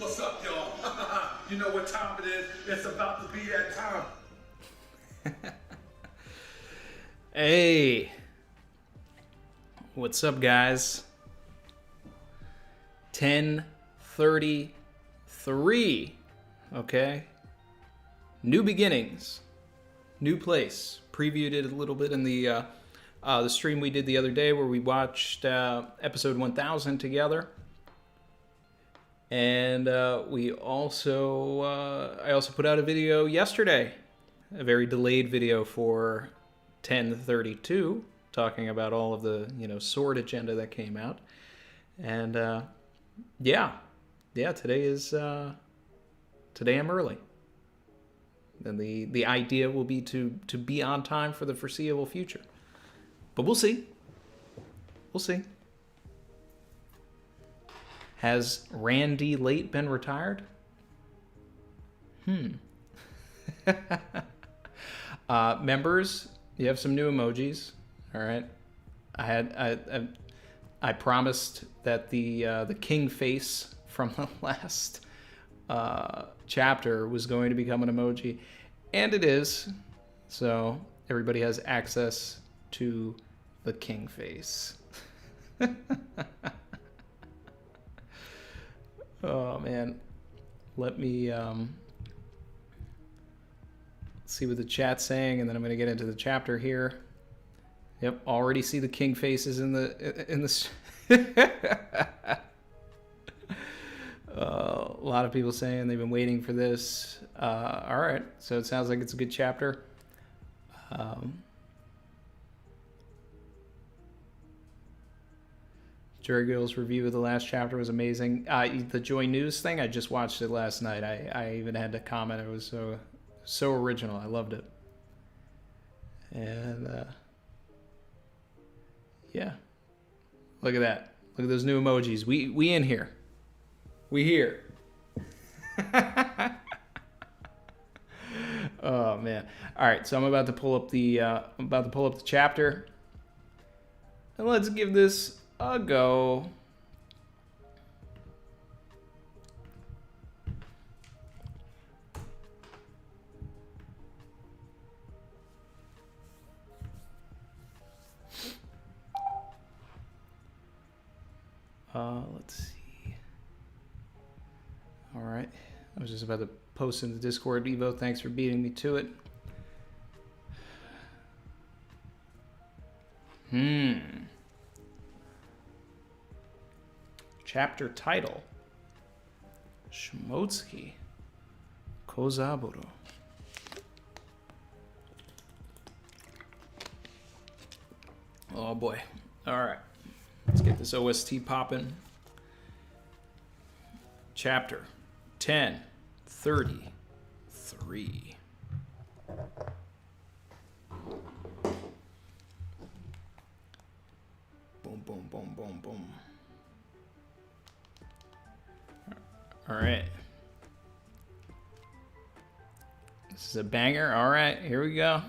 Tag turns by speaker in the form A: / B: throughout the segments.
A: What's up, y'all? You know what time it is. It's about to be that time.
B: Hey. What's up, guys? 10:33. Okay. New beginnings. New place. Previewed it a little bit in the stream we did the other day where we watched episode 1000 together. And I also put out a video yesterday, a very delayed video for 1032, talking about all of the sword agenda that came out. And today I'm early. And the idea will be to be on time for the foreseeable future. But we'll see. We'll see. Has Randy Late been retired? Members, you have some new emojis. All right. I promised that the king face from the last chapter was going to become an emoji, and it is. So everybody has access to the king face. Oh man, let me see what the chat's saying, and then I'm going to get into the chapter here. Yep, already see the king faces in the. A lot of people saying they've been waiting for this. All right, so it sounds like it's a good chapter. Jurgil's review of the last chapter was amazing. The Joy News thing, I just watched it last night. I even had to comment. It was so original. I loved it. And yeah, look at that. Look at those new emojis. We in here. We here. Oh man. All right, so I'm about to pull up the chapter, and let's give this a go. Let's see. All right. I was just about to post in the Discord. Evo, thanks for beating me to it. Chapter title: Shmotsuki Kozaburo. Oh boy. All right. Let's get this OST popping. Chapter 10:33. Boom, boom, boom, boom, boom. All right. This is a banger. All right, here we go.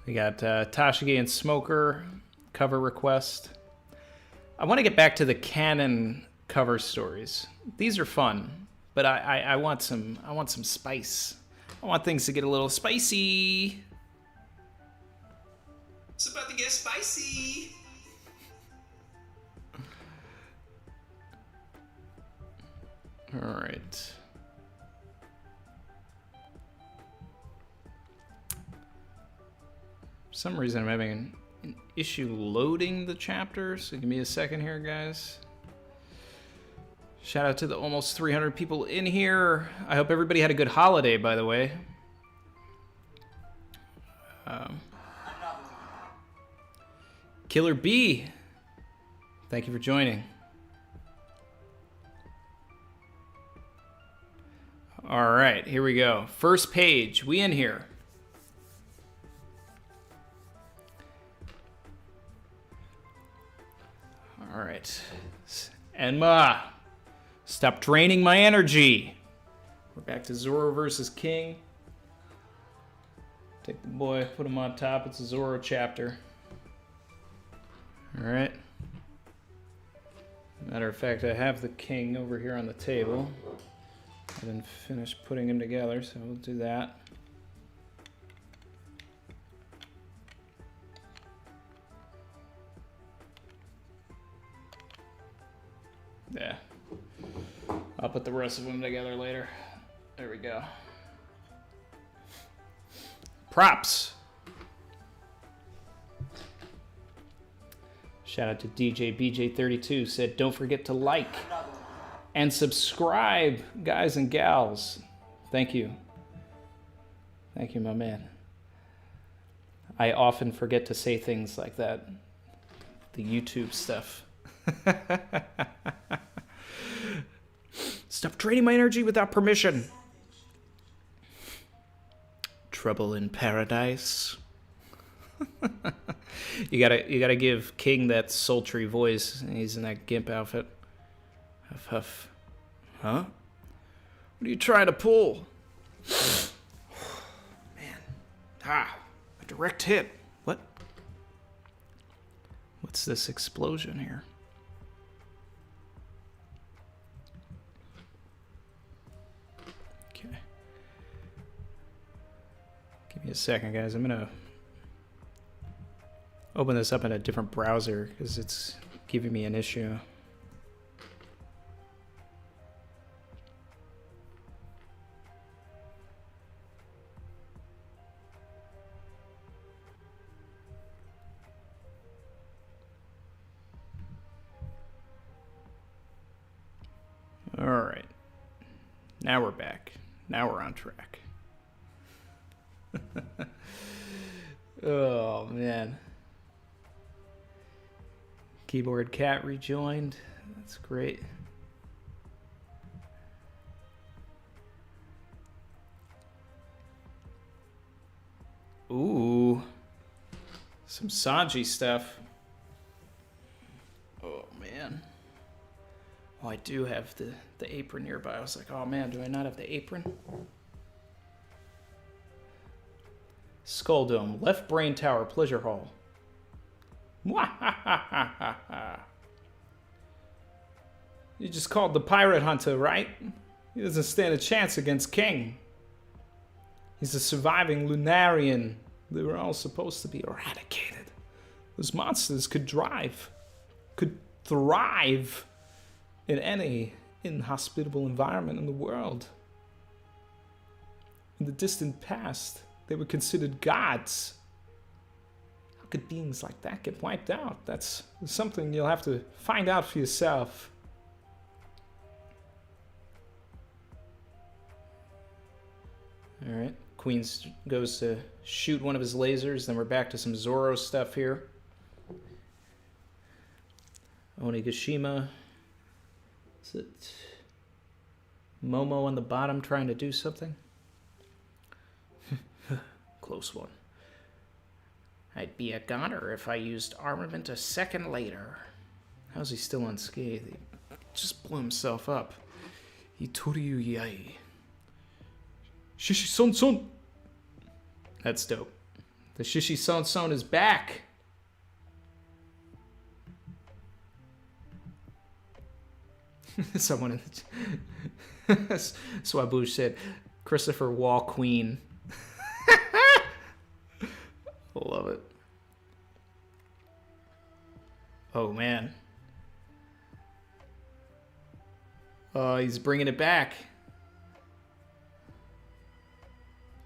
B: We got Tashigi and Smoker cover request. I want to get back to the canon cover stories. These are fun, but I want some spice. I want things to get a little spicy. It's about to get spicy. All right. For some reason, I'm having an issue loading the chapter, so give me a second here, guys. Shout out to the almost 300 people in here. I hope everybody had a good holiday, by the way. Killer B, thank you for joining. All right, here we go. First page, we in here. All right. Enma, stop draining my energy. We're back to Zoro versus King. Take the boy, put him on top. It's a Zoro chapter. Alright. Matter of fact, I have the king over here on the table. I didn't finish putting him together, so we'll do that. Yeah. I'll put the rest of them together later. There we go. Props! Shout out to DJ BJ32, said don't forget to like and subscribe, guys and gals. Thank you. Thank you, my man. I often forget to say things like that. The YouTube stuff. Stop draining my energy without permission. Trouble in paradise. You gotta give King that sultry voice. He's in that gimp outfit. Huff huff. Huh? What are you trying to pull? Man. Ah, a direct hit. What? What's this explosion here? Okay. Give me a second, guys. I'm gonna open this up in a different browser because it's giving me an issue. All right. Now we're back. Now we're on track. Oh, man. Keyboard cat rejoined. That's great. Ooh. Some Sanji stuff. Oh, man. Oh, I do have the apron nearby. I was like, oh, man, do I not have the apron? Skull Dome. Left Brain Tower. Pleasure Hall. You just called the pirate hunter, right? He doesn't stand a chance against King. He's a surviving Lunarian. They were all supposed to be eradicated. Those monsters could thrive in any inhospitable environment in the world. In the distant past, they were considered gods. How could beings like that get wiped out? That's something you'll have to find out for yourself. Alright, Queen goes to shoot one of his lasers, then we're back to some Zoro stuff here. Onigashima. Is it Momo on the bottom trying to do something? Close one. I'd be a goner if I used armament a second later. How's he still unscathed? He just blew himself up. Itoriu yai. Shishi son son. That's dope. The Shishi son son is back. Someone in the Swaboosh said, Christopher Wall Queen. Love it. Oh, man. Oh, he's bringing it back.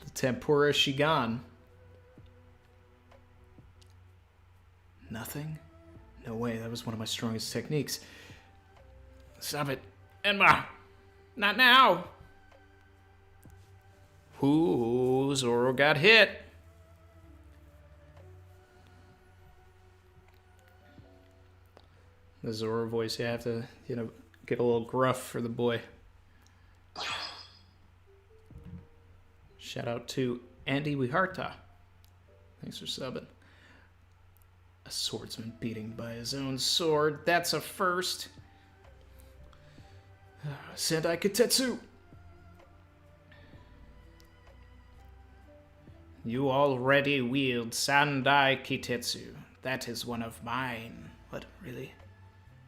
B: The Tempura Shigan. Nothing? No way, that was one of my strongest techniques. Stop it. Enma! Not now! Ooh, Zoro got hit. The Zoro voice, you have to, get a little gruff for the boy. Shout out to Andy Wiharta. Thanks for subbing. A swordsman beating by his own sword. That's a first. Sendai Katetsu. You already wield Sandai Kitetsu. That is one of mine. What, really?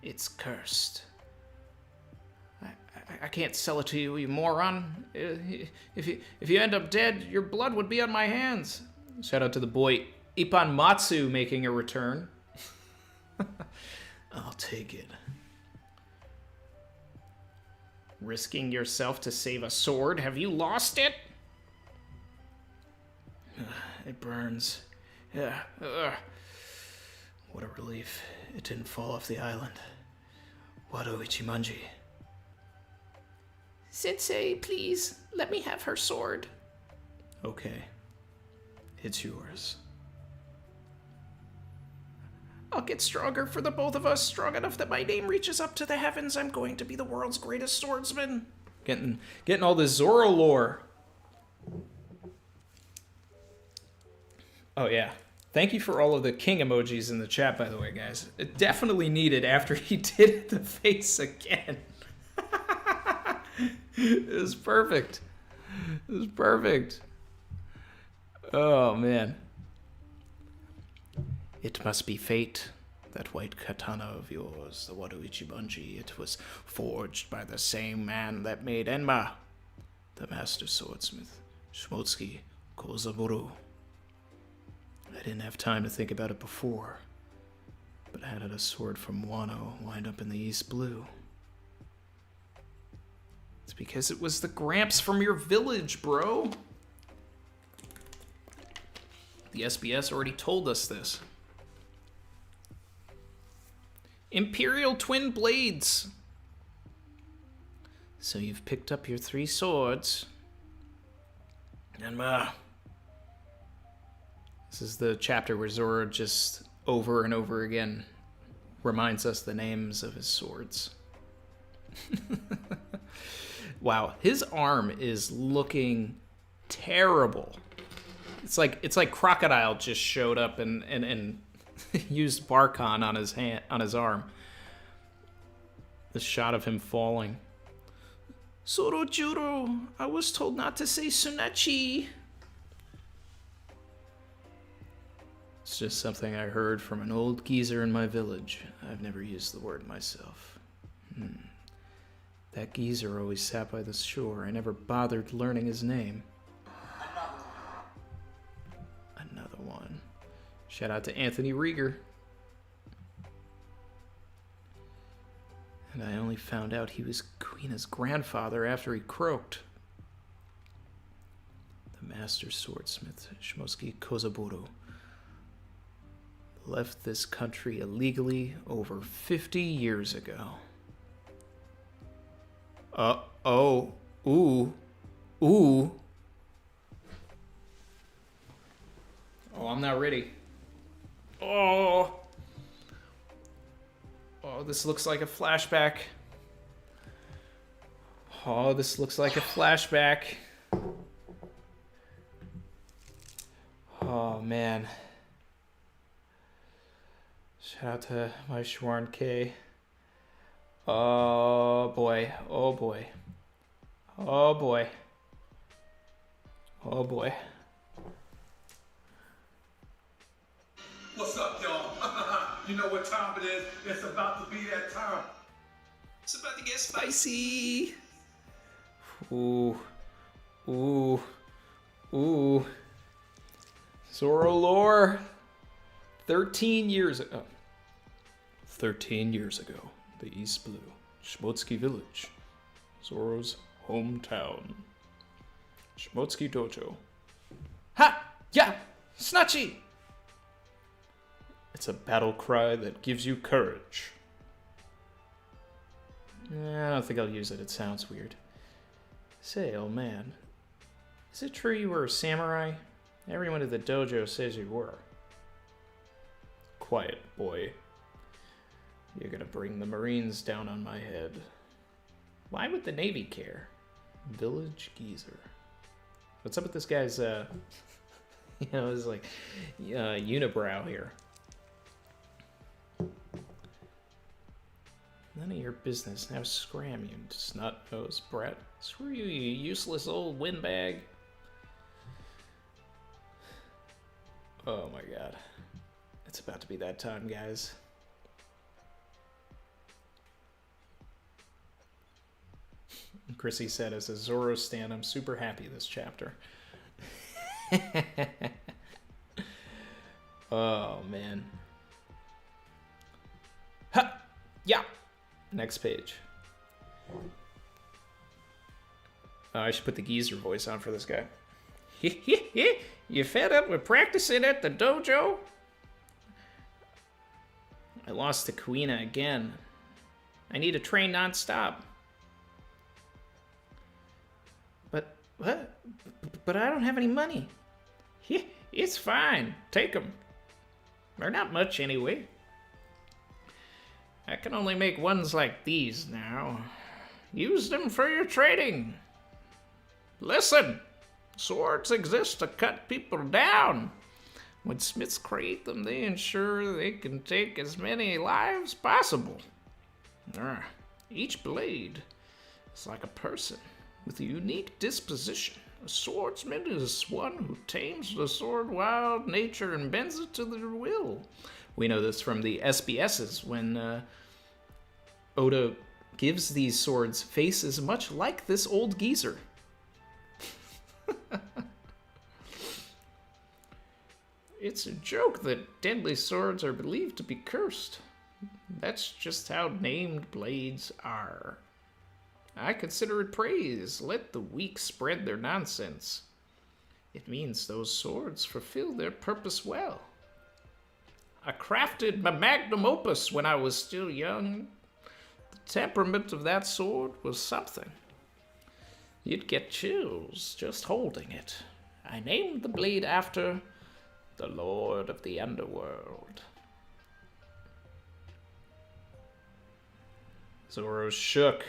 B: It's cursed. I can't sell it to you, you moron. If you end up dead, your blood would be on my hands. Shout out to the boy Ippan Matsu making a return. I'll take it. Risking yourself to save a sword? Have you lost it? It burns. Yeah. What a relief. It didn't fall off the island. Wado Ichimonji. Sensei, please, let me have her sword. Okay. It's yours. I'll get stronger for the both of us, strong enough that my name reaches up to the heavens. I'm going to be the world's greatest swordsman. Getting all this Zoro lore. Oh, yeah. Thank you for all of the king emojis in the chat, by the way, guys. It definitely needed after he did the face again. It was perfect. It was perfect. Oh, man. It must be fate. That white katana of yours, the Wado Ichimonji, it was forged by the same man that made Enma, the master swordsmith, Shimotsuki Kozaburo. I didn't have time to think about it before, but how did a sword from Wano wind up in the East Blue? It's because it was the Gramps from your village, bro. The SBS already told us this. Imperial Twin Blades. So you've picked up your 3 swords. And this is the chapter where Zoro just over and over again reminds us the names of his swords. Wow, his arm is looking terrible. It's like Crocodile just showed up and used Barkon on his hand, on his arm. The shot of him falling. Sorojuro, I was told not to say Sunachi. It's just something I heard from an old geezer in my village. I've never used the word myself. That geezer always sat by the shore. I never bothered learning his name. Another one. Shout out to Anthony Rieger. And I only found out he was Kuina's grandfather after he croaked. The master swordsmith, Shimotsuki Kozaburo, left this country illegally over 50 years ago. Ooh. Oh, I'm not ready. Oh, this looks like a flashback. Oh, this looks like a flashback. Oh, man. Shout out to my Schwarn K. Oh, boy. Oh, boy. Oh, boy. Oh, boy.
A: What's up, y'all? You know what time it is. It's about to be that time.
B: It's about to get spicy. Ooh. Ooh. Ooh. Zoro lore. 13 years ago. 13 years ago, the East Blue, Shimotsuki Village, Zoro's hometown. Shimotsuki Dojo. Ha! Ya! Snatchy! It's a battle cry that gives you courage. I don't think I'll use it. It sounds weird. Say, old man, is it true you were a samurai? Everyone at the dojo says you were. Quiet, boy. You're gonna bring the Marines down on my head. Why would the Navy care? Village geezer. What's up with this guy's, his, like, unibrow here? None of your business. Now scram, you snot-nosed brat. Screw you, you useless old windbag. Oh my god. It's about to be that time, guys. Chrissy said, as a Zoro stan, I'm super happy this chapter. Oh, man. Ha! Yeah! Next page. Oh, I should put the geezer voice on for this guy. You fed up with practicing at the dojo? I lost to Kuina again. I need to train non-stop. But, what? But I don't have any money. It's fine. Take them. They're not much anyway. I can only make ones like these now. Use them for your trading. Listen, swords exist to cut people down. When smiths create them, they ensure they can take as many lives possible. Each blade is like a person with a unique disposition. A swordsman is one who tames the sword wild nature and bends it to their will. We know this from the SBSs when Oda gives these swords faces much like this old geezer. It's a joke that deadly swords are believed to be cursed. That's just how named blades are. I consider it praise. Let the weak spread their nonsense. It means those swords fulfill their purpose well. I crafted my magnum opus when I was still young. The temperament of that sword was something. You'd get chills just holding it. I named the blade after the Lord of the Underworld. Zoro shook.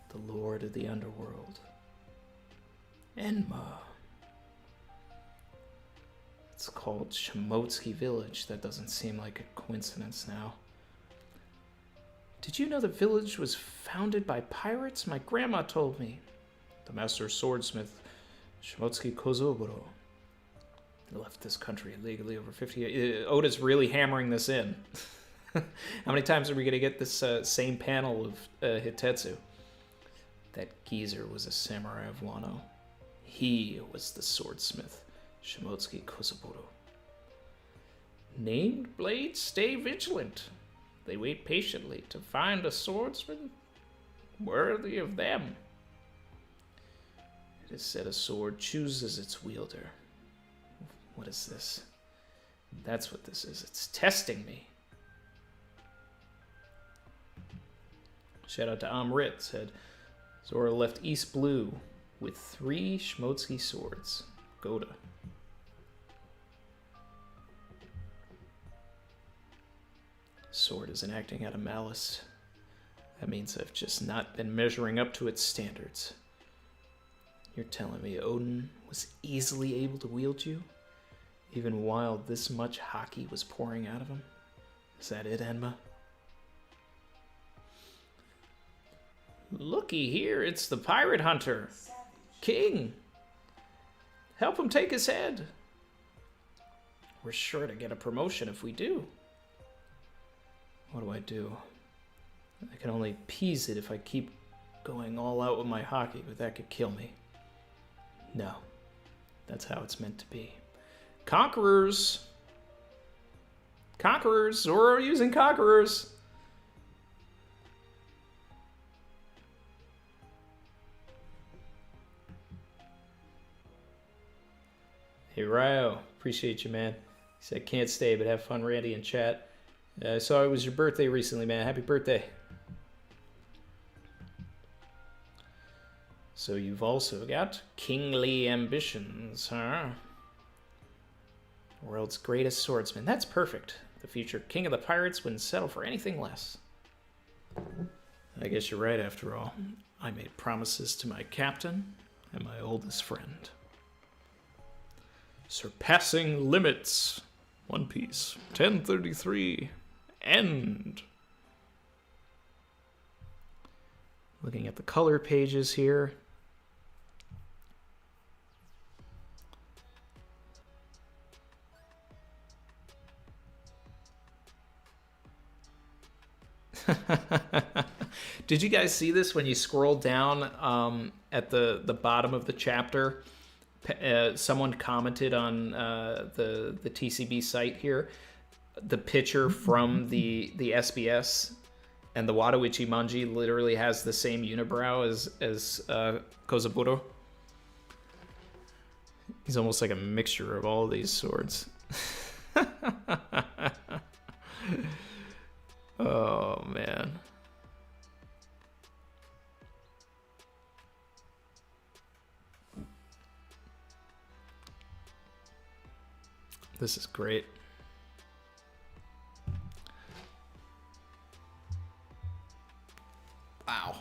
B: The Lord of the Underworld. Enma. It's called Shimotsuki Village. That doesn't seem like a coincidence now. Did you know the village was founded by pirates? My grandma told me. The master swordsmith, Shimotsuki Kozoburo, left this country illegally over 50 years. Oda's really hammering this in. How many times are we going to get this same panel of Hitetsu? That geezer was a samurai of Wano. He was the swordsmith, Shimotsuki Kozoburo. Named blades stay vigilant. They wait patiently to find a swordsman worthy of them. It is said a sword chooses its wielder. What is this? That's what this is. It's testing me. Shout out to Amrit, said, Zoro left East Blue with 3 Shimotsuki swords. Goda. Sword isn't acting out of malice. That means I've just not been measuring up to its standards. You're telling me Odin was easily able to wield you? Even while this much haki was pouring out of him? Is that it, Enma? Looky here, it's the pirate hunter. King! Help him take his head. We're sure to get a promotion if we do. What do I do? I can only appease it if I keep going all out with my haki, but that could kill me. No. That's how it's meant to be. Conquerors! Conquerors! Zoro using conquerors! Hey Ryo, appreciate you, man. He said can't stay, but have fun, Randy, in chat. I saw it was your birthday recently, man. Happy birthday. So you've also got kingly ambitions, huh? World's greatest swordsman. That's perfect. The future king of the pirates wouldn't settle for anything less. I guess you're right after all. I made promises to my captain and my oldest friend. Surpassing limits. One Piece. 1033. End. Looking at the color pages here. Did you guys see this when you scroll down at the bottom of the chapter? Someone commented on the TCB site here, the picture from the SBS, and the Wadoichi Manji literally has the same unibrow as Kozaburo. He's almost like a mixture of all of these swords. Oh, man. This is great. Wow.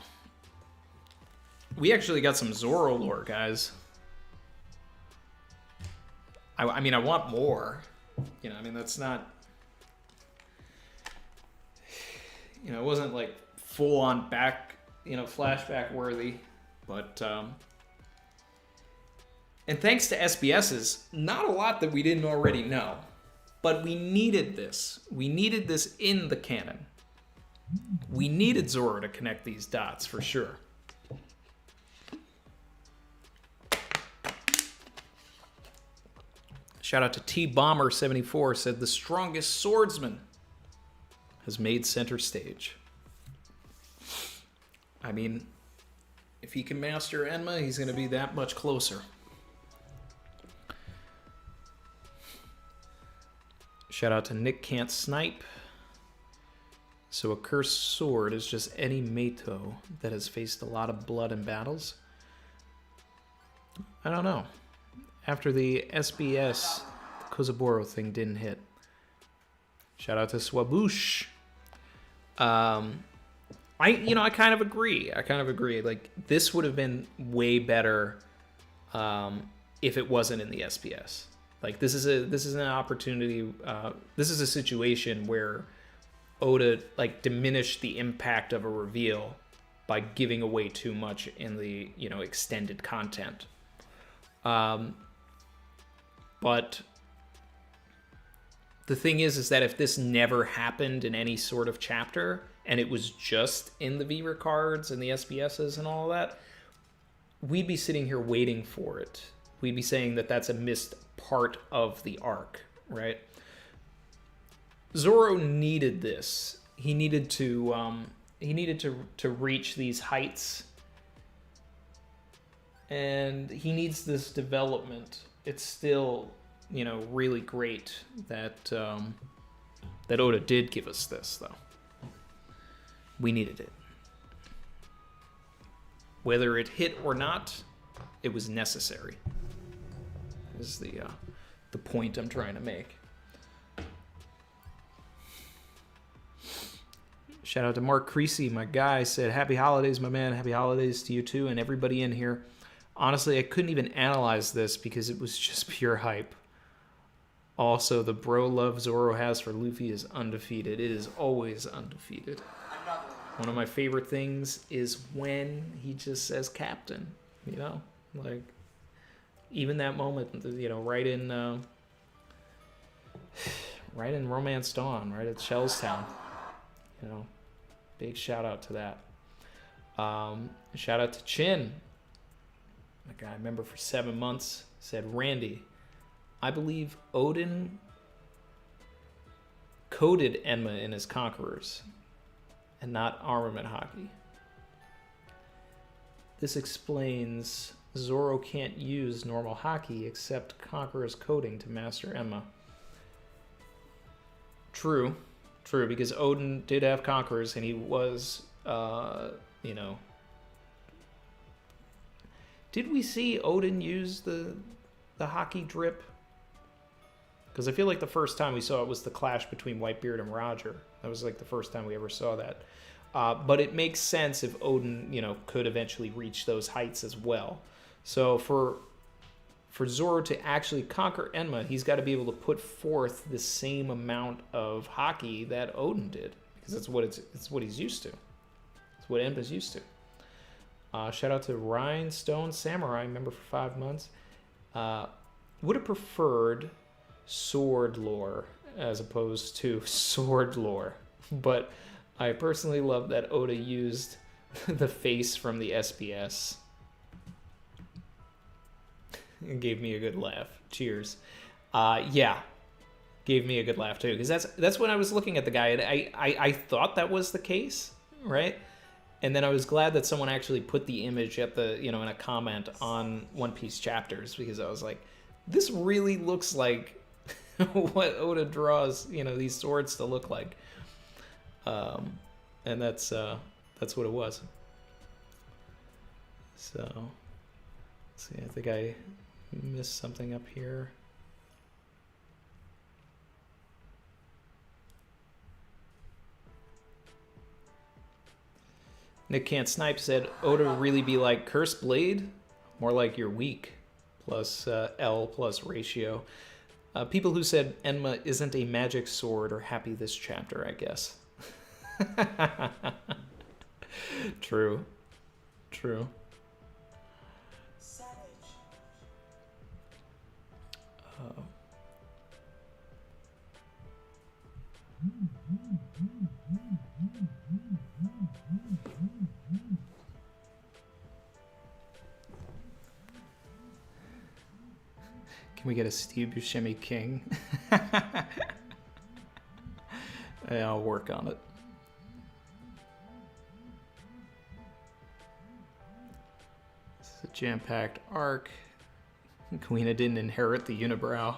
B: We actually got some Zoro lore, guys. I mean, I want more. You know, I mean, that's not... You know, it wasn't like full on back, you know, flashback worthy, but and thanks to SBS's, not a lot that we didn't already know, but we needed this. We needed this in the canon. We needed Zoro to connect these dots for sure. Shout out to T-Bomber74, said the strongest swordsman has made center stage. I mean, if he can master Enma, he's going to be that much closer. Shout out to Nick Can't Snipe. So a cursed sword is just any Meito that has faced a lot of blood in battles? I don't know. After the SBS, the Kozaburo thing didn't hit. Shout out to Swaboosh. I kind of agree. Like, this would have been way better if it wasn't in the SBS. Like, this is an opportunity. This is a situation where Oda like diminished the impact of a reveal by giving away too much in the extended content. But the thing is that if this never happened in any sort of chapter, and it was just in the Vira cards and the SBSs and all that, we'd be sitting here waiting for it. We'd be saying that that's a missed part of the arc, right? Zoro needed this. He needed to reach these heights, and he needs this development. It's still, really great that that Oda did give us this, though. We needed it. Whether it hit or not, it was necessary. Is the point I'm trying to make. Shout out to Mark Creasy, my guy, said, happy holidays, my man. Happy holidays to you too and everybody in here. Honestly, I couldn't even analyze this because it was just pure hype. Also, the bro love Zoro has for Luffy is undefeated. It is always undefeated. One of my favorite things is when he just says captain, like even that moment, right in Romance Dawn, right at Shellstown, big shout out to that. Shout out to Chin, a guy I remember for 7 months, said, Randy, I believe Odin coded Enma in his Conquerors and not armament hockey. This explains Zoro can't use normal hockey except Conqueror's coding to master Enma. True, because Odin did have Conquerors and he was, Did we see Odin use the hockey drip? Because I feel like the first time we saw it was the clash between Whitebeard and Roger. That was like the first time we ever saw that. But it makes sense if Odin, could eventually reach those heights as well. So for Zoro to actually conquer Enma, he's got to be able to put forth the same amount of hockey that Odin did, because it's what he's used to. It's what Enma's used to. Shout out to Rhinestone Samurai, member for 5 months. Would have preferred sword lore as opposed to sword lore, but I personally love that Oda used the face from the SBS. It gave me a good laugh. Cheers. Yeah, gave me a good laugh too, because that's when I was looking at the guy, and I thought that was the case, right? And then I was glad that someone actually put the image at the, in a comment on One Piece chapters, because I was like, this really looks like what Oda draws, these swords to look like. And that's what it was. So, let's see, I think I missed something up here. Nick Can't Snipe said, Oda really be like, Curse Blade? More like you're weak. Plus L plus ratio. People who said Enma isn't a magic sword are happy this chapter, I guess. True. True. Can we get a Steve Buscemi King? Yeah, I'll work on it. This is a jam-packed arc. Kuina didn't inherit the unibrow.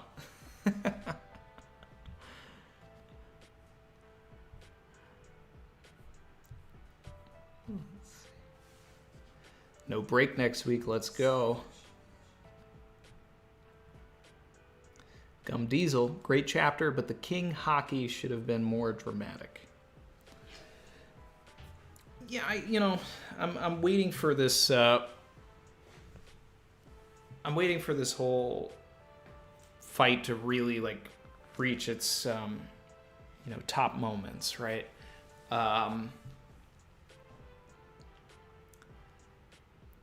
B: No break next week. Let's go. Gum Diesel, great chapter, but the King hockey should have been more dramatic. Yeah, I'm waiting for this. I'm waiting for this whole fight to really reach its top moments, right?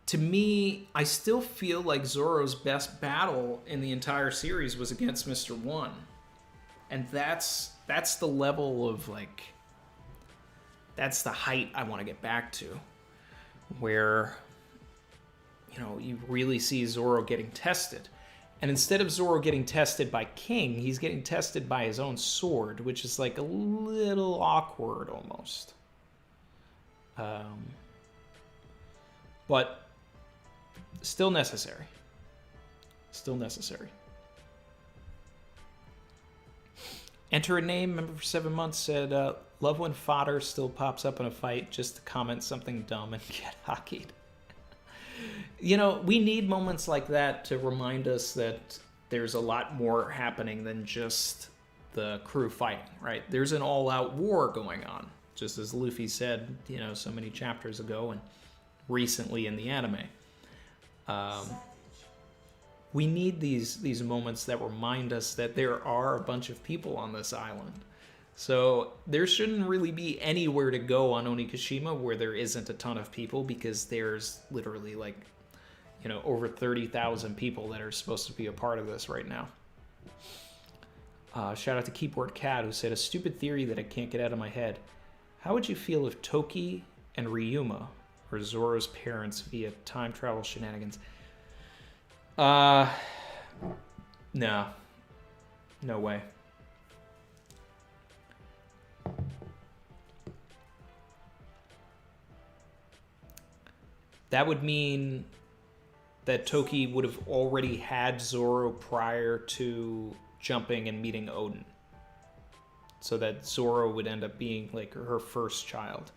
B: To me, I still feel like Zoro's best battle in the entire series was against Mr. One. And that's the level of that's the height I want to get back to. Where, you really see Zoro getting tested. And instead of Zoro getting tested by King, he's getting tested by his own sword, which is a little awkward almost. But still necessary. Still necessary. Enter a name, member for 7 months, said, love when fodder still pops up in a fight just to comment something dumb and get hockeyed. We need moments like that to remind us that there's a lot more happening than just the crew fighting, right? There's an all-out war going on, just as Luffy said, so many chapters ago and recently in the anime. We need these moments that remind us that there are a bunch of people on this island. So there shouldn't really be anywhere to go on Onigashima where there isn't a ton of people, because there's literally over 30,000 people that are supposed to be a part of this right now. Shout out to Keyboard Cat, who said, a stupid theory that I can't get out of my head. How would you feel if Toki and Ryuma were Zoro's parents via time travel shenanigans? No. No way. That would mean that Toki would have already had Zoro prior to jumping and meeting Odin. So that Zoro would end up being her first child.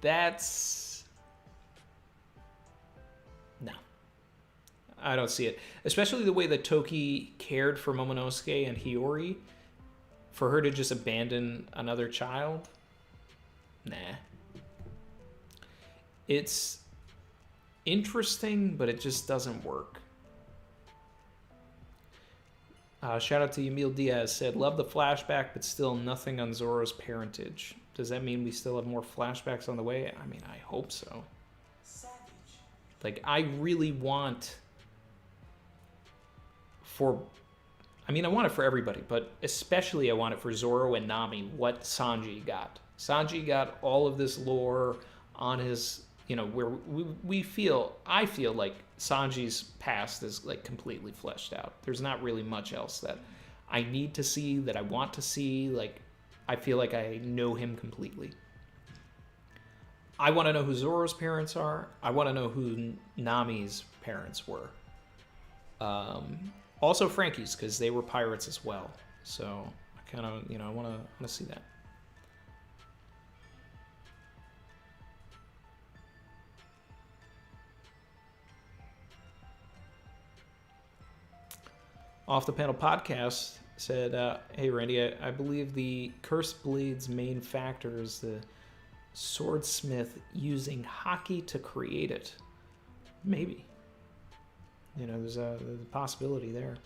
B: That's... No. I don't see it. Especially the way that Toki cared for Momonosuke and Hiyori. For her to just abandon another child? Nah. It's interesting, but it just doesn't work. Shout out to Emil Diaz, said, love the flashback, but still nothing on Zoro's parentage. Does that mean we still have more flashbacks on the way? I mean, I hope so. I really want for I mean, I want it for everybody, but especially I want it for Zoro and Nami, what Sanji got. Sanji got all of this lore on his, where I feel like Sanji's past is like completely fleshed out. There's not really much else that I need to see, that I want to see. Like, I feel like I know him completely. I want to know who Zoro's parents are. I want to know who Nami's parents were. Also Frankie's, because they were pirates as well. So I kind of, I want to see that. Off the Panel Podcast said, hey Randy, I believe the Cursed Blade's main factor is the swordsmith using hockey to create it. Maybe. There's a possibility there.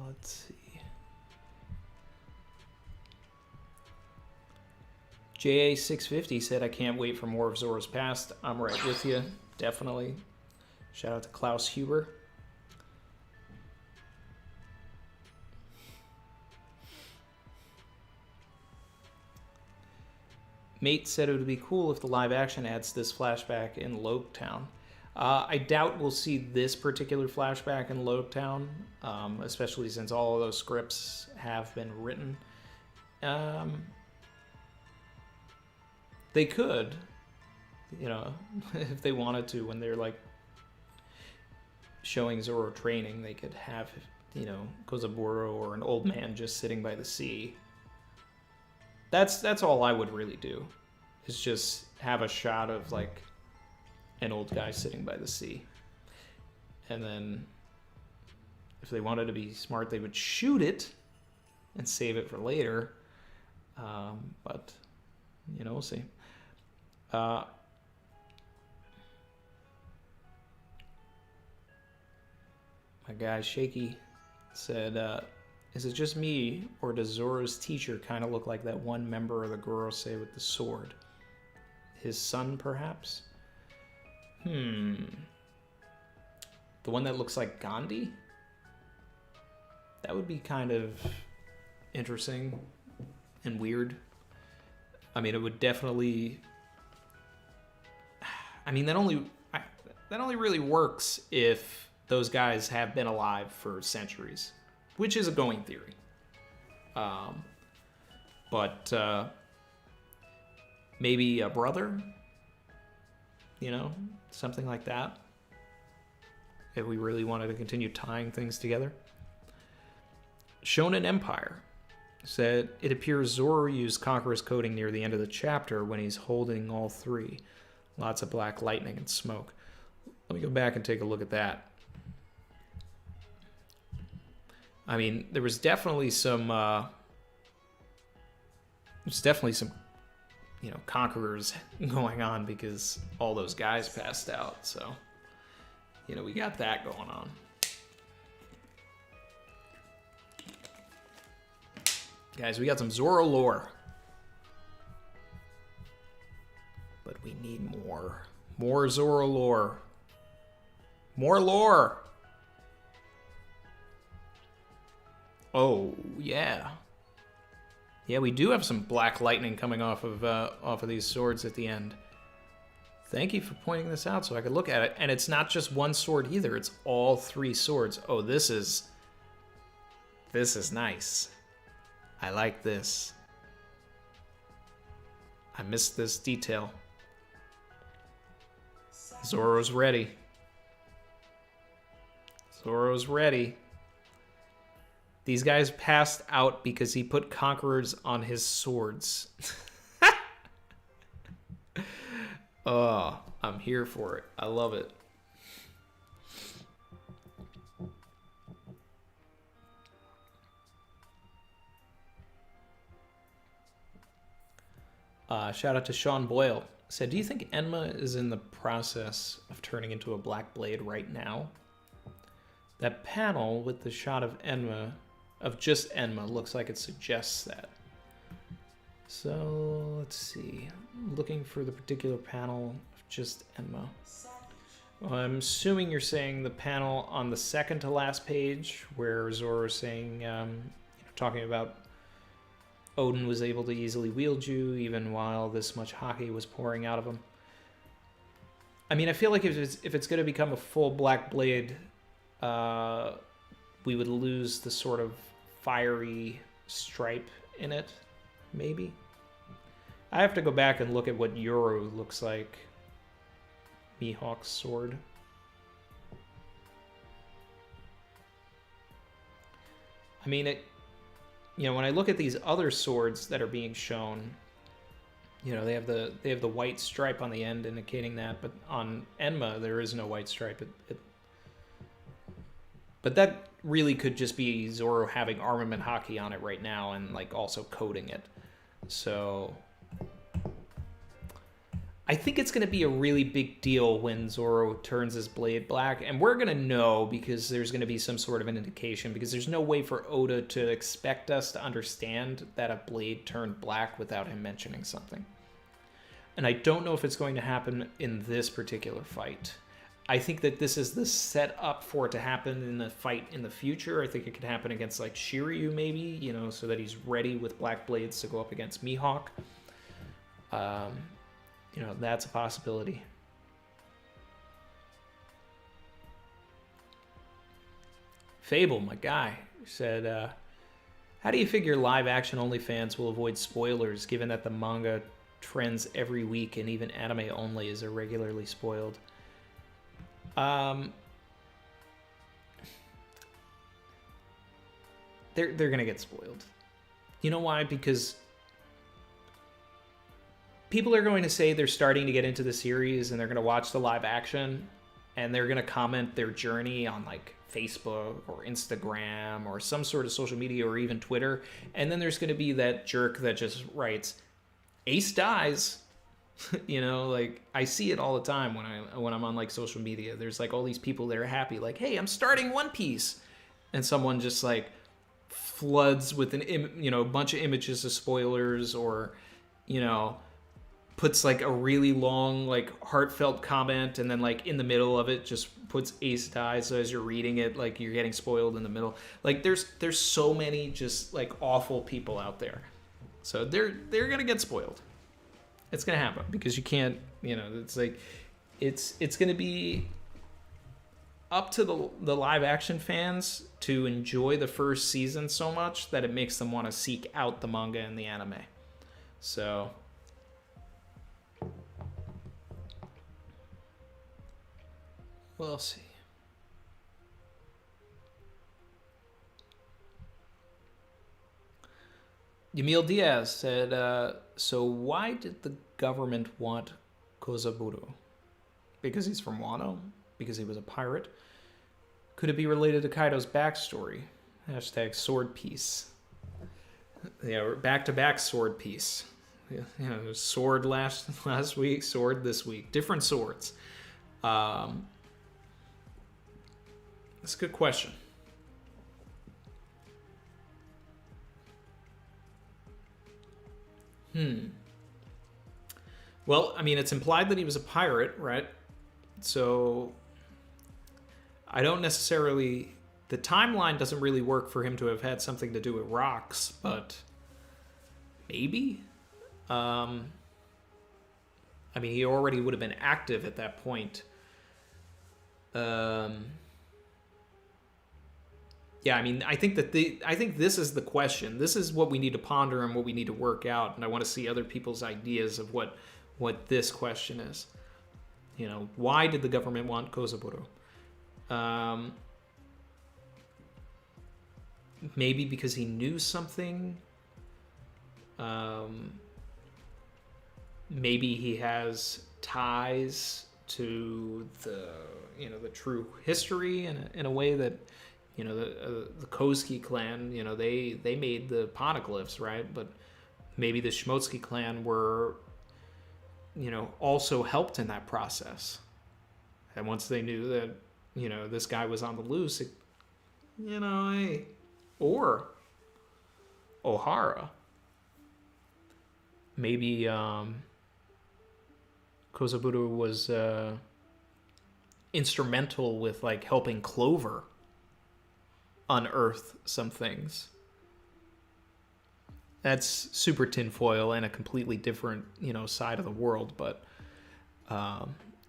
B: Let's see. JA650 said, I can't wait for more of Zoro's past. I'm right with you. Definitely. Shout out to Klaus Huber. Mate said it would be cool if the live action adds this flashback in Loketown. I doubt we'll see this particular flashback in Loketown, especially since all of those scripts have been written. They could, if they wanted to, when they're like showing Zoro training, they could have, Kozaburo or an old man just sitting by the sea. That's all I would really do, is just have a shot of like an old guy sitting by the sea. And then if they wanted to be smart, they would shoot it and save it for later. But, we'll see. My guy Shaky said, is it just me, or does Zoro's teacher kind of look like that one member of the Gorosei with the sword? His son, perhaps? The one that looks like Gandhi? That would be kind of interesting and weird. I mean, it would definitely... I mean, that only really works if those guys have been alive for centuries, which is a going theory. But maybe a brother, something like that, if we really wanted to continue tying things together. Shonen Empire said, it appears Zoro used Conqueror's coding near the end of the chapter when he's holding all three. Lots of black lightning and smoke. Let me go back and take a look at that. I mean, there was definitely some, conquerors going on because all those guys passed out. So, we got that going on. Guys, we got some Zoro lore. But we need more. More Zoro lore. More lore! Oh, yeah. Yeah, we do have some black lightning coming off of these swords at the end. Thank you for pointing this out so I could look at it. And it's not just one sword either. It's all three swords. Oh, this is nice. I like this. I missed this detail. Zoro's ready. Zoro's ready. These guys passed out because he put conquerors on his swords. Oh, I'm here for it. I love it. Shout out to Sean Boyle. Said, do you think Enma is in the process of turning into a Black Blade right now? That panel with the shot of Enma, of just Enma, looks like it suggests that. So let's see. Looking for the particular panel of just Enma. Well, I'm assuming you're saying the panel on the second to last page where Zoro's saying, talking about Odin was able to easily wield you even while this much hockey was pouring out of him. I mean, I feel like if it's going to become a full Black Blade, we would lose the sort of fiery stripe in it, maybe. I have to go back and look at what Yoru looks like. Mihawk's sword. I mean, when I look at these other swords that are being shown, they have the white stripe on the end indicating that, but on Enma there is no white stripe. But that really could just be Zoro having armament hockey on it right now and like also coding it. So I think it's going to be a really big deal when Zoro turns his blade black, and we're going to know because there's going to be some sort of an indication, because there's no way for Oda to expect us to understand that a blade turned black without him mentioning something. And I don't know if it's going to happen in this particular fight. I think that this is the setup for it to happen in the fight in the future. I think it could happen against like Shiryu maybe, so that he's ready with black blades to go up against Mihawk. That's a possibility. Fable, my guy, said, how do you figure live action only fans will avoid spoilers given that the manga trends every week and even anime only is irregularly spoiled? They're gonna get spoiled. You know why? Because people are going to say they're starting to get into the series and they're going to watch the live action and they're going to comment their journey on like Facebook or Instagram or some sort of social media or even Twitter. And then there's going to be that jerk that just writes, Ace dies. Like I see it all the time when I'm on like social media. There's like all these people that are happy, like, hey, I'm starting One Piece. And someone just like floods with a bunch of images of spoilers, or, puts like a really long, like heartfelt comment, and then like in the middle of it just puts Ace dies. So as you're reading it, like you're getting spoiled in the middle. Like there's so many just like awful people out there. So they're gonna get spoiled. It's gonna happen because you can't, it's like it's gonna be up to the live action fans to enjoy the first season so much that it makes them want to seek out the manga and the anime. So we'll see. Yamil Diaz said, so why did the government want Kozaburo? Because he's from Wano? Because he was a pirate? Could it be related to Kaido's backstory? Hashtag sword piece. Yeah, back-to-back sword piece. Sword last week, sword this week. Different swords. That's a good question. Well, I mean, it's implied that he was a pirate, right? So I don't necessarily... The timeline doesn't really work for him to have had something to do with rocks, but maybe? I mean, he already would have been active at that point. Yeah, I mean, I think this is the question. This is what we need to ponder and what we need to work out, and I want to see other people's ideas of what this question is. Why did the government want Kozaburo? Maybe because he knew something. Maybe he has ties to the true history in a way that the Kozuki clan, they made the poneglyphs, right? But maybe the Shimotsuki clan were also helped in that process. And once they knew that this guy was on the loose, You know, hey. Or Ohara. Maybe Kozaburo was instrumental with like helping Clover unearth some things. That's super tinfoil and a completely different, side of the world, but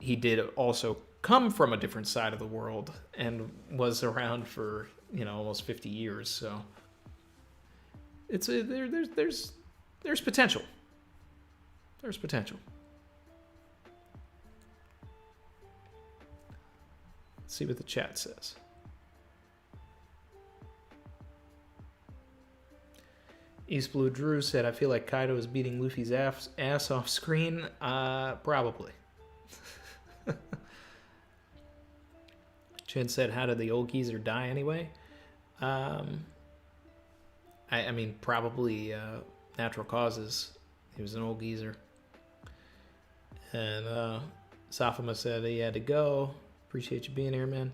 B: he did also come from a different side of the world and was around for, almost 50 years, so there's potential. There's potential. Let's see what the chat says. East Blue Drew said, I feel like Kaido is beating Luffy's ass off screen. Probably. Chen said, how did the old geezer die anyway? I mean, probably natural causes. He was an old geezer. And Safama said he had to go. Appreciate you being here, man.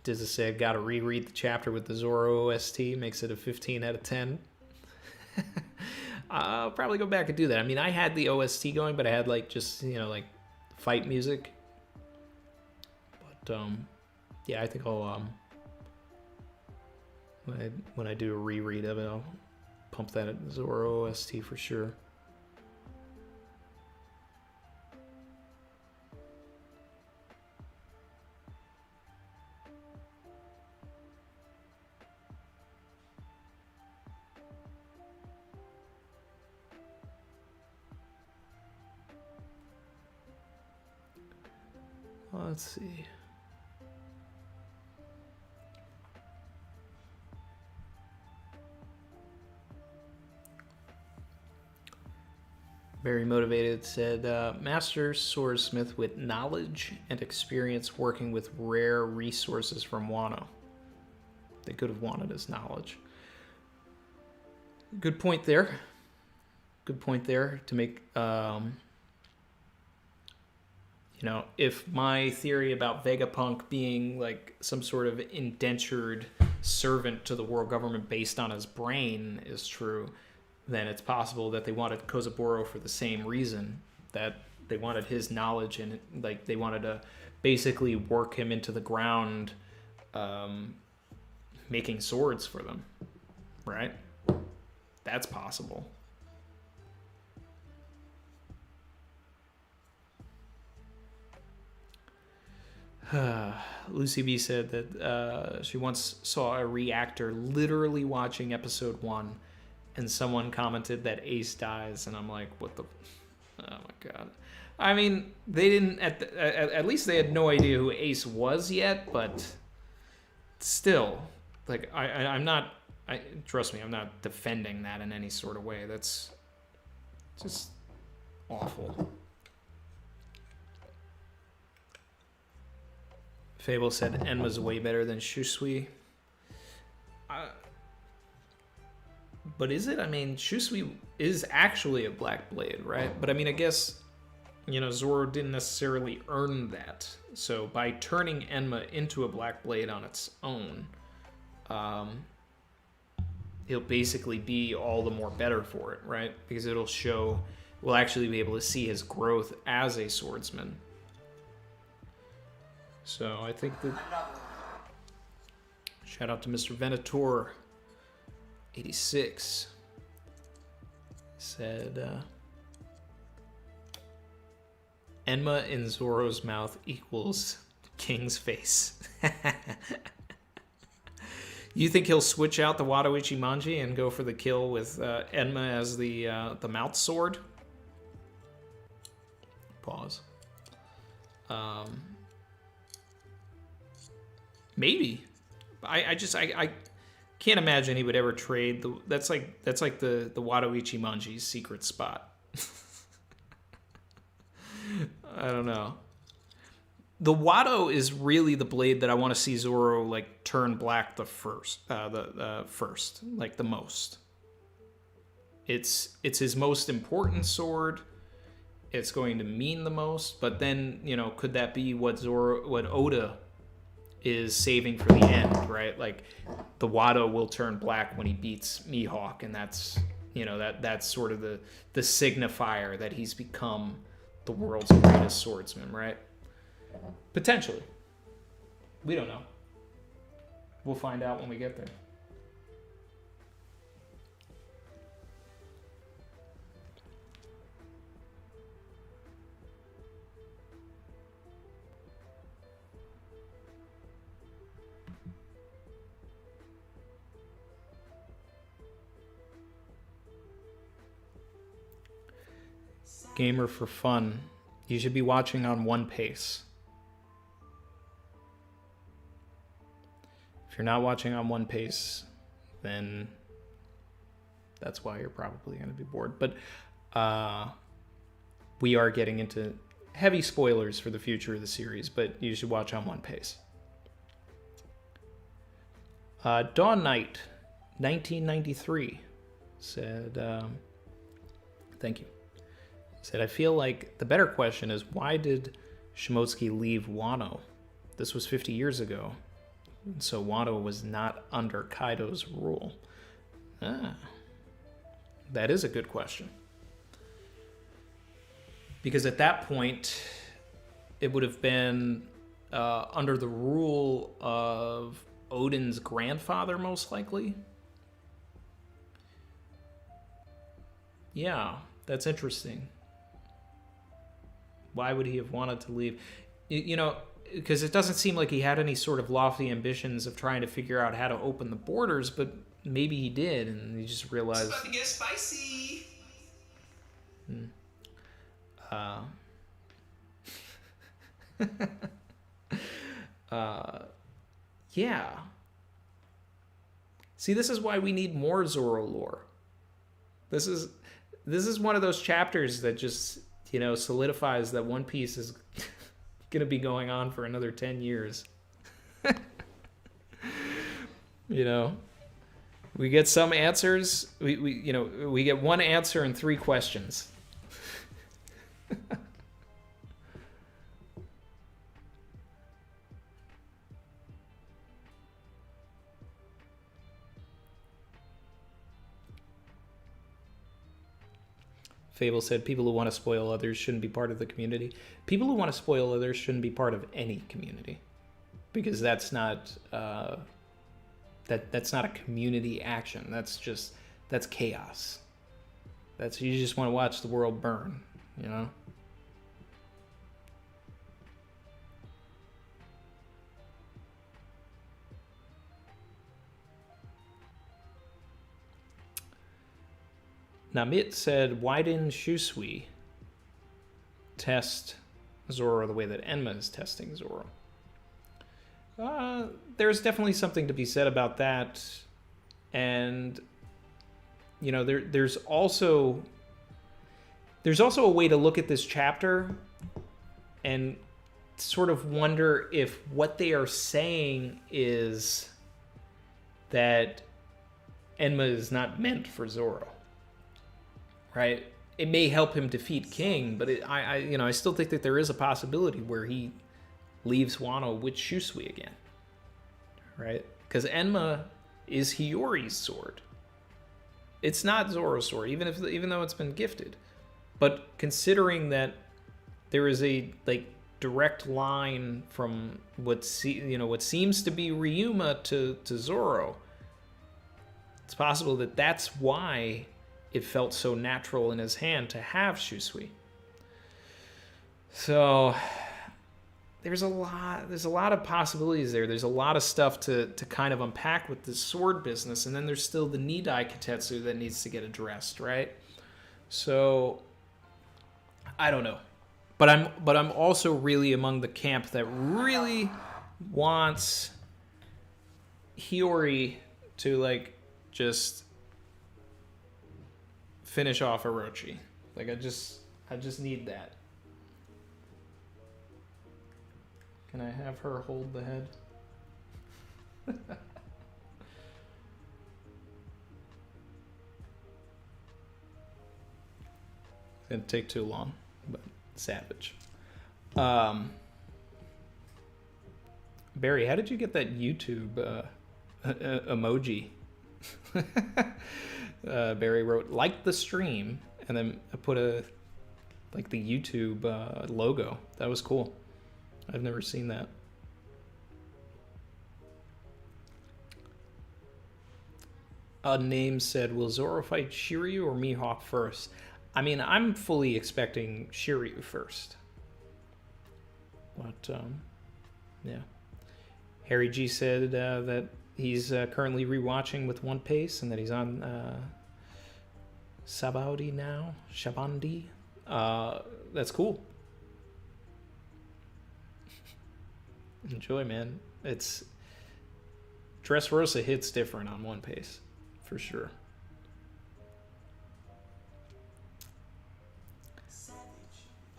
B: Dizza said, gotta reread the chapter with the Zoro OST. Makes it a 15 out of 10. I'll probably go back and do that. I mean, I had the OST going, but I had like just, like fight music. But yeah, I think I'll when I do a reread of it, I'll pump that at Zoro OST for sure. Let's see. Very motivated said, Master Swordsmith with knowledge and experience working with rare resources from Wano. They could have wanted his knowledge. Good point there. Good point there to make... if my theory about Vegapunk being like some sort of indentured servant to the world government based on his brain is true, then it's possible that they wanted Kozaburo for the same reason, that they wanted his knowledge and like they wanted to basically work him into the ground, making swords for them, right? That's possible. Lucy B said that she once saw a reactor literally watching episode 1 and someone commented that Ace dies, and I'm like, what the... Oh my god. I mean, they didn't... At least they had no idea who Ace was yet, but still, like, I'm not... trust me, I'm not defending that in any sort of way. That's just awful. Fable said Enma's way better than Shusui. But is it? I mean, Shusui is actually a Black Blade, right? But I mean, I guess, Zoro didn't necessarily earn that. So by turning Enma into a Black Blade on its own, he'll basically be all the more better for it, right? Because we'll actually be able to see his growth as a swordsman. So I think that... Shout out to Mr. Venator, 86. Said, Enma in Zoro's mouth equals King's face. You think he'll switch out the Wado Ichimonji and go for the kill with Enma as the mouth sword? Pause. Maybe. I can't imagine he would ever trade that's like the Wado Ichimonji's secret spot. I don't know. The Wado is really the blade that I want to see Zoro like turn black the first, like the most. It's his most important sword. it's going to mean the most. But then, you know, could that be what Oda is saving for the end, right? Like the Wado will turn black when he beats Mihawk, and that's, you know, that's sort of the signifier that he's become the world's greatest swordsman, right? Potentially. We don't know. We'll find out when we get there. Gamer for fun. You should be watching on one pace. If you're not watching on one pace, then that's why you're probably going to be bored. But we are getting into heavy spoilers for the future of the series, but you should watch on one pace. Dawn Knight, 1993, said, thank you. Said, I feel like the better question is, why did Shimotsuki leave Wano? This was 50 years ago, so Wano was not under Kaido's rule. That is a good question. Because at that point, it would have been under the rule of Odin's grandfather, most likely. Yeah, that's interesting. Why would he have wanted to leave? You know, because it doesn't seem like he had any sort of lofty ambitions of trying to figure out how to open the borders, but maybe he did, and he just realized...
C: It's about to get spicy!
B: Yeah. See, this is why we need more Zoro lore. This is one of those chapters that just... you know, solidifies that One Piece is going to be going on for another 10 years. You know, we get some answers. We get one answer and 3 questions. Fable said, people who want to spoil others shouldn't be part of the community. People who want to spoil others shouldn't be part of any community. Because that's not that's not a community action. That's chaos. You just want to watch the world burn, you know? Namit said, why didn't Shusui test Zoro the way that Enma is testing Zoro? There's definitely something to be said about that. And, you know, there's also a way to look at this chapter and sort of wonder if what they are saying is that Enma is not meant for Zoro. Right? It may help him defeat King, but I still think that there is a possibility where he leaves Wano with Shusui again. Right? Because Enma is Hiyori's sword. It's not Zoro's sword, even though it's been gifted. But considering that there is a direct line from what seems to be Ryuma to Zoro, it's possible that that's why it felt so natural in his hand to have Shusui. So there's a lot of possibilities there. There's a lot of stuff to kind of unpack with this sword business, and then there's still the Nidai Kitetsu that needs to get addressed, right? So I don't know. But I'm also really among the camp that really wants Hiyori to just finish off Orochi. I just need that. Can I have her hold the head? It's gonna take too long, but Savage. Barry, how did you get that YouTube emoji? Barry wrote, like the stream, and then I put the YouTube logo. That was cool. I've never seen that. Name said, will Zoro fight Shiryu or Mihawk first? I mean, I'm fully expecting Shiryu first. But, yeah. Harry G said that he's currently rewatching with One Pace and that he's on Shabandi now. Shabandi. That's cool. Enjoy, man. It's Dressrosa hits different on One Pace, for sure.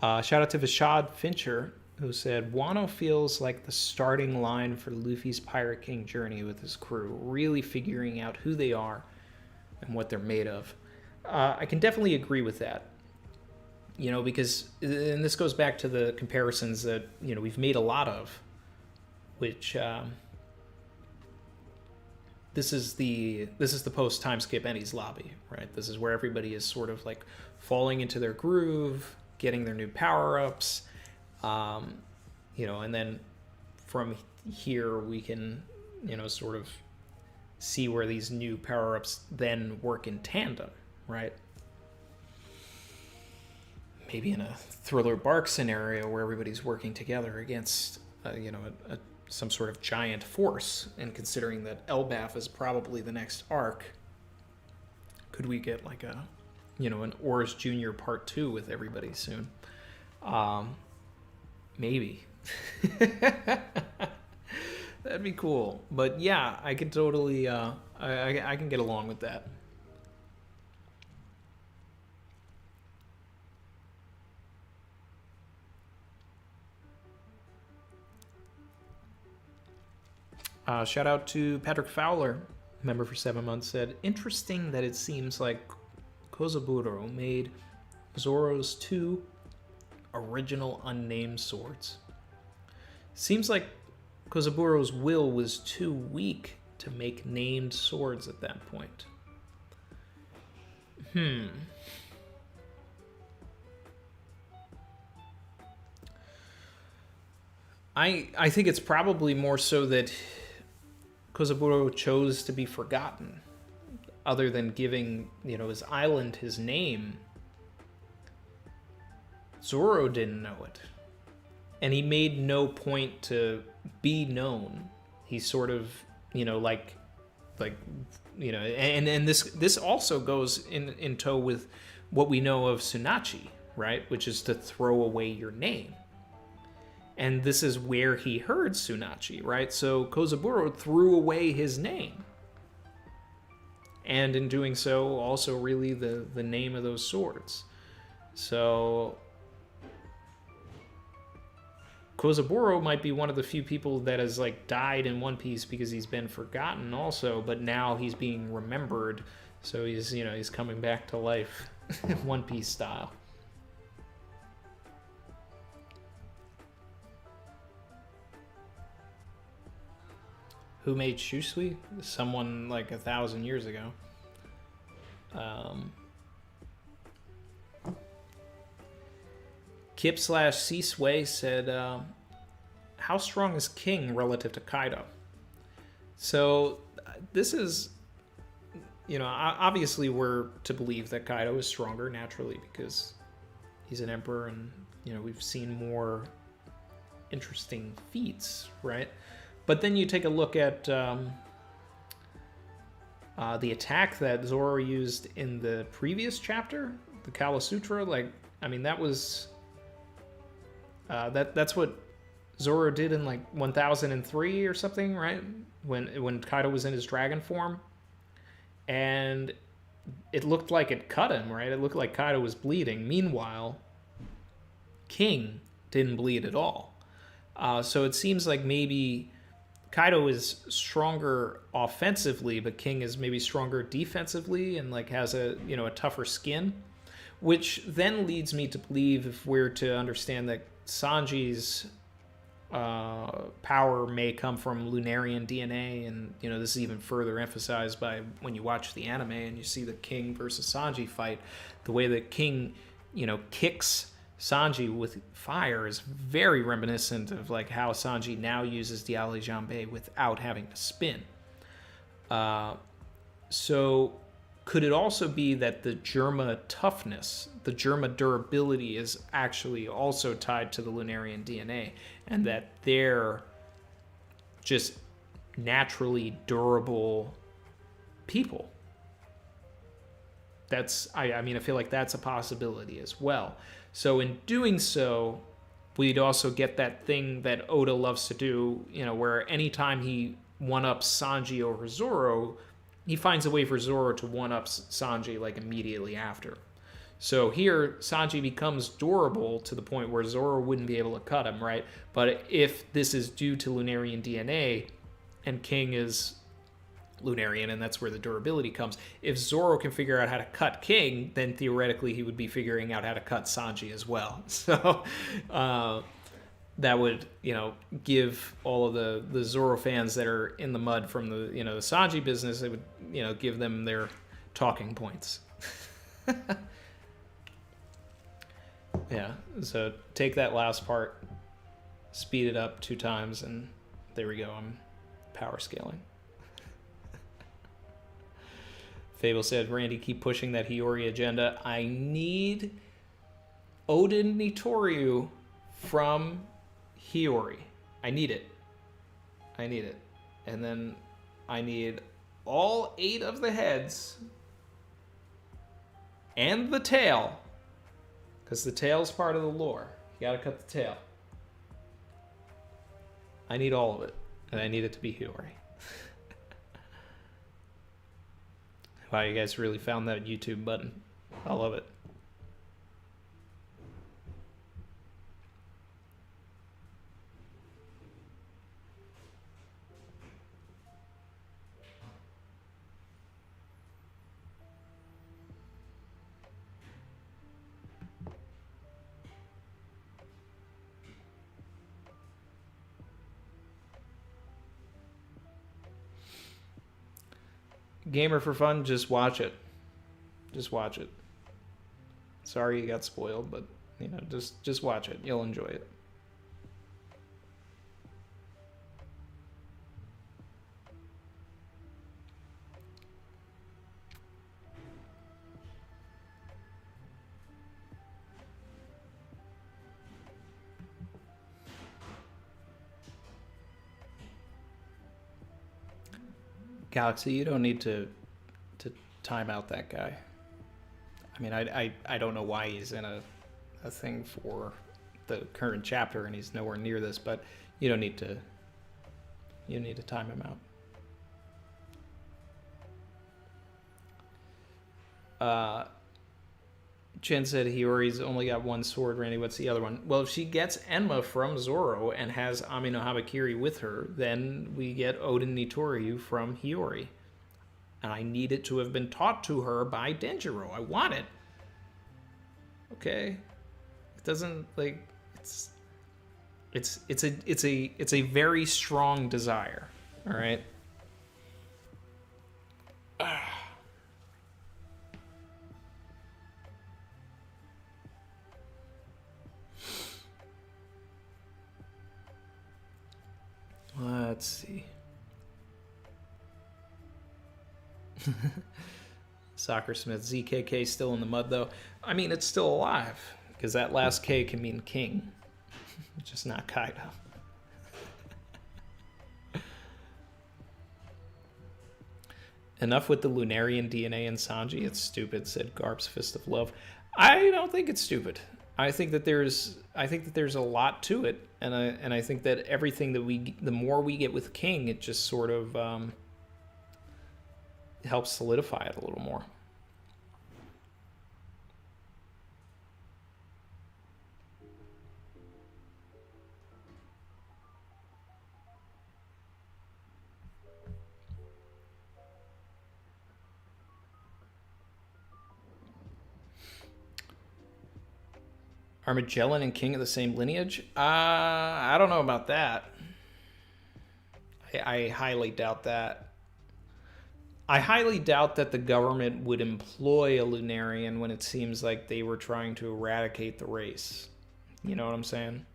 B: Shout out to Vishad Fincher, who said, Wano feels like the starting line for Luffy's Pirate King journey with his crew, really figuring out who they are and what they're made of. I can definitely agree with that. You know, because, and this goes back to the comparisons that, you know, we've made a lot of, which, this is the post time skip Enies lobby, right? This is where everybody is sort of like falling into their groove, getting their new power-ups, you know, and then from here we can, you know, sort of see where these new power-ups then work in tandem, right? Maybe in a Thriller Bark scenario where everybody's working together against, you know, some sort of giant force, and considering that Elbaf is probably the next arc, could we get like a, you know, an Oris Jr. Part 2 with everybody soon? Maybe. That'd be cool. But yeah, I could totally, I can get along with that. Shout out to Patrick Fowler, member for 7 months, said, interesting that it seems like Kozaburo made Zoro's 2 original unnamed swords. Seems like Kozaburo's will was too weak to make named swords at that point. I think it's probably more so that Kozaburo chose to be forgotten. Other than giving, you know, his island his name, Zoro didn't know it. And he made no point to be known. He sort of, you know, like you know, and this also goes in tow with what we know of Tsunachi, right? Which is to throw away your name. And this is where he heard Tsunachi, right? So Kozaburo threw away his name. And in doing so, also really the name of those swords. So Kozaburo might be one of the few people that has like died in One Piece because he's been forgotten also, but now he's being remembered. So he's, you know, he's coming back to life One Piece style. Who made Shusui? Someone like 1,000 years ago. Kip/C-Sway said, how strong is King relative to Kaido? So this is, you know, obviously we're to believe that Kaido is stronger naturally because he's an emperor and, you know, we've seen more interesting feats, right? But then you take a look at the attack that Zoro used in the previous chapter, the Kala Sutra. Like, I mean, that was that's what Zoro did in like 1003 or something, right? When Kaido was in his dragon form, and it looked like it cut him, right? It looked like Kaido was bleeding. Meanwhile, King didn't bleed at all. So it seems like maybe Kaido is stronger offensively, but King is maybe stronger defensively and like has a, you know, a tougher skin. Which then leads me to believe, if we're to understand that Sanji's power may come from Lunarian DNA, and this is even further emphasized by when you watch the anime and you see the King versus Sanji fight. The way that King, kicks Sanji with fire is very reminiscent of like how Sanji now uses Diale Jambe without having to spin. So could it also be that the Germa toughness, the Germa durability, is actually also tied to the Lunarian DNA, and that they're just naturally durable people? I feel like that's a possibility as well. So in doing so, we'd also get that thing that Oda loves to do, where anytime he one-ups Sanji over Zoro, he finds a way for Zoro to one-up Sanji like immediately after. So here, Sanji becomes durable to the point where Zoro wouldn't be able to cut him, right? But if this is due to Lunarian DNA, and King is Lunarian, and that's where the durability comes, if Zoro can figure out how to cut King, then theoretically he would be figuring out how to cut Sanji as well. So that would, give all of the Zoro fans that are in the mud from the, the Sanji business, it would, give them their talking points. Yeah, so take that last part, speed it up 2 times, and there we go, I'm power scaling. Fable said, Randy, keep pushing that Hiyori agenda. I need Oden Nitoryu from Hiyori. I need it. And then I need all 8 of the heads and the tail, because the tail's part of the lore. You gotta cut the tail. I need all of it, and I need it to be Hiyori. Wow, you guys really found that YouTube button. I love it. Gamer for fun, just watch it. Just watch it. Sorry you got spoiled, but just watch it. You'll enjoy it. Galaxy, you don't need to time out that guy. I mean, I don't know why he's in a thing for the current chapter and he's nowhere near this, but you don't need to time him out. Chen said Hiyori's only got 1 sword. Randy, what's the other one? Well, if she gets Enma from Zoro and has Ami no Habakiri with her, then we get Oden Nitoryu from Hiyori. And I need it to have been taught to her by Denjiro. I want it. Okay? It doesn't, like, it's a very strong desire. All right? Let's see. Soccer Smith, ZKK still in the mud though. I mean, it's still alive because that last K can mean king, just not Kaido. Enough with the Lunarian DNA in Sanji. It's stupid, said Garp's Fist of Love. I don't think it's stupid. I think that there's a lot to it, and I think that everything that the more we get with King, it just sort of helps solidify it a little more. Are Magellan and King of the same lineage? I don't know about that. I highly doubt that. I highly doubt that the government would employ a Lunarian when it seems like they were trying to eradicate the race. You know what I'm saying?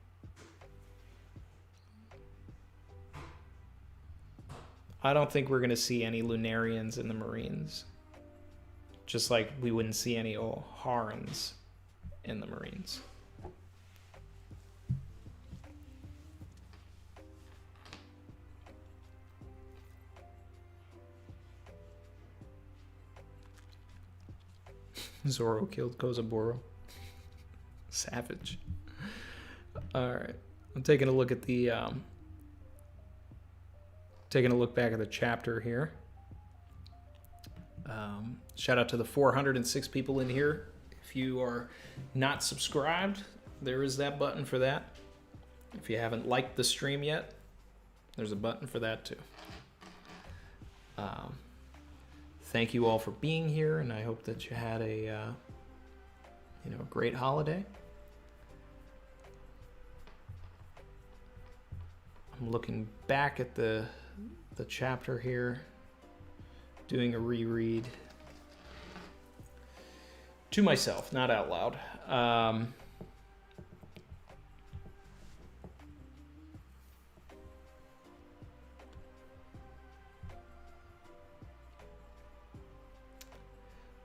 B: I don't think we're going to see any Lunarians in the Marines. Just like we wouldn't see any O'Harans in the Marines. Zoro killed Kozaburo. Savage. Alright. I'm taking a look at the taking a look back at the chapter here. Shout out to the 406 people in here. If you are not subscribed, there is that button for that. If you haven't liked the stream yet, there's a button for that too. Thank you all for being here, and I hope that you had a great holiday. I'm looking back at the chapter here, doing a reread to myself, not out loud.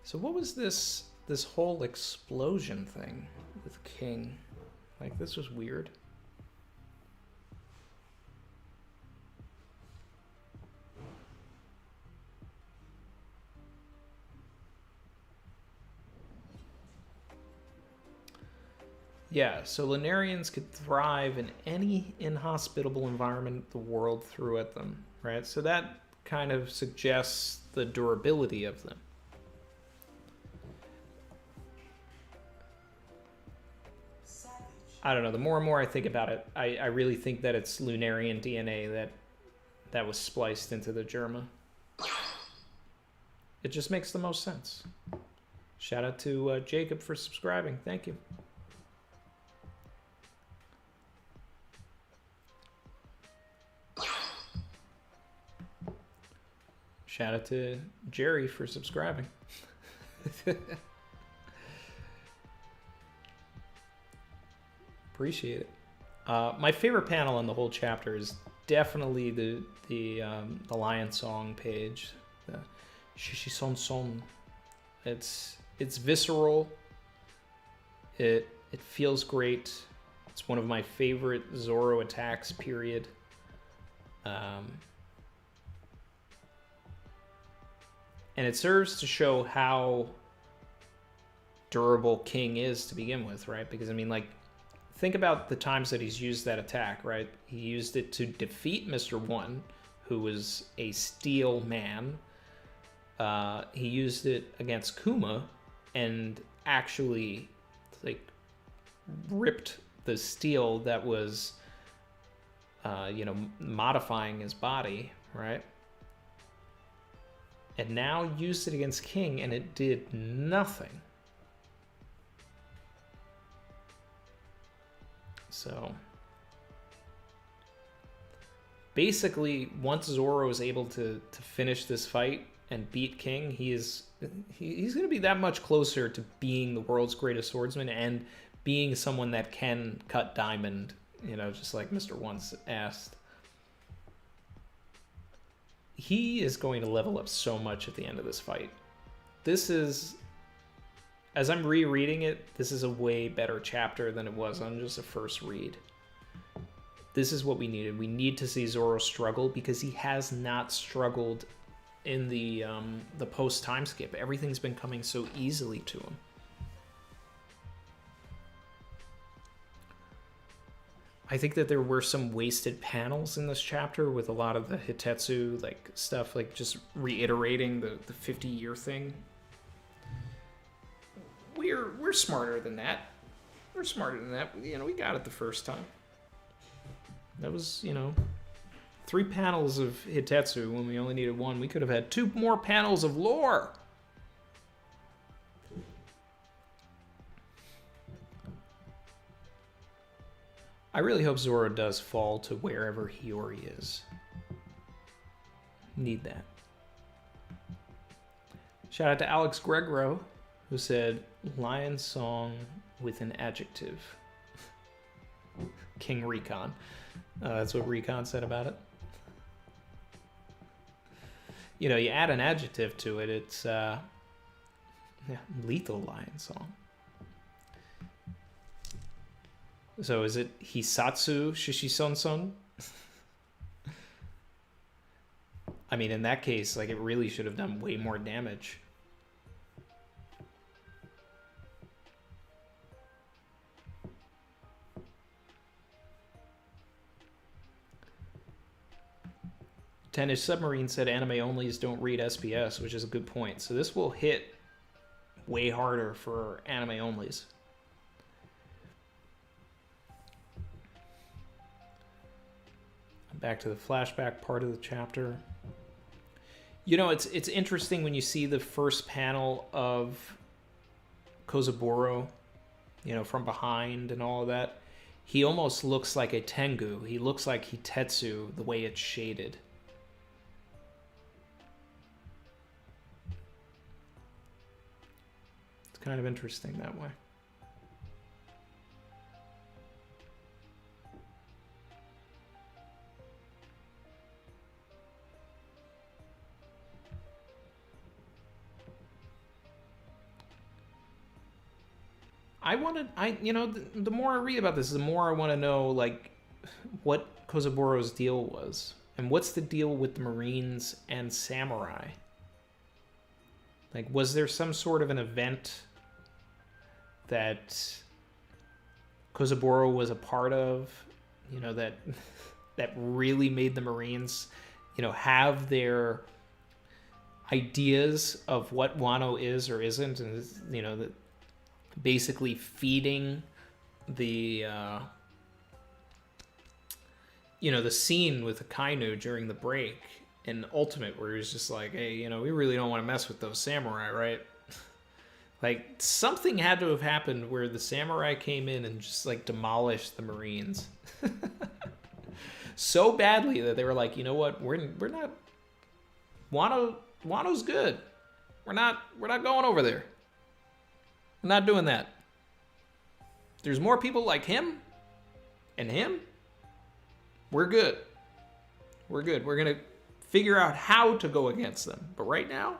B: So what was this whole explosion thing with King? Like, this was weird. Yeah, so Lunarians could thrive in any inhospitable environment the world threw at them, right? So that kind of suggests the durability of them. I don't know, the more and more I think about it, I really think that it's Lunarian DNA that was spliced into the Germa. It just makes the most sense. Shout out to Jacob for subscribing. Thank you. Shout out to Jerry for subscribing. Appreciate it. My favorite panel in the whole chapter is definitely the Lion Song page. The Shishi Son Son. It's visceral. It feels great. It's one of my favorite Zoro attacks, period. And it serves to show how durable King is to begin with, right? Because, I mean, like, think about the times that he's used that attack, right? He used it to defeat Mr. One, who was a steel man. He used it against Kuma and actually, like, ripped the steel that was, modifying his body, right? And now used it against King, and it did nothing. So basically, once Zoro is able to finish this fight and beat King, he's going to be that much closer to being the world's greatest swordsman and being someone that can cut diamond, just like Mr. Once asked. He is going to level up so much at the end of this fight. This is, as I'm rereading it, this is a way better chapter than it was on just a first read. This is what we needed. We need to see Zoro struggle because he has not struggled in the post time skip. Everything's been coming so easily to him. I think that there were some wasted panels in this chapter with a lot of the Hitetsu stuff, just reiterating the 50-year thing. We're smarter than that. We're smarter than that. We got it the first time. That was, 3 panels of Hitetsu when we only needed 1. We could have had 2 more panels of lore. I really hope Zoro does fall to wherever Hiyori is. Need that. Shout out to Alex Gregro, who said, lion song with an adjective. King Recon. That's what Recon said about it. You know, you add an adjective to it, it's lethal lion song. So is it Hisatsu Shishisonson? I mean, in that case, like, it really should have done way more damage. Tennis Submarine said anime onlys don't read SPS, which is a good point. So this will hit way harder for anime onlys. Back to the flashback part of the chapter. You know, it's interesting when you see the first panel of Kozaburo, you know, from behind and all of that. He almost looks like a Tengu. He looks like Hitetsu, the way it's shaded. It's kind of interesting that way. You know, the more I read about this, the more I want to know, like, what Kozaburo's deal was. And what's the deal with the Marines and Samurai? Like, was there some sort of an event that Kozaburo was a part of, you know, that really made the Marines, you know, have their ideas of what Wano is or isn't, and, you know, that basically feeding the you know, the scene with Akainu during the break in Ultimate, where he was just like, hey, you know, we really don't want to mess with those samurai, right? Like, something had to have happened where the samurai came in and just, like, demolished the Marines so badly that they were like, you know what, we're not, Wano's good, we're not going over there. I'm not doing that. There's more people like him and him. We're good. We're good. We're going to figure out how to go against them. But right now,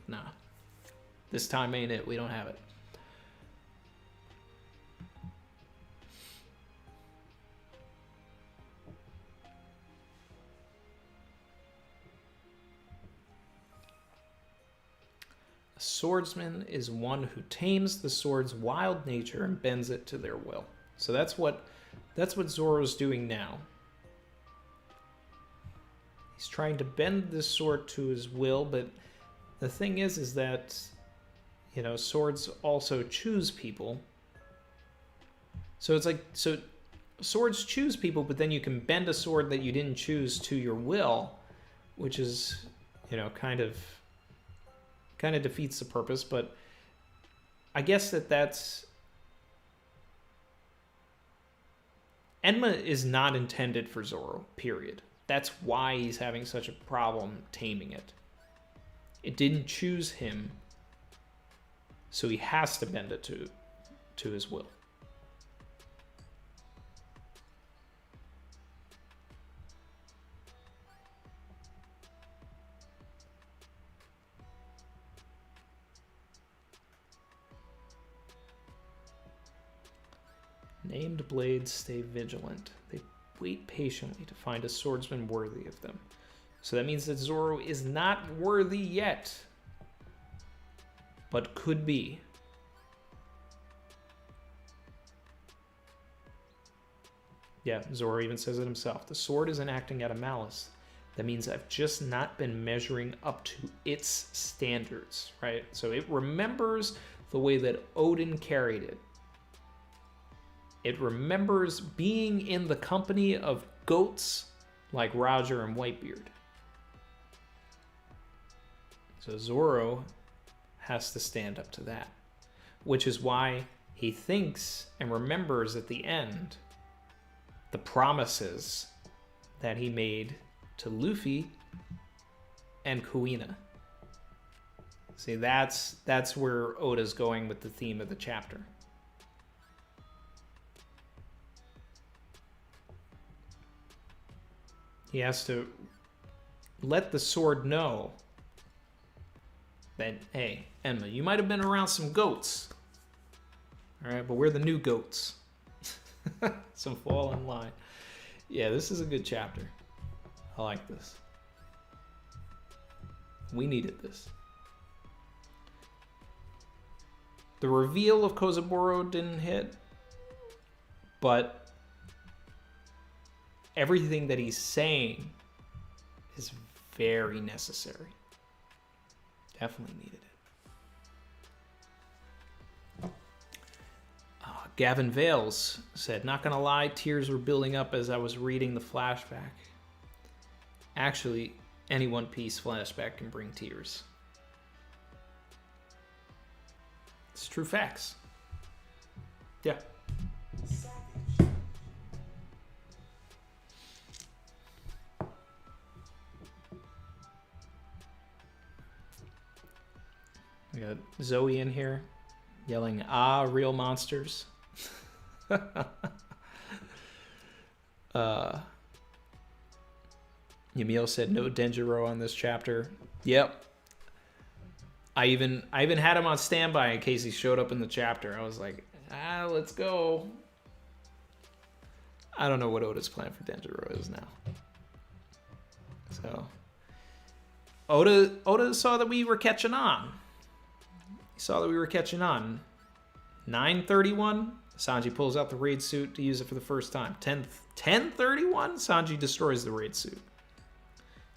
B: nah. This time ain't it. We don't have it. Swordsman is one who tames the sword's wild nature and bends it to their will. So that's what Zoro's doing now. He's trying to bend this sword to his will, but the thing is that, you know, swords also choose people. So it's like, so swords choose people, but then you can bend a sword that you didn't choose to your will, which is, you know, kind of defeats the purpose. But I guess that's Enma is not intended for Zoro, period. That's why he's having such a problem taming it. It didn't choose him, so he has to bend it to his will. Named blades stay vigilant. They wait patiently to find a swordsman worthy of them. So that means that Zoro is not worthy yet, but could be. Yeah, Zoro even says it himself. The sword isn't acting out of malice. That means I've just not been measuring up to its standards, right? So it remembers the way that Odin carried it. It remembers being in the company of goats like Roger and Whitebeard. So Zoro has to stand up to that, which is why he thinks and remembers at the end the promises that he made to Luffy and Kuina. See, that's where Oda's going with the theme of the chapter. He has to let the sword know that, hey, Enma, you might have been around some goats. All right, but we're the new goats. So fall in line. Yeah, this is a good chapter. I like this. We needed this. The reveal of Kozaburo didn't hit, but everything that he's saying is very necessary. Definitely needed it. Gavin Vales said, not gonna lie, tears were building up as I was reading the flashback. Actually, any One Piece flashback can bring tears. It's true facts. Yeah. We got Zoe in here yelling, ah, real monsters. Yamil said no Denjiro on this chapter. Yep. I even had him on standby in case he showed up in the chapter. I was like, let's go. I don't know what Oda's plan for Denjiro is now. So Oda saw that we were catching on. He saw that we were catching on. 9:31, Sanji pulls out the raid suit to use it for the first time. 10:31, Sanji destroys the raid suit.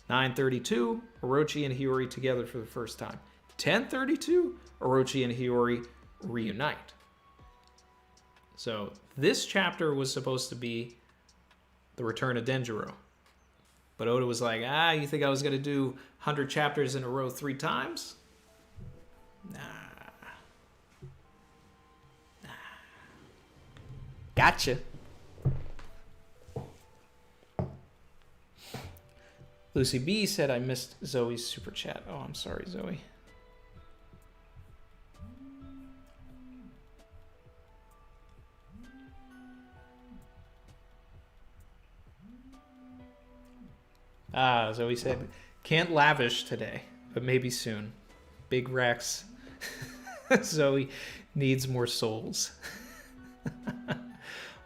B: 9:32, Orochi and Hiyori together for the first time. 10:32, Orochi and Hiyori reunite. So this chapter was supposed to be the return of Denjiro. But Oda was like, you think I was going to do 100 chapters in a row 3 times? Nah. Gotcha. Lucy B said, I missed Zoe's super chat. Oh, I'm sorry, Zoe. Zoe said, can't lavish today, but maybe soon. Big Rex. Zoe needs more souls.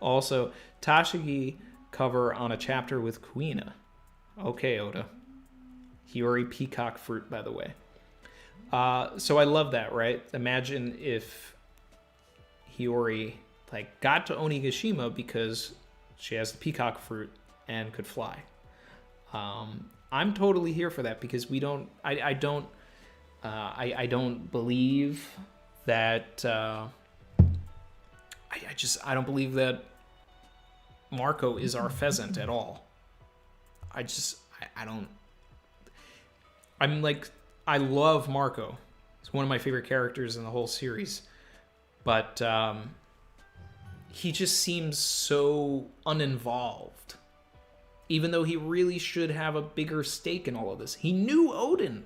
B: Also, Tashigi cover on a chapter with Kuina. Okay, Oda. Hiyori peacock fruit, by the way. So I love that, right? Imagine if Hiyori got to Onigashima because she has the peacock fruit and could fly. I'm totally here for that because we don't. I don't believe that. I don't believe that Marco is our pheasant at all. I don't. I love Marco. He's one of my favorite characters in the whole series, but he just seems so uninvolved. Even though he really should have a bigger stake in all of this. He knew Odin.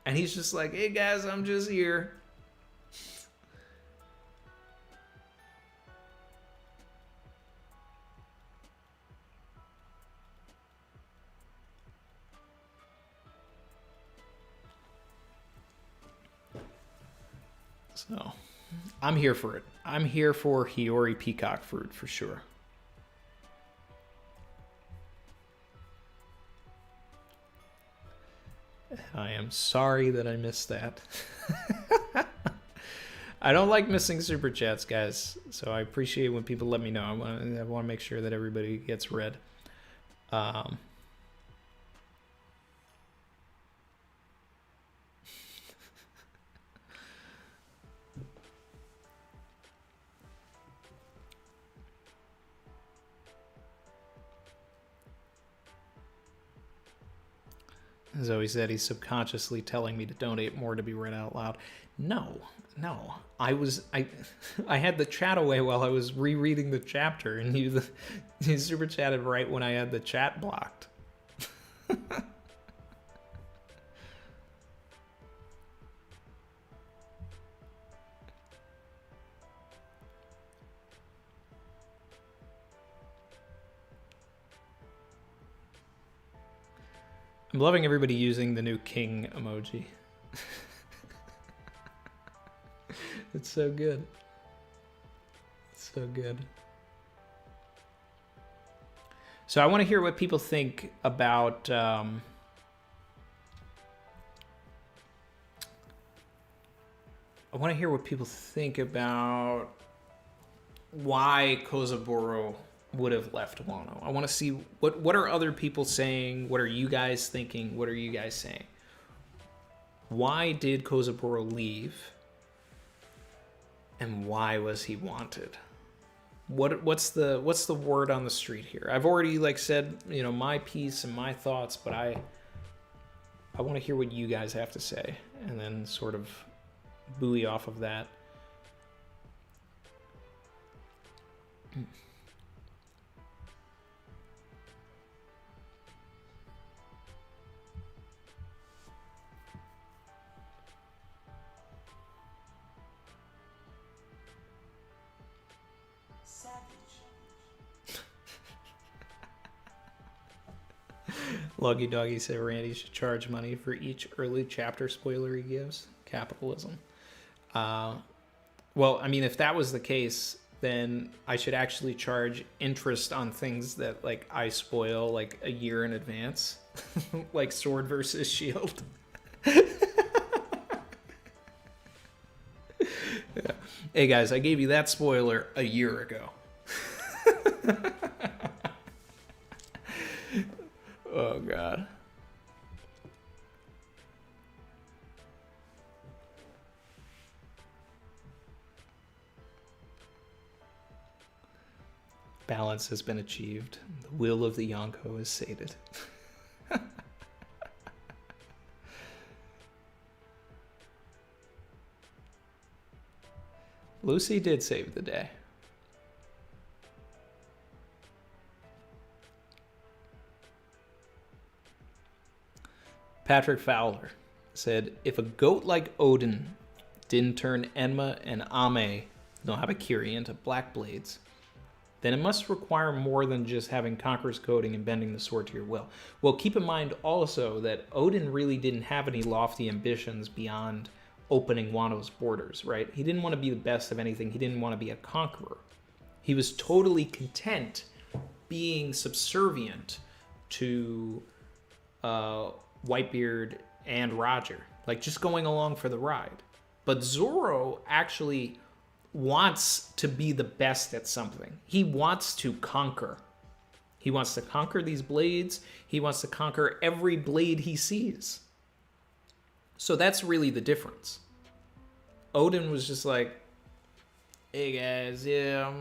B: And he's just like, hey guys, I'm just here. So, I'm here for it. I'm here for Hiyori peacock fruit for sure. I am sorry that I missed that. I don't like missing super chats, guys. So I appreciate when people let me know. I want to make sure that everybody gets read. Zoe said he's subconsciously telling me to donate more to be read out loud. No, No, I had the chat away while I was rereading the chapter, and you super chatted right when I had the chat blocked. I'm loving everybody using the new king emoji. It's so good. It's so good. So I want to hear what people think about I want to hear what people think about why Kozaburo would have left Wano. I want to see what are other people saying? What are you guys thinking? What are you guys saying? Why did Kozaburo leave? And why was he wanted? What's the word on the street here? I've already said, my piece and my thoughts, but I want to hear what you guys have to say and then sort of buoy off of that. Luggy Doggy said Randy should charge money for each early chapter spoiler he gives. Capitalism. Well, I mean, if that was the case, then I should actually charge interest on things that I spoil a year in advance, like Sword versus Shield. Yeah. Hey guys, I gave you that spoiler a year ago. Oh god. Balance has been achieved. The will of the Yonko is sated. Lucy did save the day. Patrick Fowler said, if a goat like Odin didn't turn Enma and Ame no Habakiri into Black Blades, then it must require more than just having Conqueror's coding and bending the sword to your will. Well, keep in mind also that Odin really didn't have any lofty ambitions beyond opening Wano's borders, right? He didn't want to be the best of anything. He didn't want to be a conqueror. He was totally content being subservient to Whitebeard and Roger, just going along for the ride. But Zoro actually wants to be the best at something. He wants to conquer. He wants to conquer these blades. He wants to conquer every blade he sees. So that's really the difference. Odin was just like, hey guys, yeah,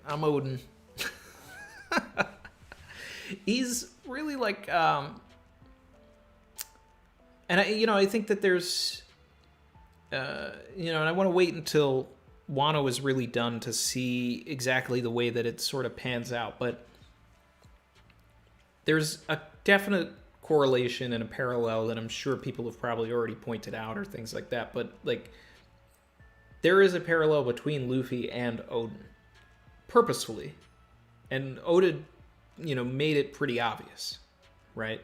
B: I'm Odin. He's really and I think that there's, and I want to wait until Wano is really done to see exactly the way that it sort of pans out. But there's a definite correlation and a parallel that I'm sure people have probably already pointed out or things like that. But there is a parallel between Luffy and Odin, purposefully, and Odin, made it pretty obvious, right?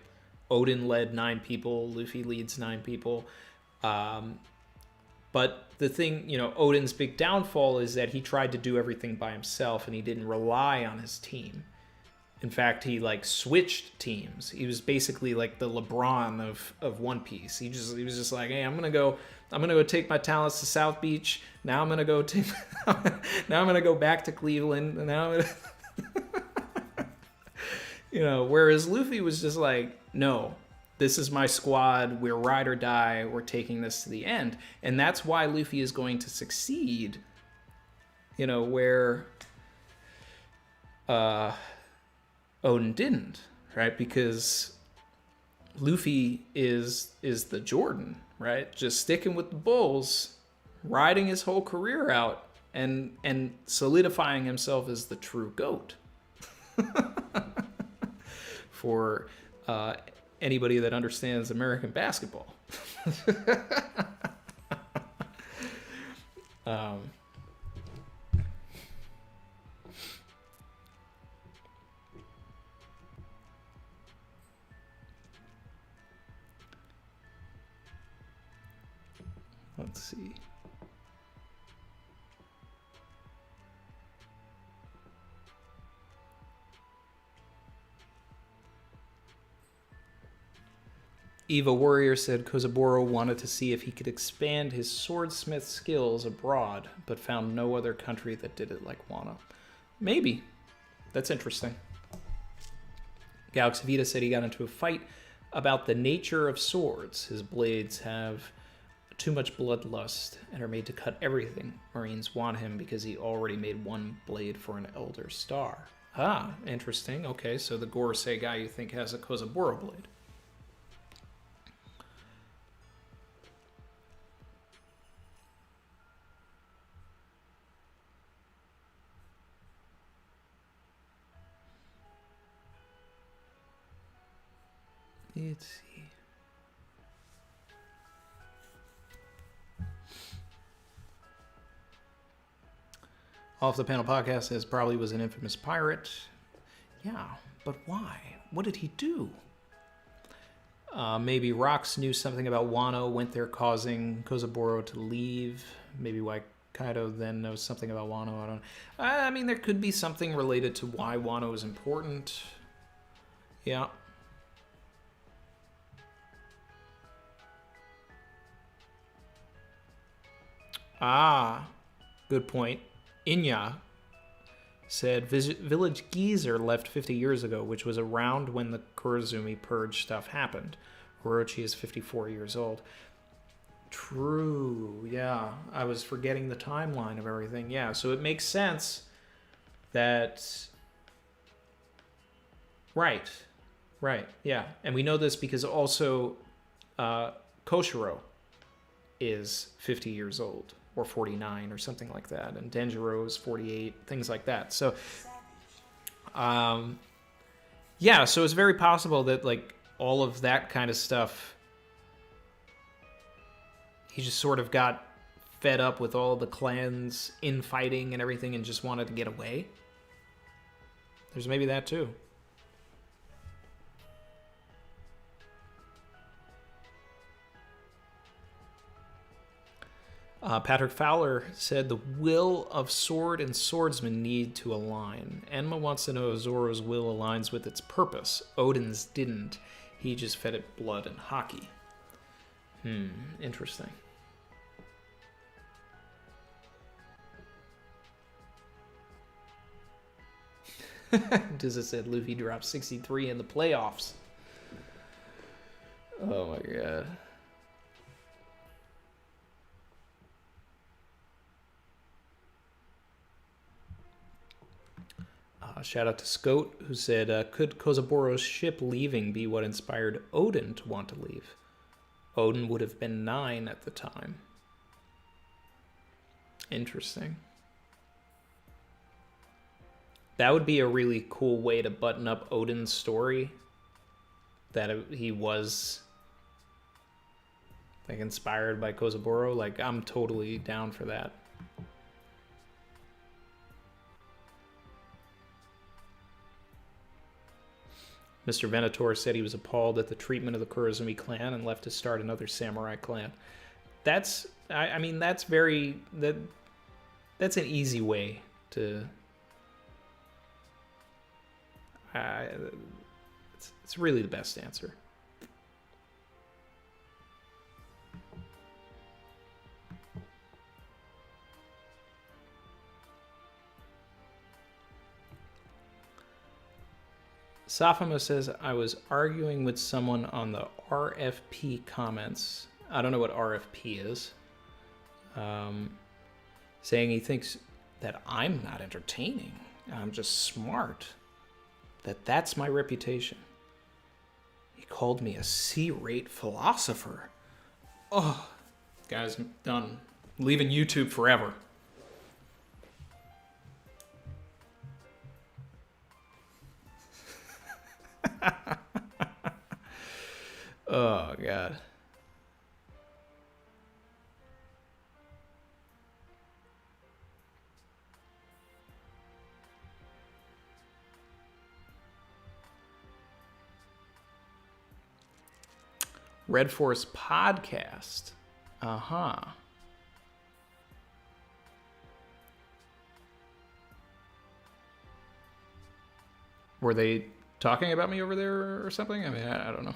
B: Odin led 9 people, Luffy leads 9 people. But the thing, Odin's big downfall is that he tried to do everything by himself and he didn't rely on his team. In fact, he switched teams. He was basically the LeBron of One Piece. He was just like, hey, I'm gonna go take my talents to South Beach. Now I'm gonna go back to Cleveland. And now whereas Luffy was just like, no, this is my squad. We're ride or die. We're taking this to the end. And that's why Luffy is going to succeed, where Odin didn't, right? Because Luffy is the Jordan, right? Just sticking with the bulls, riding his whole career out and solidifying himself as the true GOAT. For anybody that understands American basketball. Let's see. Eva Warrior said Kozaburo wanted to see if he could expand his swordsmith skills abroad, but found no other country that did it like Wano. Maybe. That's interesting. Galaxy Vita said he got into a fight about the nature of swords. His blades have too much bloodlust and are made to cut everything. Marines want him because he already made one blade for an Elder Star. Ah, interesting. Okay, so the Gorosei guy you think has a Kozaburo blade. Let's see. Off the Panel Podcast says probably was an infamous pirate. Yeah, but why? What did he do? Maybe Rox knew something about Wano, went there causing Kozaburo to leave. Maybe why Kaido then knows something about Wano. I don't know. I mean, there could be something related to why Wano is important. Yeah. Ah, good point. Inya said Village Geezer left 50 years ago, which was around when the Kurozumi Purge stuff happened. Orochi is 54 years old. True, yeah. I was forgetting the timeline of everything. Yeah, so it makes sense that... Right, yeah. And we know this because also Koshiro is 50 years old, or 49, or something like that, and Denjiro is 48, things like that. So, yeah, so it's very possible that, like, all of that kind of stuff, he just sort of got fed up with all the clans infighting and everything and just wanted to get away. There's maybe that, too. Patrick Fowler said the will of sword and swordsman need to align. Enma wants to know if Zoro's will aligns with its purpose. Odin's didn't. He just fed it blood and hockey. Interesting. Dizza said Luffy dropped 63 in the playoffs. Oh my god. Shout out to Scout, who said, could Kozaburo's ship leaving be what inspired Odin to want to leave? Odin would have been 9 at the time. Interesting. That would be a really cool way to button up Odin's story. That he was, like, inspired by Kozaburo. Like, I'm totally down for that. Mr. Venator said he was appalled at the treatment of the Kurozumi clan and left to start another samurai clan. That's, I mean, that's very, that's an easy way to, it's really the best answer. Safamo says, I was arguing with someone on the RFP comments. I don't know what RFP is. Saying he thinks that I'm not entertaining. I'm just smart. That's my reputation. He called me a C-rate philosopher. Oh, guys, done. leaving YouTube forever. Oh, God. Red Force Podcast. Uh-huh. Were they talking about me over there or something? I mean, I don't know.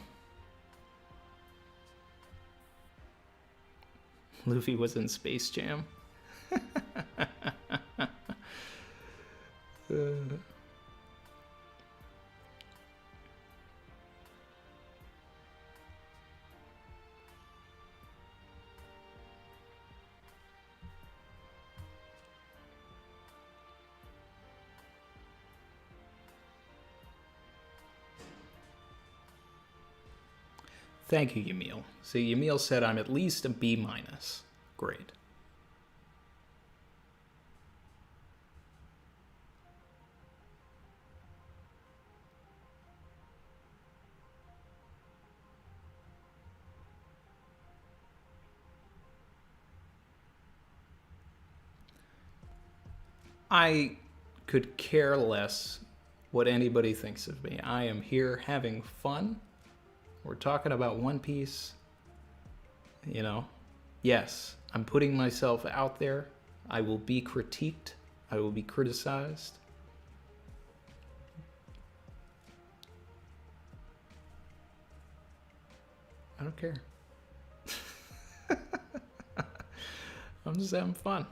B: Luffy was in Space Jam. Thank you, Yamil. See, Yamil said I'm at least a B-. Great. I could care less what anybody thinks of me. I am here having fun. We're talking about One Piece. You know, yes, I'm putting myself out there. I will be critiqued. I will be criticized. I don't care. I'm just having fun.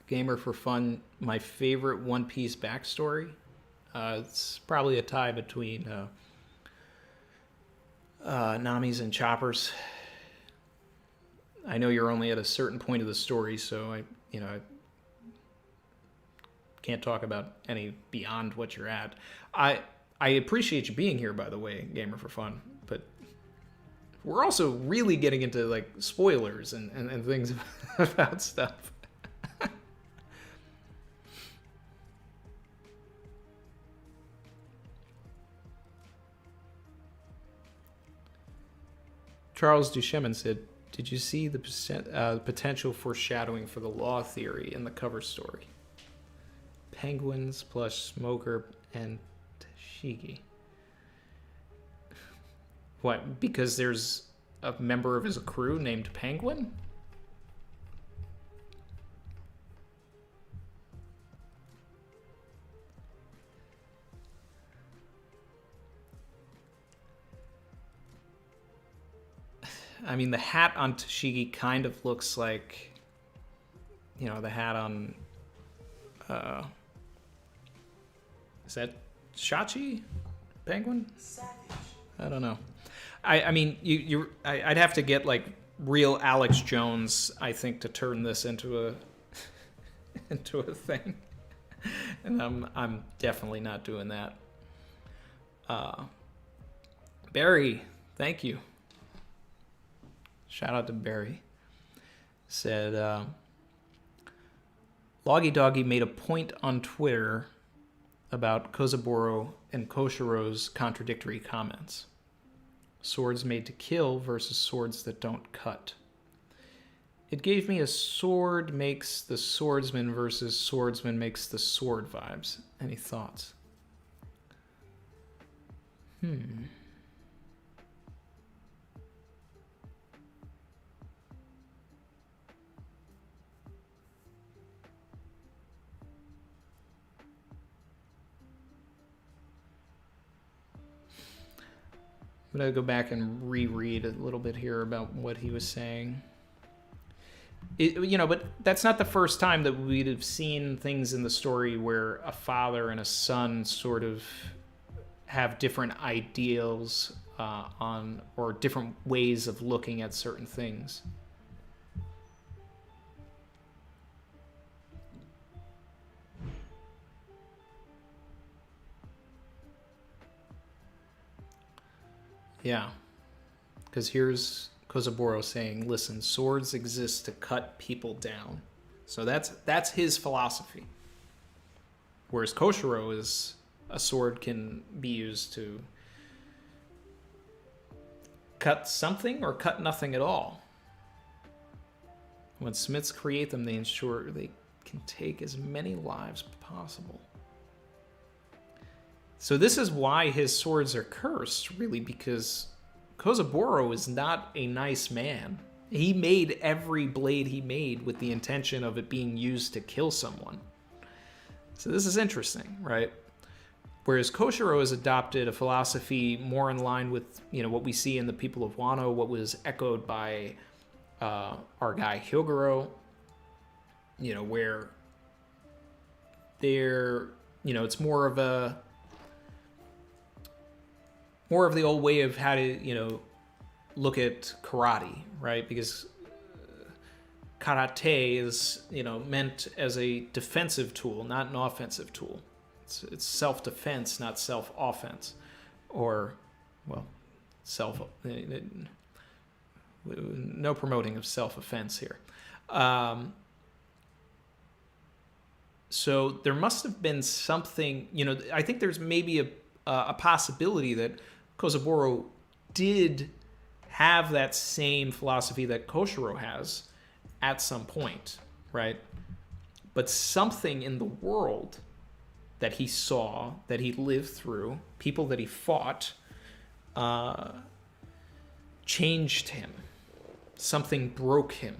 B: Gamer for Fun, my favorite One Piece backstory. It's probably a tie between Nami's and Chopper's. I know you're only at a certain point of the story, so I can't talk about any beyond what you're at. I appreciate you being here, by the way, Gamer for Fun, but we're also really getting into like spoilers and things about stuff. Charles Duchemin said, did you see the potential foreshadowing for the law theory in the cover story? Penguins plus Smoker and Tashigi. What, because there's a member of his crew named Penguin? I mean, the hat on Tashigi kind of looks like, the hat on, is that Shachi? Penguin?
C: Savage.
B: I don't know. I mean, I'd have to get like real Alex Jones, I think, to turn this into a into a thing, and I'm definitely not doing that. Barry, thank you. Shout out to Barry. Said, Loggy Doggy made a point on Twitter about Kozaburo and Koshiro's contradictory comments. Swords made to kill versus swords that don't cut. It gave me a sword makes the swordsman versus swordsman makes the sword vibes. Any thoughts? I'm going to go back and reread a little bit here about what he was saying. But that's not the first time that we'd have seen things in the story where a father and a son sort of have different ideals or different ways of looking at certain things. Yeah. Because here's Kozaburo saying, listen, swords exist to cut people down. So that's his philosophy. Whereas Koshiro is a sword can be used to cut something or cut nothing at all. When smiths create them, they ensure they can take as many lives as possible. So this is why his swords are cursed, really, because Kozaburo is not a nice man. He made every blade he made with the intention of it being used to kill someone. So this is interesting, right? Whereas Koshiro has adopted a philosophy more in line with, what we see in the people of Wano, what was echoed by our guy Hyogoro, where they're, it's more of the old way of how to, look at karate, right? Because karate is, meant as a defensive tool, not an offensive tool. It's self-defense, not self-offense, or, no promoting of self-offense here. So there must have been something, I think there's maybe a possibility that Kozaburo did have that same philosophy that Koshiro has at some point, right? But something in the world that he saw, that he lived through, people that he fought, changed him. Something broke him.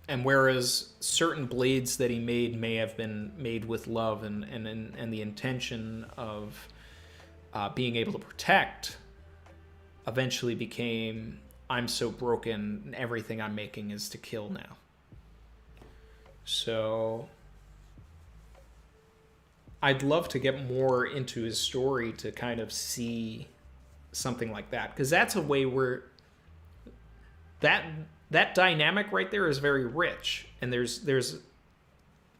B: And whereas certain blades that he made may have been made with love and the intention of being able to protect, eventually became, I'm so broken, and everything I'm making is to kill now. So I'd love to get more into his story to kind of see something like that, because that's a way where that dynamic right there is very rich, and there's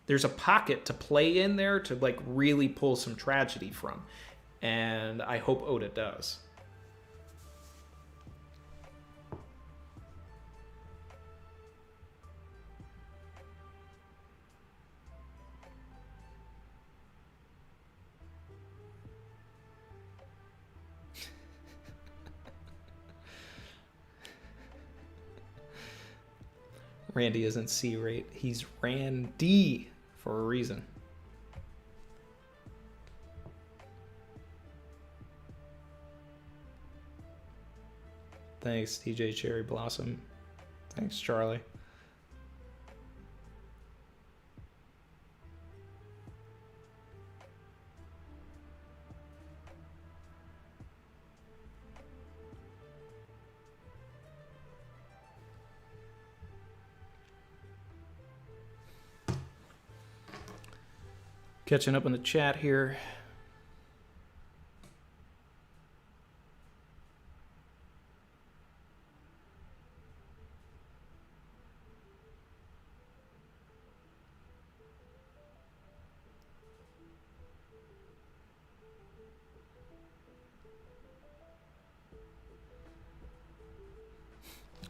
B: a pocket to play in there to like really pull some tragedy from, and I hope Oda does. Randy isn't C-rate. He's Randy for a reason. Thanks, DJ Cherry Blossom. Thanks, Charlie. Catching up in the chat here.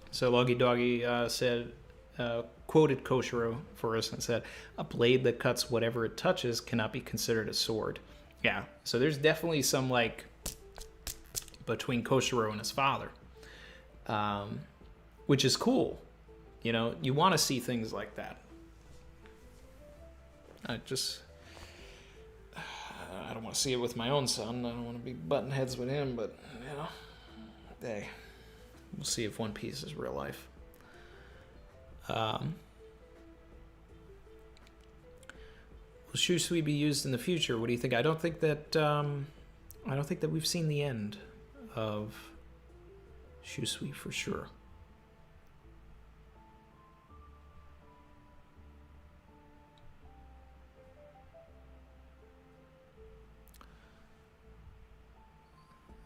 B: So Loggy Doggy said, quoted Koshiro for us and said, a blade that cuts whatever it touches cannot be considered a sword. Yeah, so there's definitely some like between Koshiro and his father, which is cool. You want to see things like that. I don't want to see it with my own son. I don't want to be butting heads with him, but hey, we'll see if One Piece is real life. Will Shusui be used in the future? What do you think? I don't think that we've seen the end of Shusui for sure.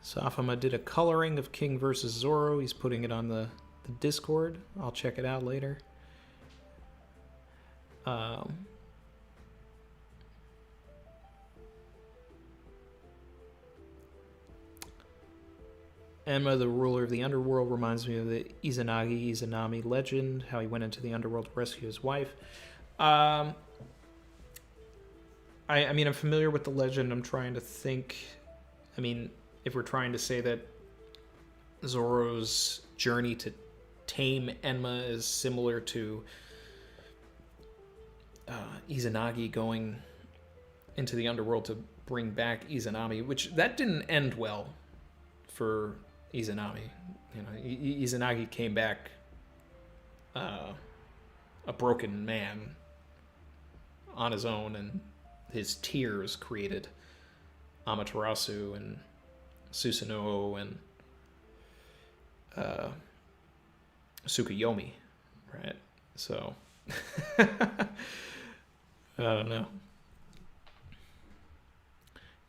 B: Safama did a coloring of King versus Zoro. He's putting it on the Discord. I'll check it out later. Enma, the ruler of the underworld, reminds me of the Izanagi-Izanami legend, how he went into the underworld to rescue his wife. I mean, I'm familiar with the legend. I'm trying to think. I mean, if we're trying to say that Zoro's journey to tame Enma is similar to Izanagi going into the underworld to bring back Izanami, which that didn't end well for Izanami. You know, Izanagi came back a broken man on his own, and his tears created Amaterasu and Susanoo and Tsukuyomi, right? So I don't know.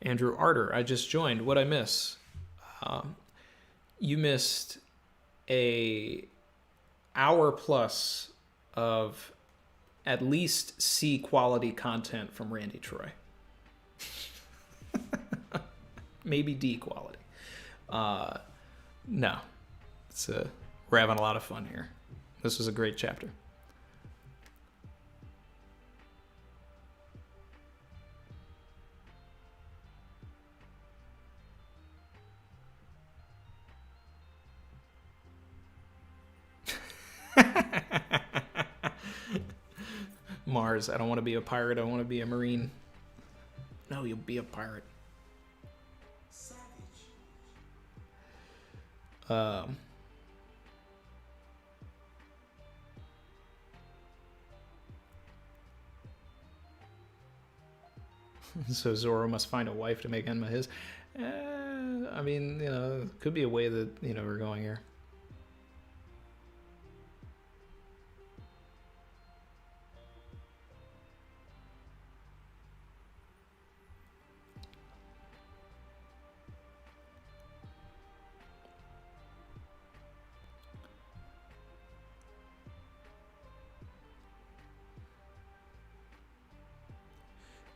B: Andrew Arter, I just joined. What'd I miss? You missed a hour plus of at least C quality content from Randy Troy. Maybe D quality. No. We're having a lot of fun here. This was a great chapter. Mars, I don't want to be a pirate. I want to be a marine. No, you'll be a pirate. So Zoro must find a wife to make Enma his. I mean, you know, could be a way that, you know, we're going here.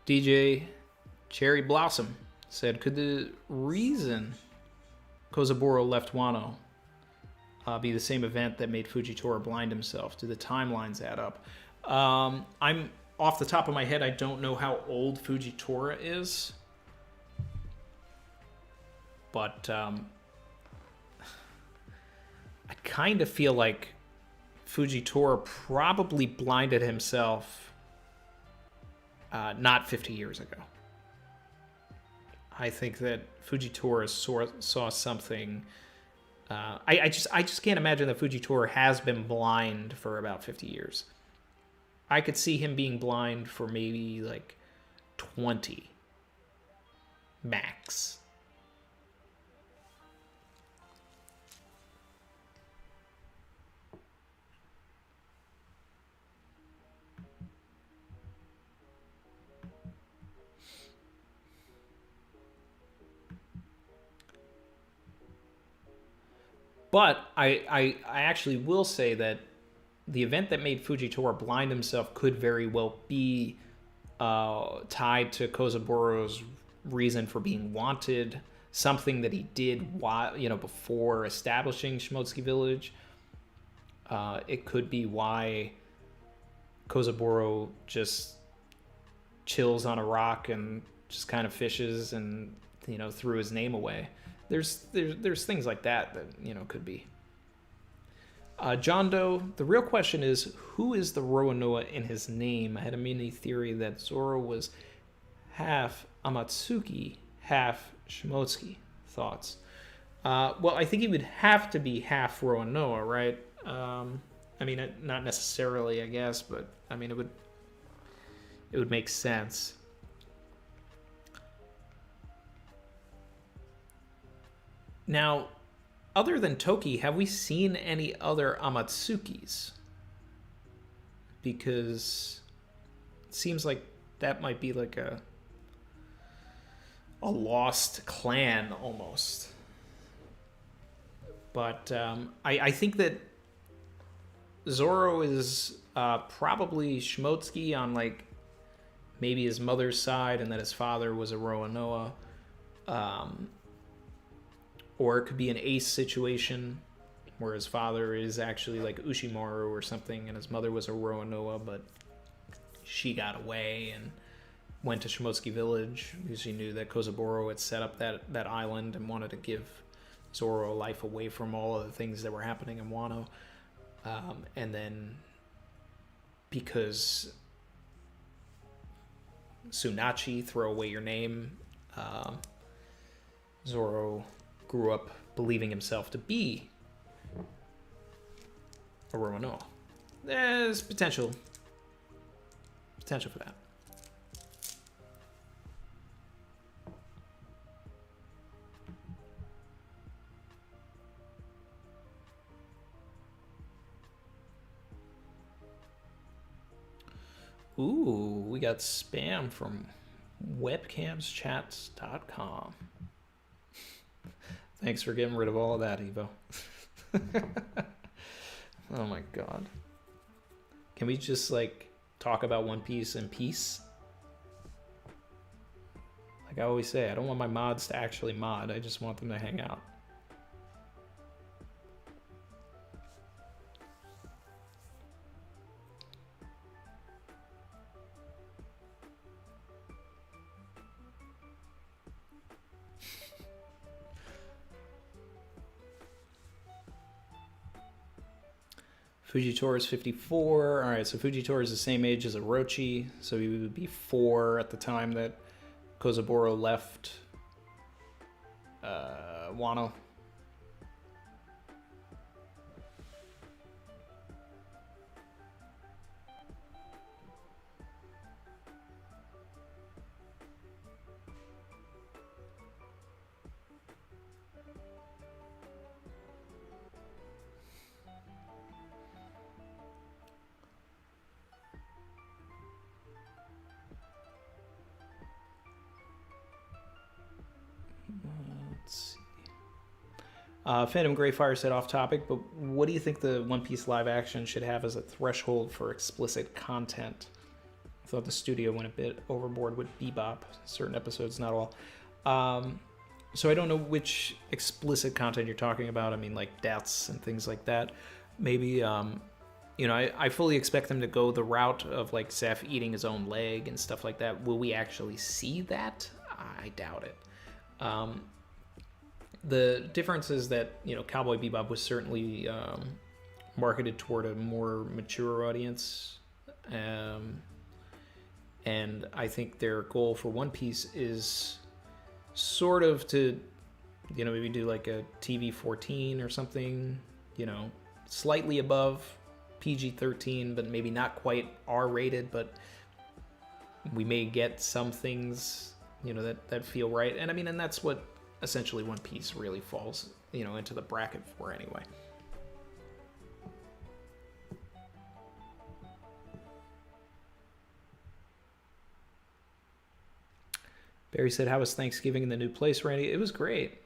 B: DJ Cherry Blossom said, could the reason Kozaburo left Wano be the same event that made Fujitora blind himself? Do the timelines add up? I'm off the top of my head, I don't know how old Fujitora is. But I kind of feel like Fujitora probably blinded himself not 50 years ago. I think that Fujitora saw something. I just can't imagine that Fujitora has been blind for about 50 years. I could see him being blind for maybe like 20 max. But I actually will say that the event that made Fujitora blind himself could very well be tied to Kozaburo's reason for being wanted, something that he did while, you know, before establishing Shimotsuki Village. It could be why Kozaburo just chills on a rock and just kind of fishes and, you know, threw his name away. There's things like that, you know, could be. John Doe, the real question is, who is the Roanoa in his name? I had a mini theory that Zoro was half Amatsuki, half Shimotsuki. Thoughts? Well, I think he would have to be half Roanoa, right? I mean, not necessarily, I guess, but I mean, it would make sense. Now, other than Toki, have we seen any other Amatsukis? Because it seems like that might be like a lost clan almost. But I think that Zoro is probably Shimotsuki on like maybe his mother's side, and that his father was a Roanoa. or it could be an Ace situation where his father is actually like Ushimaru or something, and his mother was a Roanoa, but she got away and went to Shimotsuki Village because she knew that Kozaburo had set up that island and wanted to give Zoro a life away from all of the things that were happening in Wano. And then because Tsunachi, throw away your name, Zoro grew up believing himself to be a Roanoa. There's potential for that. Ooh, we got spam from webcamschats.com. Thanks for getting rid of all of that, Evo. Oh my god. Can we just like talk about One Piece in peace? Like I always say, I don't want my mods to actually mod, I just want them to hang out. Fujitora is 54. All right, so Fujitora is the same age as Orochi, so he would be 4 at the time that Kozaburo left Wano. Let's see. Phantom Greyfire said off topic, but what do you think the One Piece live action should have as a threshold for explicit content? I thought the studio went a bit overboard with Bebop, certain episodes, not all. So I don't know which explicit content you're talking about. I mean, like deaths and things like that. Maybe, you know, I fully expect them to go the route of like Zeph eating his own leg and stuff like that. Will we actually see that? I doubt it. The difference is that, you know, Cowboy Bebop was certainly marketed toward a more mature audience. And I think their goal for One Piece is sort of to, you know, maybe do like a TV-14 or something, you know, slightly above PG-13, but maybe not quite R-rated, but we may get some things, you know, that feel right. And I mean, and that's what essentially One Piece really falls, you know, into the bracket for anyway. Barry said, "How was Thanksgiving in the new place, Randy?" It was great.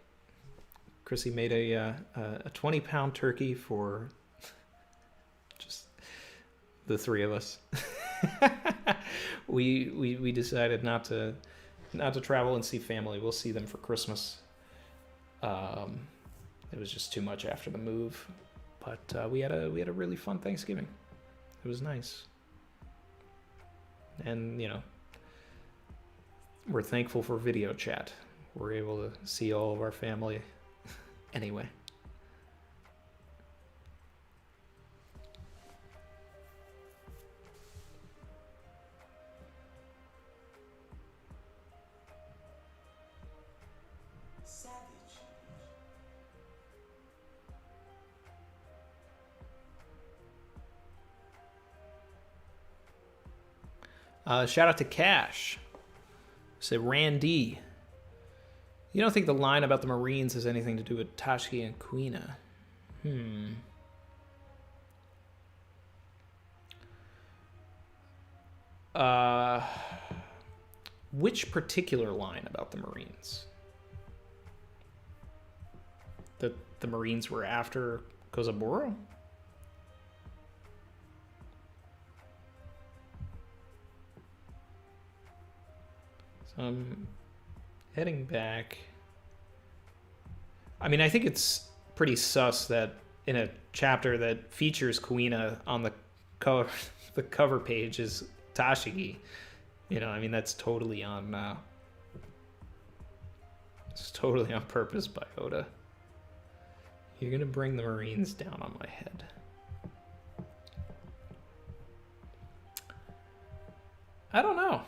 B: Chrissy made a 20-pound turkey for just the three of us. We decided not to travel and see family. We'll see them for Christmas. It was just too much after the move, but we had a really fun Thanksgiving. It was nice, and you know, we're thankful for video chat. We're able to see all of our family anyway. Shout out to Cash. Say, Randy, you don't think the line about the Marines has anything to do with Tashiki and Kuina? Which particular line about the Marines? That the Marines were after Kozaburo? So I'm heading back. I mean, I think it's pretty sus that in a chapter that features Kuina on the cover, the cover page is Tashigi. You know, I mean, that's totally on. It's totally on purpose by Oda. You're gonna bring the Marines down on my head. I don't know.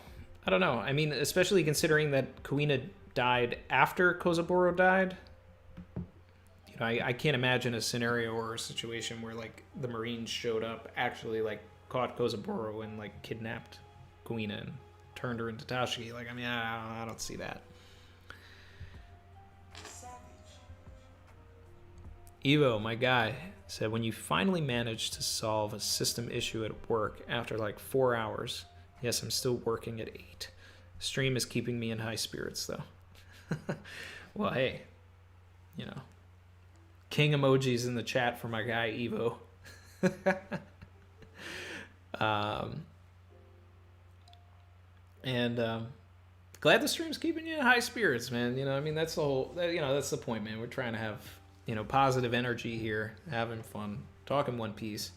B: I mean, especially considering that Kuina died after Kozaburo died. You know, I can't imagine a scenario or a situation where like the Marines showed up, actually like caught Kozaburo and like kidnapped Kuina and turned her into Tashigi. Like, I mean, I don't see that. Evo, my guy, said, when you finally managed to solve a system issue at work after like 4 hours, yes, I'm still working at 8. Stream is keeping me in high spirits, though. Well, hey, you know, king emojis in the chat for my guy, Evo. Glad the stream's keeping you in high spirits, man. You know, I mean, that's the whole, you know, that's the point, man. We're trying to have, you know, positive energy here, having fun, talking One Piece,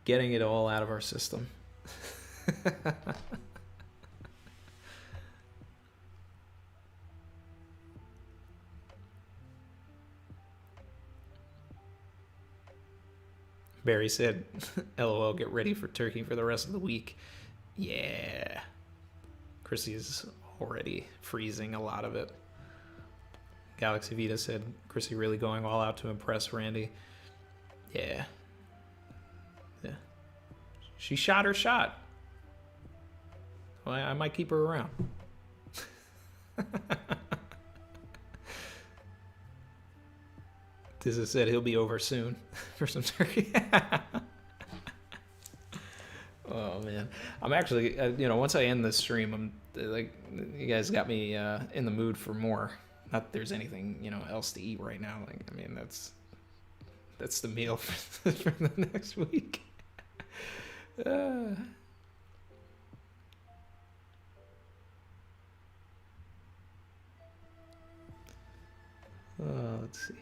B: getting it all out of our system. Barry said, LOL, get ready for turkey for the rest of the week. Yeah. Chrissy's already freezing a lot of it. Galaxy Vita said, Chrissy really going all out to impress Randy. Yeah. Yeah. She shot her shot. Well, I might keep her around. Dizza said he'll be over soon for some turkey. Oh man, I'm actually, you know, once I end this stream, I'm like, you guys got me in the mood for more. Not that there's anything, you know, else to eat right now. Like, I mean, that's the meal for the next week. Let's see.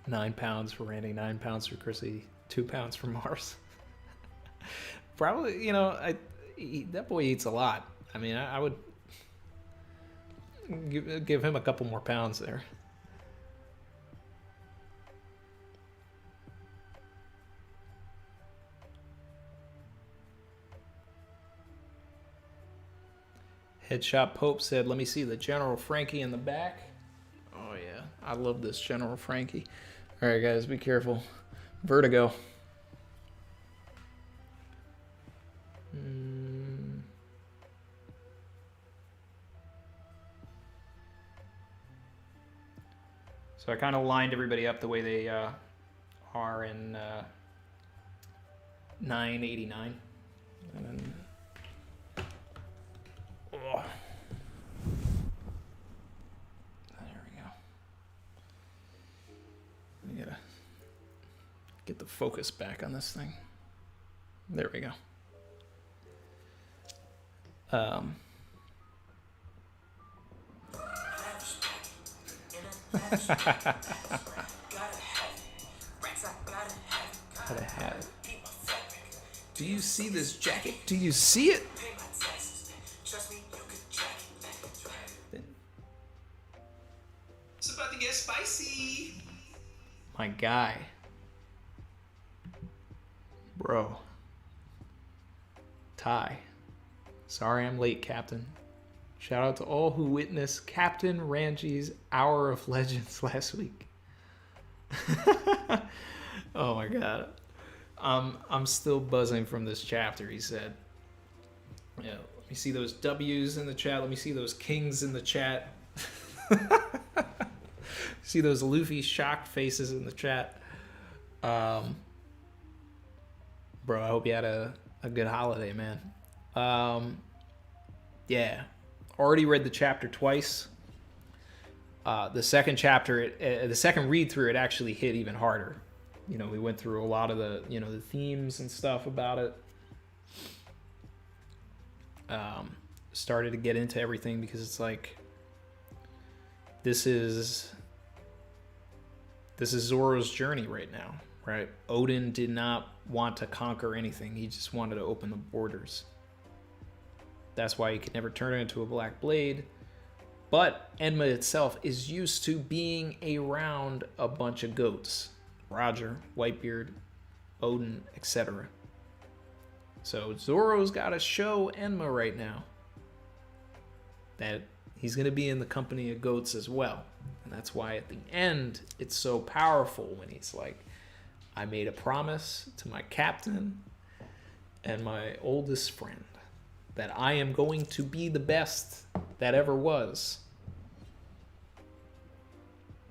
B: 9 pounds for Randy, 9 pounds for Chrissy, 2 pounds for Mars. Probably, you know, that boy eats a lot. I mean, I would give him a couple more pounds there. Headshot Pope said, let me see the General Frankie in the back. Oh, yeah. I love this General Frankie. All right, guys, be careful. Vertigo. So I kind of lined everybody up the way they are in 989. And then... Oh. There we go. We gotta get the focus back on this thing. There we go. Gotta have it. Do you see this jacket? Do you see it?
C: It's about to get spicy.
B: My guy. Bro. Ty. Sorry I'm late, Captain. Shout out to all who witnessed Captain Ranji's Hour of Legends last week. Oh my god. I'm still buzzing from this chapter, he said. Yeah, let me see those W's in the chat. Let me see those kings in the chat. See those Luffy shocked faces in the chat. Bro, I hope you had a good holiday, man. Yeah. Already read the chapter twice. The second chapter, the second read through, it actually hit even harder. You know, we went through a lot of the, you know, the themes and stuff about it. Started to get into everything because it's like, this is Zoro's journey right now, right? Odin did not want to conquer anything. He just wanted to open the borders. That's why he could never turn into a black blade. But Enma itself is used to being around a bunch of goats. Roger, Whitebeard, Odin, etc. So Zoro's got to show Enma right now that he's going to be in the company of goats as well. And that's why at the end, it's so powerful when he's like, I made a promise to my captain and my oldest friend that I am going to be the best that ever was.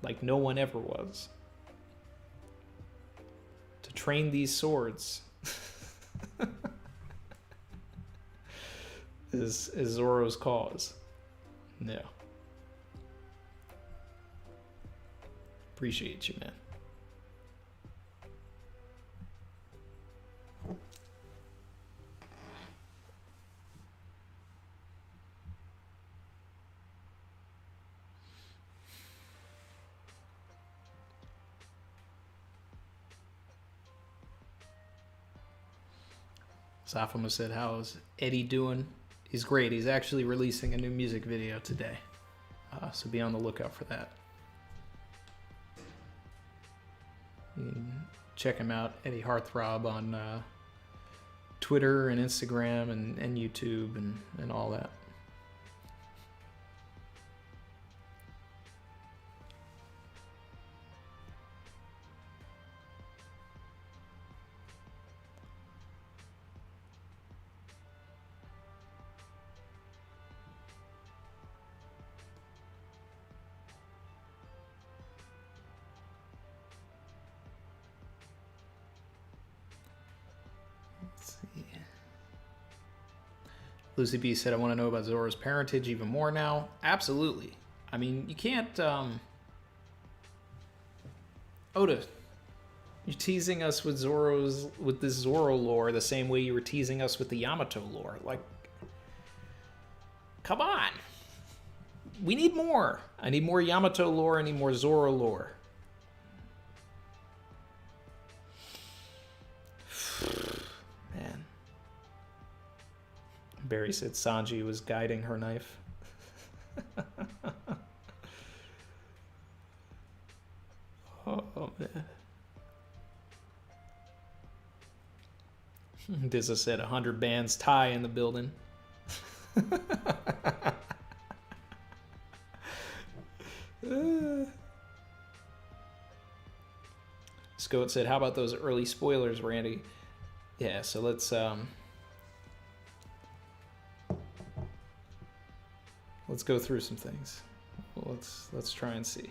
B: Like no one ever was. To train these swords is Zoro's cause. No. Appreciate you, man. Safama said, how's Eddie doing? He's great. He's actually releasing a new music video today. So be on the lookout for that. You can check him out, Eddie Hearthrob, on Twitter and Instagram and YouTube and all that. Lucy B said, I want to know about Zoro's parentage even more now. Absolutely. I mean, you can't... Oda, you're teasing us with this Zoro lore the same way you were teasing us with the Yamato lore. Like, come on. We need more. I need more Yamato lore. I need more Zoro lore. Man. Barry said Sanji was guiding her knife. Oh, man. Dizza said 100 bands tie in the building. Scout said, how about those early spoilers, Randy? Yeah, so let's go through some things. Let's try and see.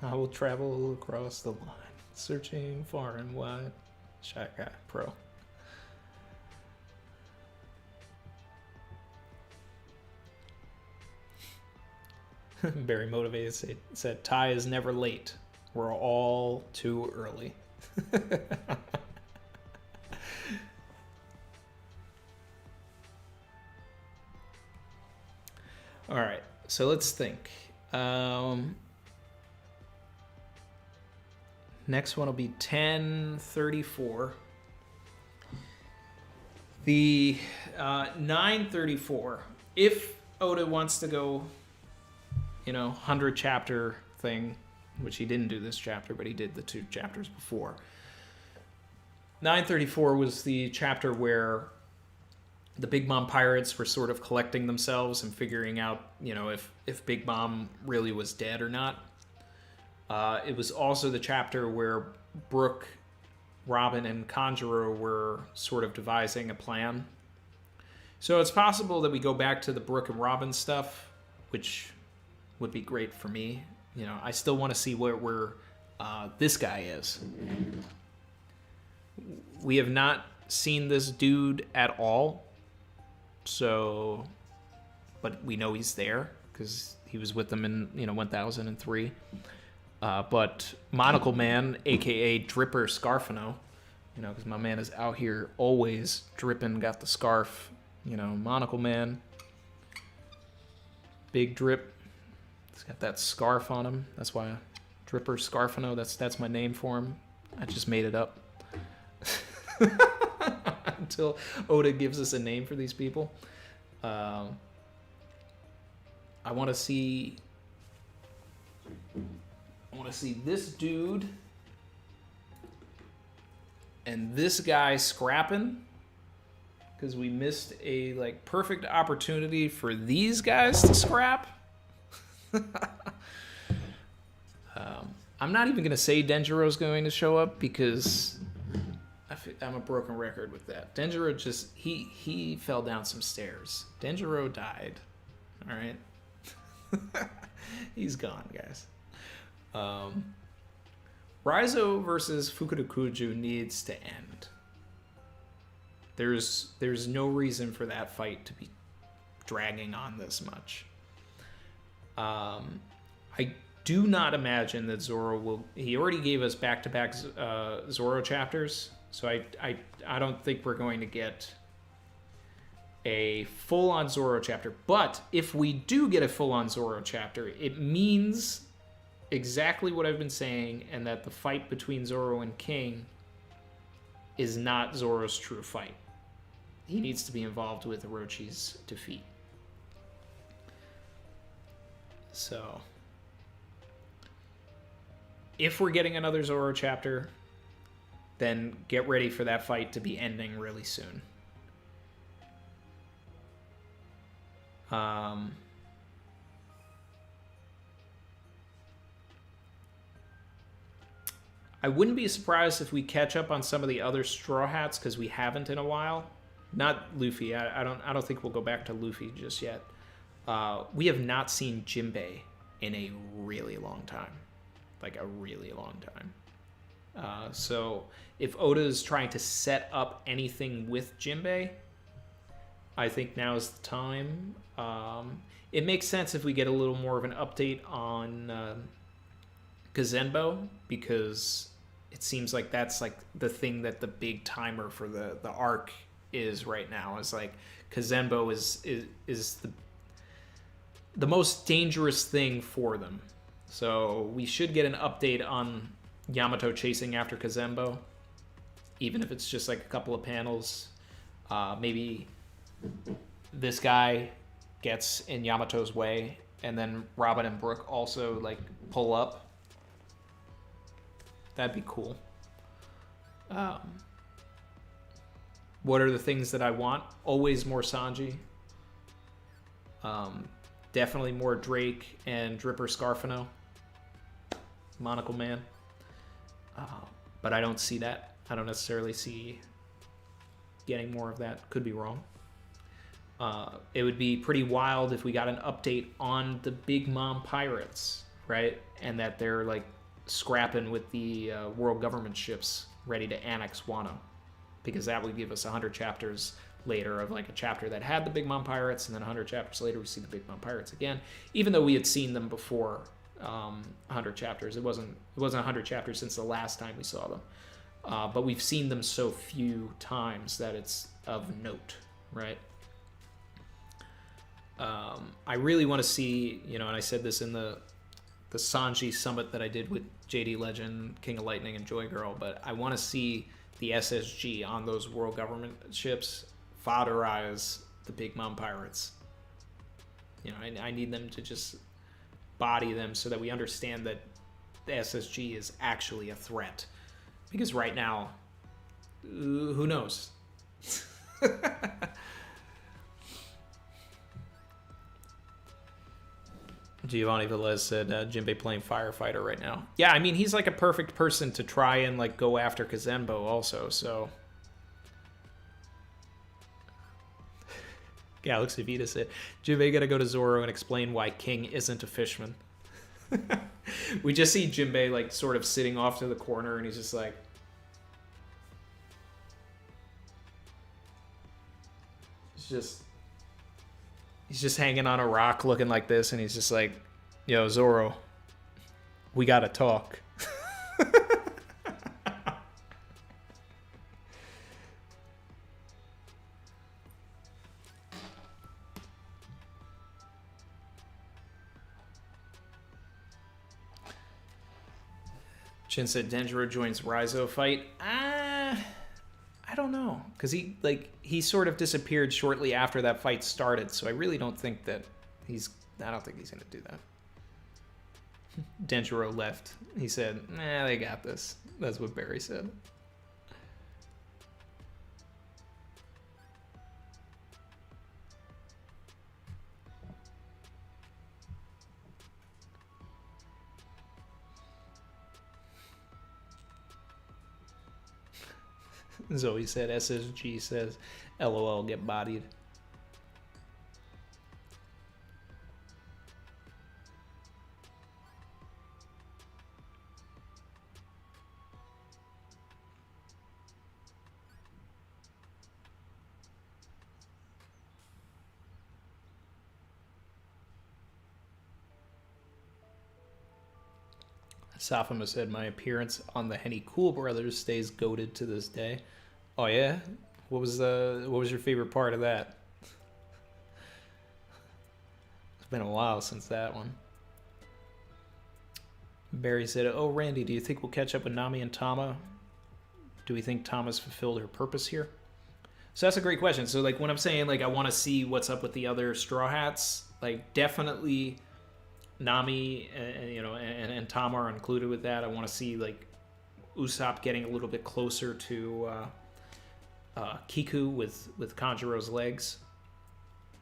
B: I will travel across the line, searching far and wide. Shy Guy Pro. Very motivated said, Ty is never late. We're all too early. All right, so let's think. Next one will be 1034. The 934, if Oda wants to go, 100 chapter thing, which he didn't do this chapter, but he did the 2 chapters before. 934 was the chapter where the Big Mom pirates were sort of collecting themselves and figuring out, if Big Mom really was dead or not. It was also the chapter where Brook, Robin, and Kanjuro were sort of devising a plan. So it's possible that we go back to the Brook and Robin stuff, which would be great for me. I still want to see where this guy is. We have not seen this dude at all. So, but we know he's there because he was with them in, 1003. But Monocle Man, aka Dripper Scarfino, you know, because my man is out here always dripping, got the scarf, you know, Monocle Man. Big drip. He's got that scarf on him. That's why Dripper Scarfino, that's my name for him. I just made it up. Until Oda gives us a name for these people. I want to see this dude and this guy scrapping, because we missed a like perfect opportunity for these guys to scrap. I'm not even gonna say Denjiro's going to show up because I'm a broken record with that. Denjiro just he fell down some stairs. Denjiro died. All right. He's gone, guys. Raizo versus Fukurokuju needs to end. There's no reason for that fight to be dragging on this much. I do not imagine that Zoro will. He already gave us back-to-back Zoro chapters, so I don't think we're going to get a full-on Zoro chapter. But if we do get a full-on Zoro chapter, it means exactly what I've been saying, and that the fight between Zoro and King is not Zoro's true fight. He needs to be involved with Orochi's defeat. So, if we're getting another Zoro chapter, then get ready for that fight to be ending really soon. I wouldn't be surprised if we catch up on some of the other Straw Hats, because we haven't in a while. Not Luffy. I don't think we'll go back to Luffy just yet. We have not seen Jinbei in a really long time. Like a really long time. So if Oda is trying to set up anything with Jinbei, I think now is the time. It makes sense if we get a little more of an update on Kazenbo, because it seems like that's like the thing that the big timer for the arc is right now. Is like Kazenbo is the most dangerous thing for them. So we should get an update on Yamato chasing after Kazenbo, even if it's just like a couple of panels. Maybe this guy gets in Yamato's way, and then Robin and Brook also like pull up. That'd be cool. What are the things that I want? Always more Sanji. Definitely more Drake and Dripper Scarfino. Monocle Man. But I don't see that. I don't necessarily see getting more of that. Could be wrong. It would be pretty wild if we got an update on the Big Mom Pirates, right? And that they're like scrapping with the world government ships ready to annex Wano, because that would give us 100 chapters later of like a chapter that had the Big Mom Pirates, and then 100 chapters later we see the Big Mom Pirates again, even though we had seen them before 100 chapters. It wasn't 100 chapters since the last time we saw them, but we've seen them so few times that it's of note, right? I really want to see, you know, and I said this in the Sanji summit that I did with JD Legend, King of Lightning, and Joy Girl, but I want to see the SSG on those world government ships fodderize the Big Mom Pirates. You know, I need them to just body them so that we understand that the SSG is actually a threat. Because right now, who knows? Giovanni Velez said Jinbei playing firefighter right now. Yeah, I mean, he's like a perfect person to try and like go after Kazenbo also, so. Galaxy Vita said, Jinbei gotta go to Zoro and explain why King isn't a fishman. We just see Jinbei like sort of sitting off to the corner, and he's just like, he's just hanging on a rock looking like this, and he's just like, yo, Zoro, We gotta talk. Chin said Denjiro joins Raizo fight. I don't know, because he sort of disappeared shortly after that fight started, so I really don't think that I don't think he's gonna do that. Denjiro left. He said, "Nah, they got this." That's what Barry said. Zoe said, SSG says, LOL, get bodied. Safama said, my appearance on the Henny Cool Brothers stays goated to this day. Oh yeah? What was your favorite part of that? It's been a while since that one. Barry said, oh, Randy, do you think we'll catch up with Nami and Tama? Do we think Tama's fulfilled her purpose here? So that's a great question. So like when I'm saying like I want to see what's up with the other Straw Hats, like definitely Nami and Tama are included with that. I want to see like Usopp getting a little bit closer to Kiku with Kanjuro's legs.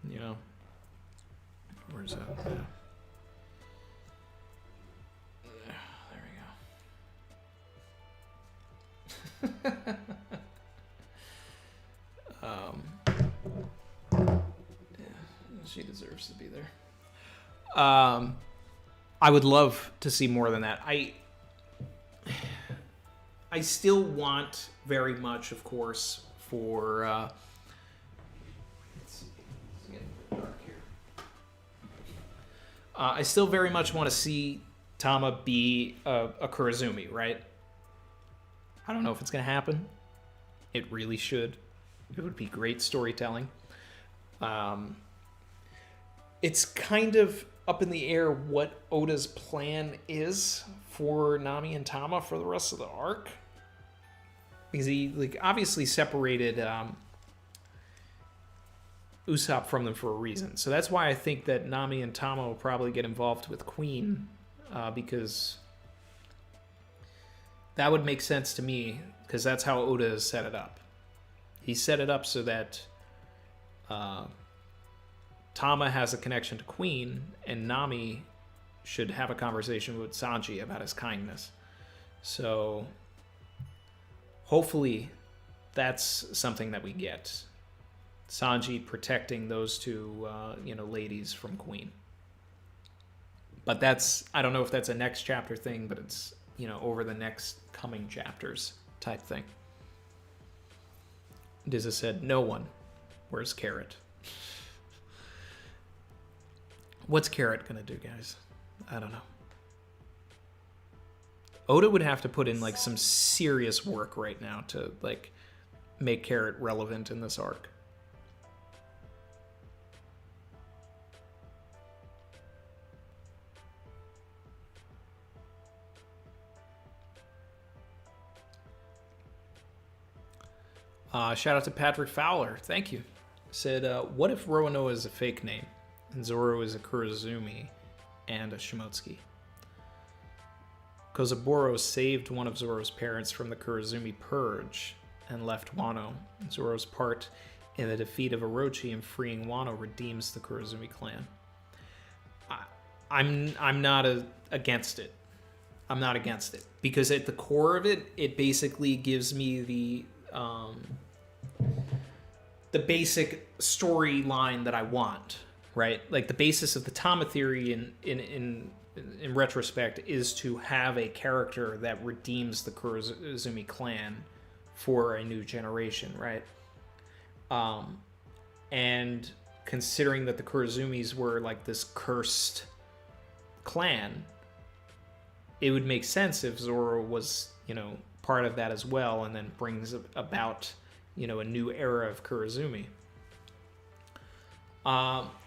B: You know, where's that? Yeah. There we go. Yeah, she deserves to be there. I would love to see more than that. I still want very much, of course, for it's getting a bit dark here. I still very much want to see Tama be a Kurozumi, right? I don't know if it's going to happen. It really should. It would be great storytelling. It's kind of up in the air what Oda's plan is for Nami and Tama for the rest of the arc. Because he obviously separated Usopp from them for a reason. So that's why I think that Nami and Tama will probably get involved with Queen. Because that would make sense to me. Because that's how Oda has set it up. He set it up so that Tama has a connection to Queen, and Nami should have a conversation with Sanji about his kindness. So hopefully that's something that we get. Sanji protecting those two ladies from Queen. But I don't know if that's a next chapter thing, but it's over the next coming chapters type thing. Dizza said, no one. Where's Carrot? What's Carrot gonna do, guys? I don't know. Oda would have to put in some serious work right now to make Carrot relevant in this arc. Shout out to Patrick Fowler. Thank you. Said, what if Roanoa is a fake name and Zoro is a Kurozumi and a Shimotsuki? Kozaburo saved one of Zoro's parents from the Kurozumi purge and left Wano. Zoro's part in the defeat of Orochi and freeing Wano redeems the Kurozumi clan. I'm not against it. I'm not against it because at the core of it, it basically gives me the basic storyline that I want, right? Like the basis of the Tama theory in retrospect is to have a character that redeems the Kurozumi clan for a new generation, right? And considering that the Kurozumis were this cursed clan, it would make sense if Zoro was, part of that as well, and then brings about, a new era of Kurozumi.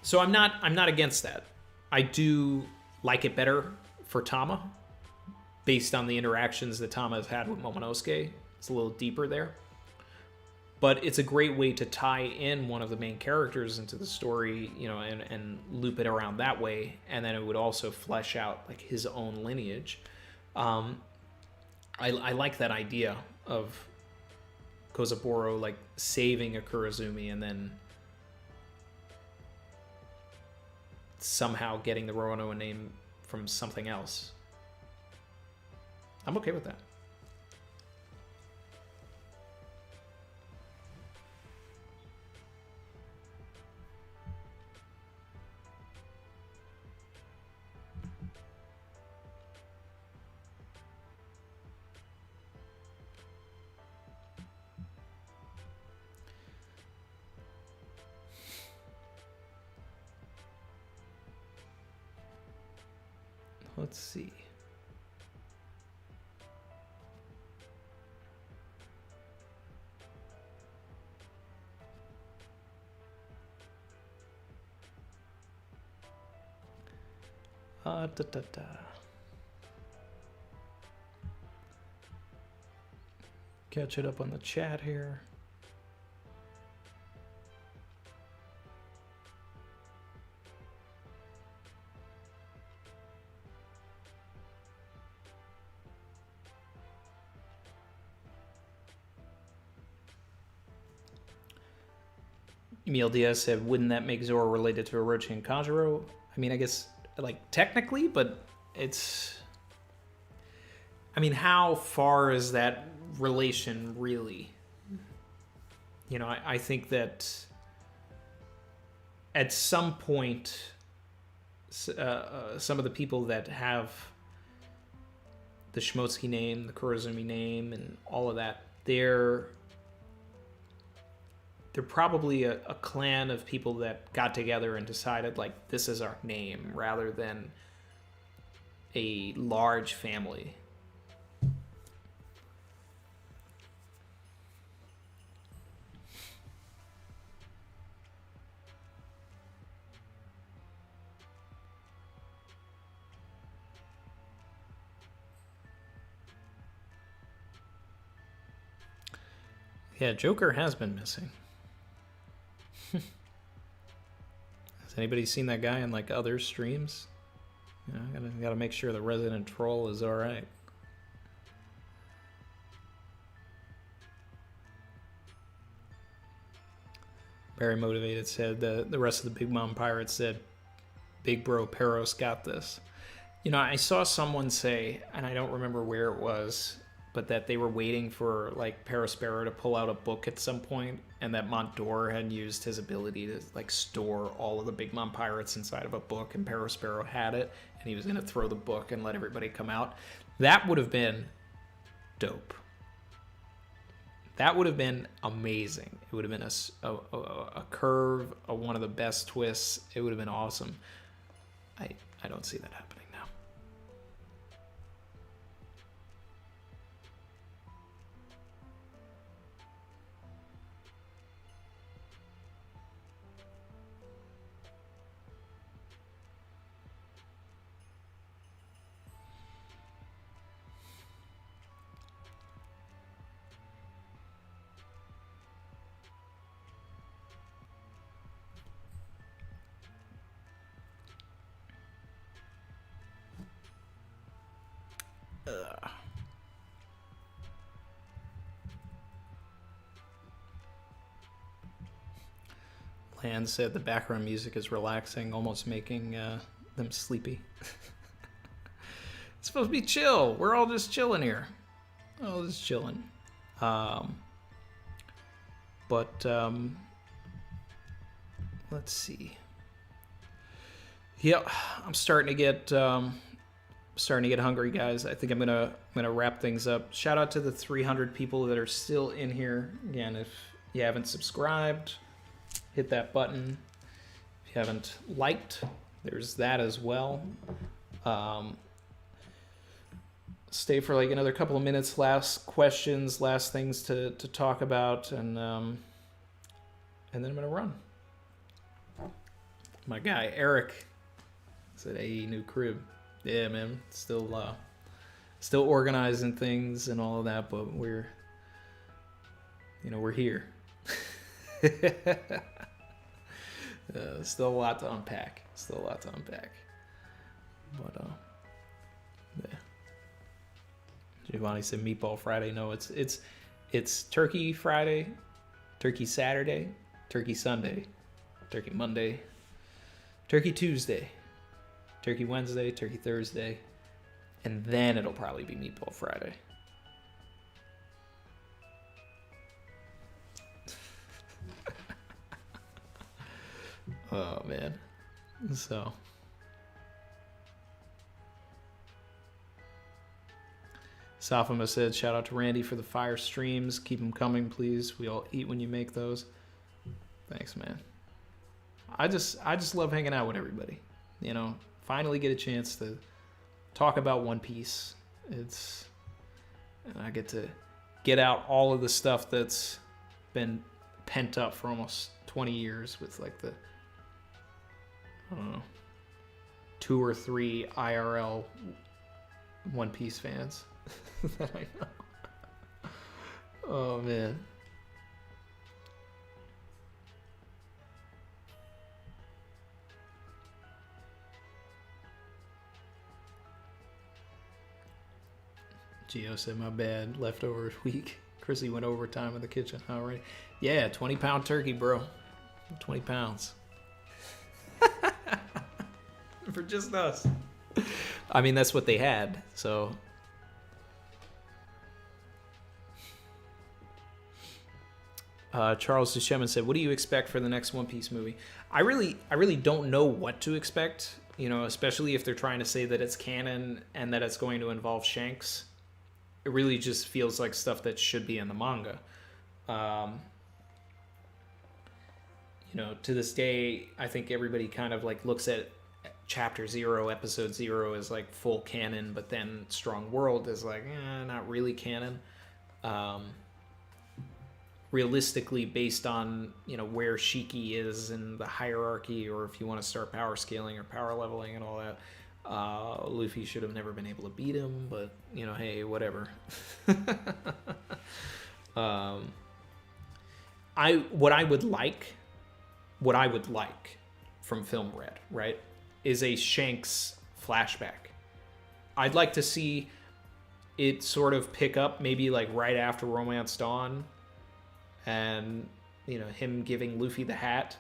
B: So I'm not against that. I do like it better for Tama, based on the interactions that Tama has had with Momonosuke. It's a little deeper there. But it's a great way to tie in one of the main characters into the story, and loop it around that way. And then it would also flesh out like his own lineage. I like that idea of Kozaburo like saving a Kurozumi and then somehow getting the Roanoa name from something else. I'm okay with that. Let's see. Catch it up on the chat here. Emil Diaz said, wouldn't that make Zoro related to Orochi and Kanjuro? I mean, I guess, like, technically, but it's... I mean, how far is that relation really? I think that at some point, some of the people that have the Shimotsuki name, the Kurozumi name, and all of that, they're probably a clan of people that got together and decided, like, this is our name, rather than a large family. Yeah, Joker has been missing. Has anybody seen that guy in like other streams? Gotta make sure the resident troll is all right. Very Motivated said the rest of the Big Mom Pirates said, Big Bro Peros got this. I saw someone say, and I don't remember where it was, but that they were waiting for like Perospero to pull out a book at some point, and that Montdor had used his ability to like store all of the Big Mom Pirates inside of a book, and Perospero had it, and he was going to throw the book and let everybody come out. That would have been dope. That would have been amazing. It would have been a curve, one of the best twists. It would have been awesome. I don't see that happening now. Land said the background music is relaxing, almost making them sleepy. It's supposed to be chill. We're all just chilling here. All just chilling. Let's see. Yeah, I'm starting to get hungry, guys. I think I'm gonna wrap things up. Shout out to the 300 people that are still in here. Again, if you haven't subscribed, hit that button. If you haven't liked, there's that as well. stay for like another couple of minutes. Last questions, last things to talk about, and then I'm gonna run. My guy Eric said, "Hey, new crib." Yeah, man. Still organizing things and all of that, but we're here. Still a lot to unpack. But yeah. Giovanni said Meatball Friday. No, it's Turkey Friday, Turkey Saturday, Turkey Sunday, Turkey Monday, Turkey Tuesday, Turkey Wednesday, Turkey Thursday, and then it'll probably be Meatball Friday. Oh, man. So. Safama said, shout out to Randy for the fire streams. Keep them coming, please. We all eat when you make those. Thanks, man. I just love hanging out with everybody. You know, finally get a chance to talk about One Piece. And I get to get out all of the stuff that's been pent up for almost 20 years with like the, I don't know, 2 or 3 IRL One Piece fans that I know. Oh, man. Gio said, my bad, leftovers week. Chrissy went overtime in the kitchen. All right. Yeah, 20-pound turkey, bro. 20 pounds. For just us. I mean, that's what they had, so. Charles Duchemin said, what do you expect for the next One Piece movie? I really don't know what to expect, you know, especially if they're trying to say that it's canon and that it's going to involve Shanks. It really just feels like stuff that should be in the manga. You know, to this day, I think everybody kind of like looks at Chapter 0, Episode 0 as like full canon, but then Strong World is like, not really canon. Realistically, based on, you know, where Shiki is in the hierarchy, or if you want to start power scaling or power leveling and all that, Luffy should have never been able to beat him, but, you know, hey, whatever. What I would like from Film Red, right, is a Shanks flashback. I'd like to see it sort of pick up maybe like right after Romance Dawn, and, you know, him giving Luffy the hat.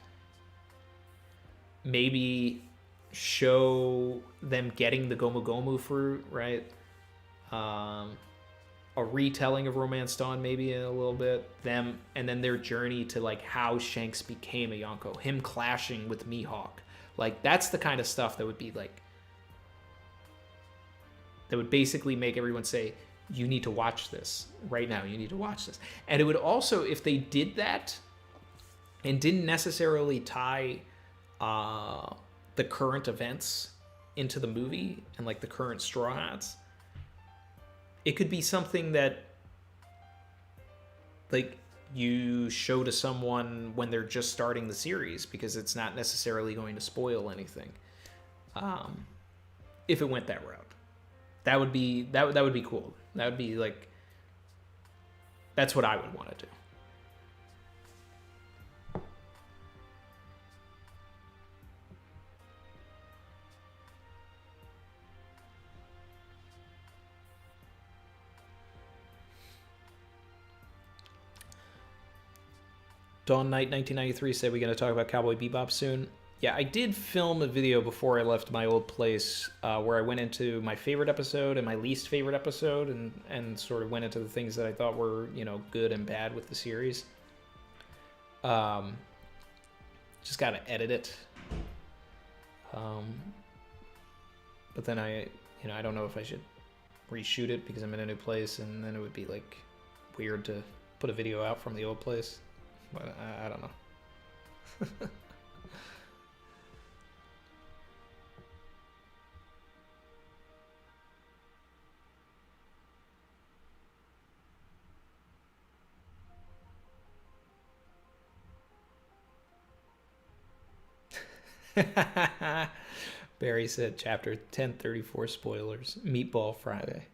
B: Maybe show them getting the Gomu Gomu fruit, right? A retelling of Romance Dawn, maybe in a little bit. Them, and then their journey to like how Shanks became a Yonko. Him clashing with Mihawk. Like, that's the kind of stuff that would be like, that would basically make everyone say, you need to watch this right now. You need to watch this. And it would also, if they did that and didn't necessarily tie the current events into the movie and like the current Straw Hats, it could be something that like you show to someone when they're just starting the series, because it's not necessarily going to spoil anything. If it went that route, that would be cool. That would be like, that's what I would want to do. Dawn Knight 1993 said, we're going to talk about Cowboy Bebop soon. Yeah, I did film a video before I left my old place where I went into my favorite episode and my least favorite episode, and sort of went into the things that I thought were, you know, good and bad with the series. Just got to edit it. But then I don't know if I should reshoot it because I'm in a new place, and then it would be like weird to put a video out from the old place. But I don't know. Barry said chapter 1034 spoilers. Meatball Friday.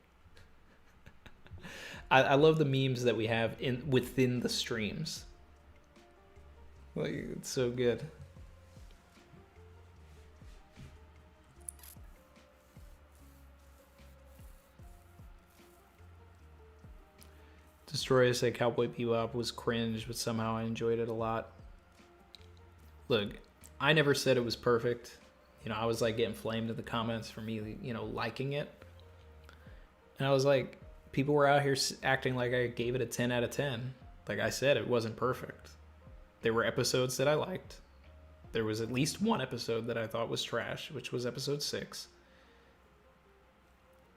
B: I love the memes that we have within the streams. Like, it's so good. Destroyer said Cowboy Bebop was cringe, but somehow I enjoyed it a lot. Look, I never said it was perfect. You know, I was like getting flamed in the comments for me, you know, liking it. And I was like, people were out here acting like I gave it a 10 out of 10. Like I said, it wasn't perfect. There were episodes that I liked. There was at least one episode that I thought was trash, which was episode 6.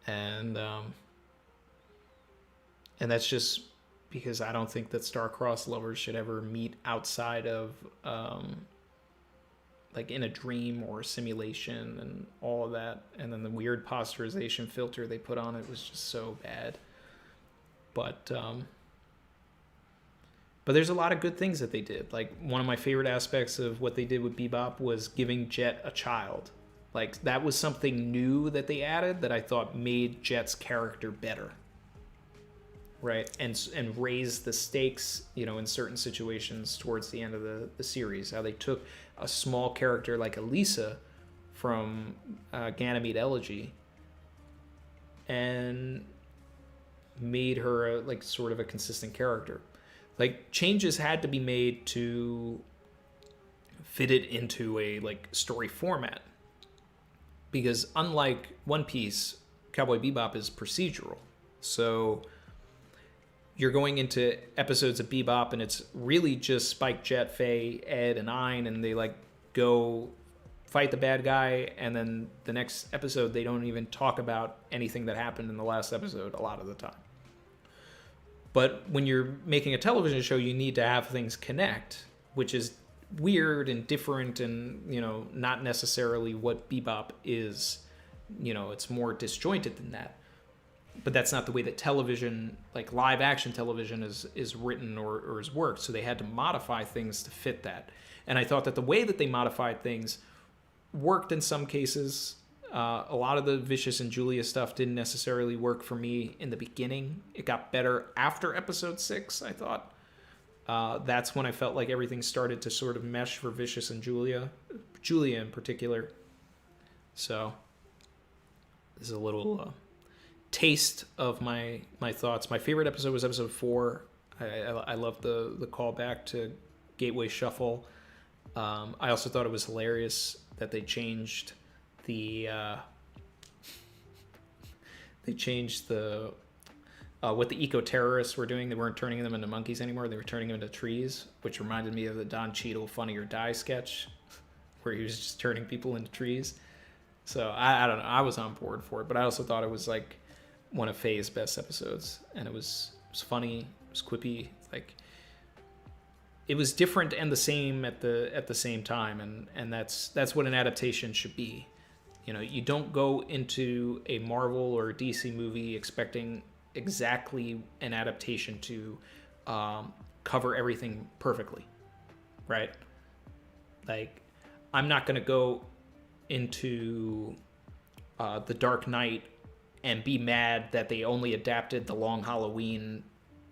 B: And that's just because I don't think that star-crossed lovers should ever meet outside of like in a dream or a simulation and all of that. And then the weird posterization filter they put on it was just so bad. But there's a lot of good things that they did. Like, one of my favorite aspects of what they did with Bebop was giving Jet a child. Like, that was something new that they added that I thought made Jet's character better. Right? And raised the stakes, you know, in certain situations towards the end of the series. How they took a small character like Elisa from Ganymede Elegy and made her like sort of a consistent character. Like, changes had to be made to fit it into a like story format, because unlike One Piece, Cowboy Bebop is procedural. So you're going into episodes of Bebop and it's really just Spike, Jet, Faye, Ed, and Ein, and they like go fight the bad guy, and then the next episode they don't even talk about anything that happened in the last episode a lot of the time. But when you're making a television show, you need to have things connect, which is weird and different and, you know, not necessarily what Bebop is. You know, it's more disjointed than that. But that's not the way that television, like live action television, is written or is worked. So they had to modify things to fit that. And I thought that the way that they modified things worked in some cases. A lot of the Vicious and Julia stuff didn't necessarily work for me in the beginning. It got better after episode 6, I thought. That's when I felt like everything started to sort of mesh for Vicious and Julia in particular. So this is a little taste of my thoughts. My favorite episode was episode 4. I loved the callback to Gateway Shuffle. I also thought it was hilarious that they changed the what the eco-terrorists were doing. They weren't turning them into monkeys anymore. They were turning them into trees, which reminded me of the Don Cheadle Funny or Die sketch where he was just turning people into trees. So I don't know. I was on board for it, but I also thought it was like one of Faye's best episodes, and it was funny, it was quippy, like it was different and the same at the same time, and that's what an adaptation should be. You know, you don't go into a Marvel or DC movie expecting exactly an adaptation to cover everything perfectly, right? Like, I'm not going to go into The Dark Knight and be mad that they only adapted The Long Halloween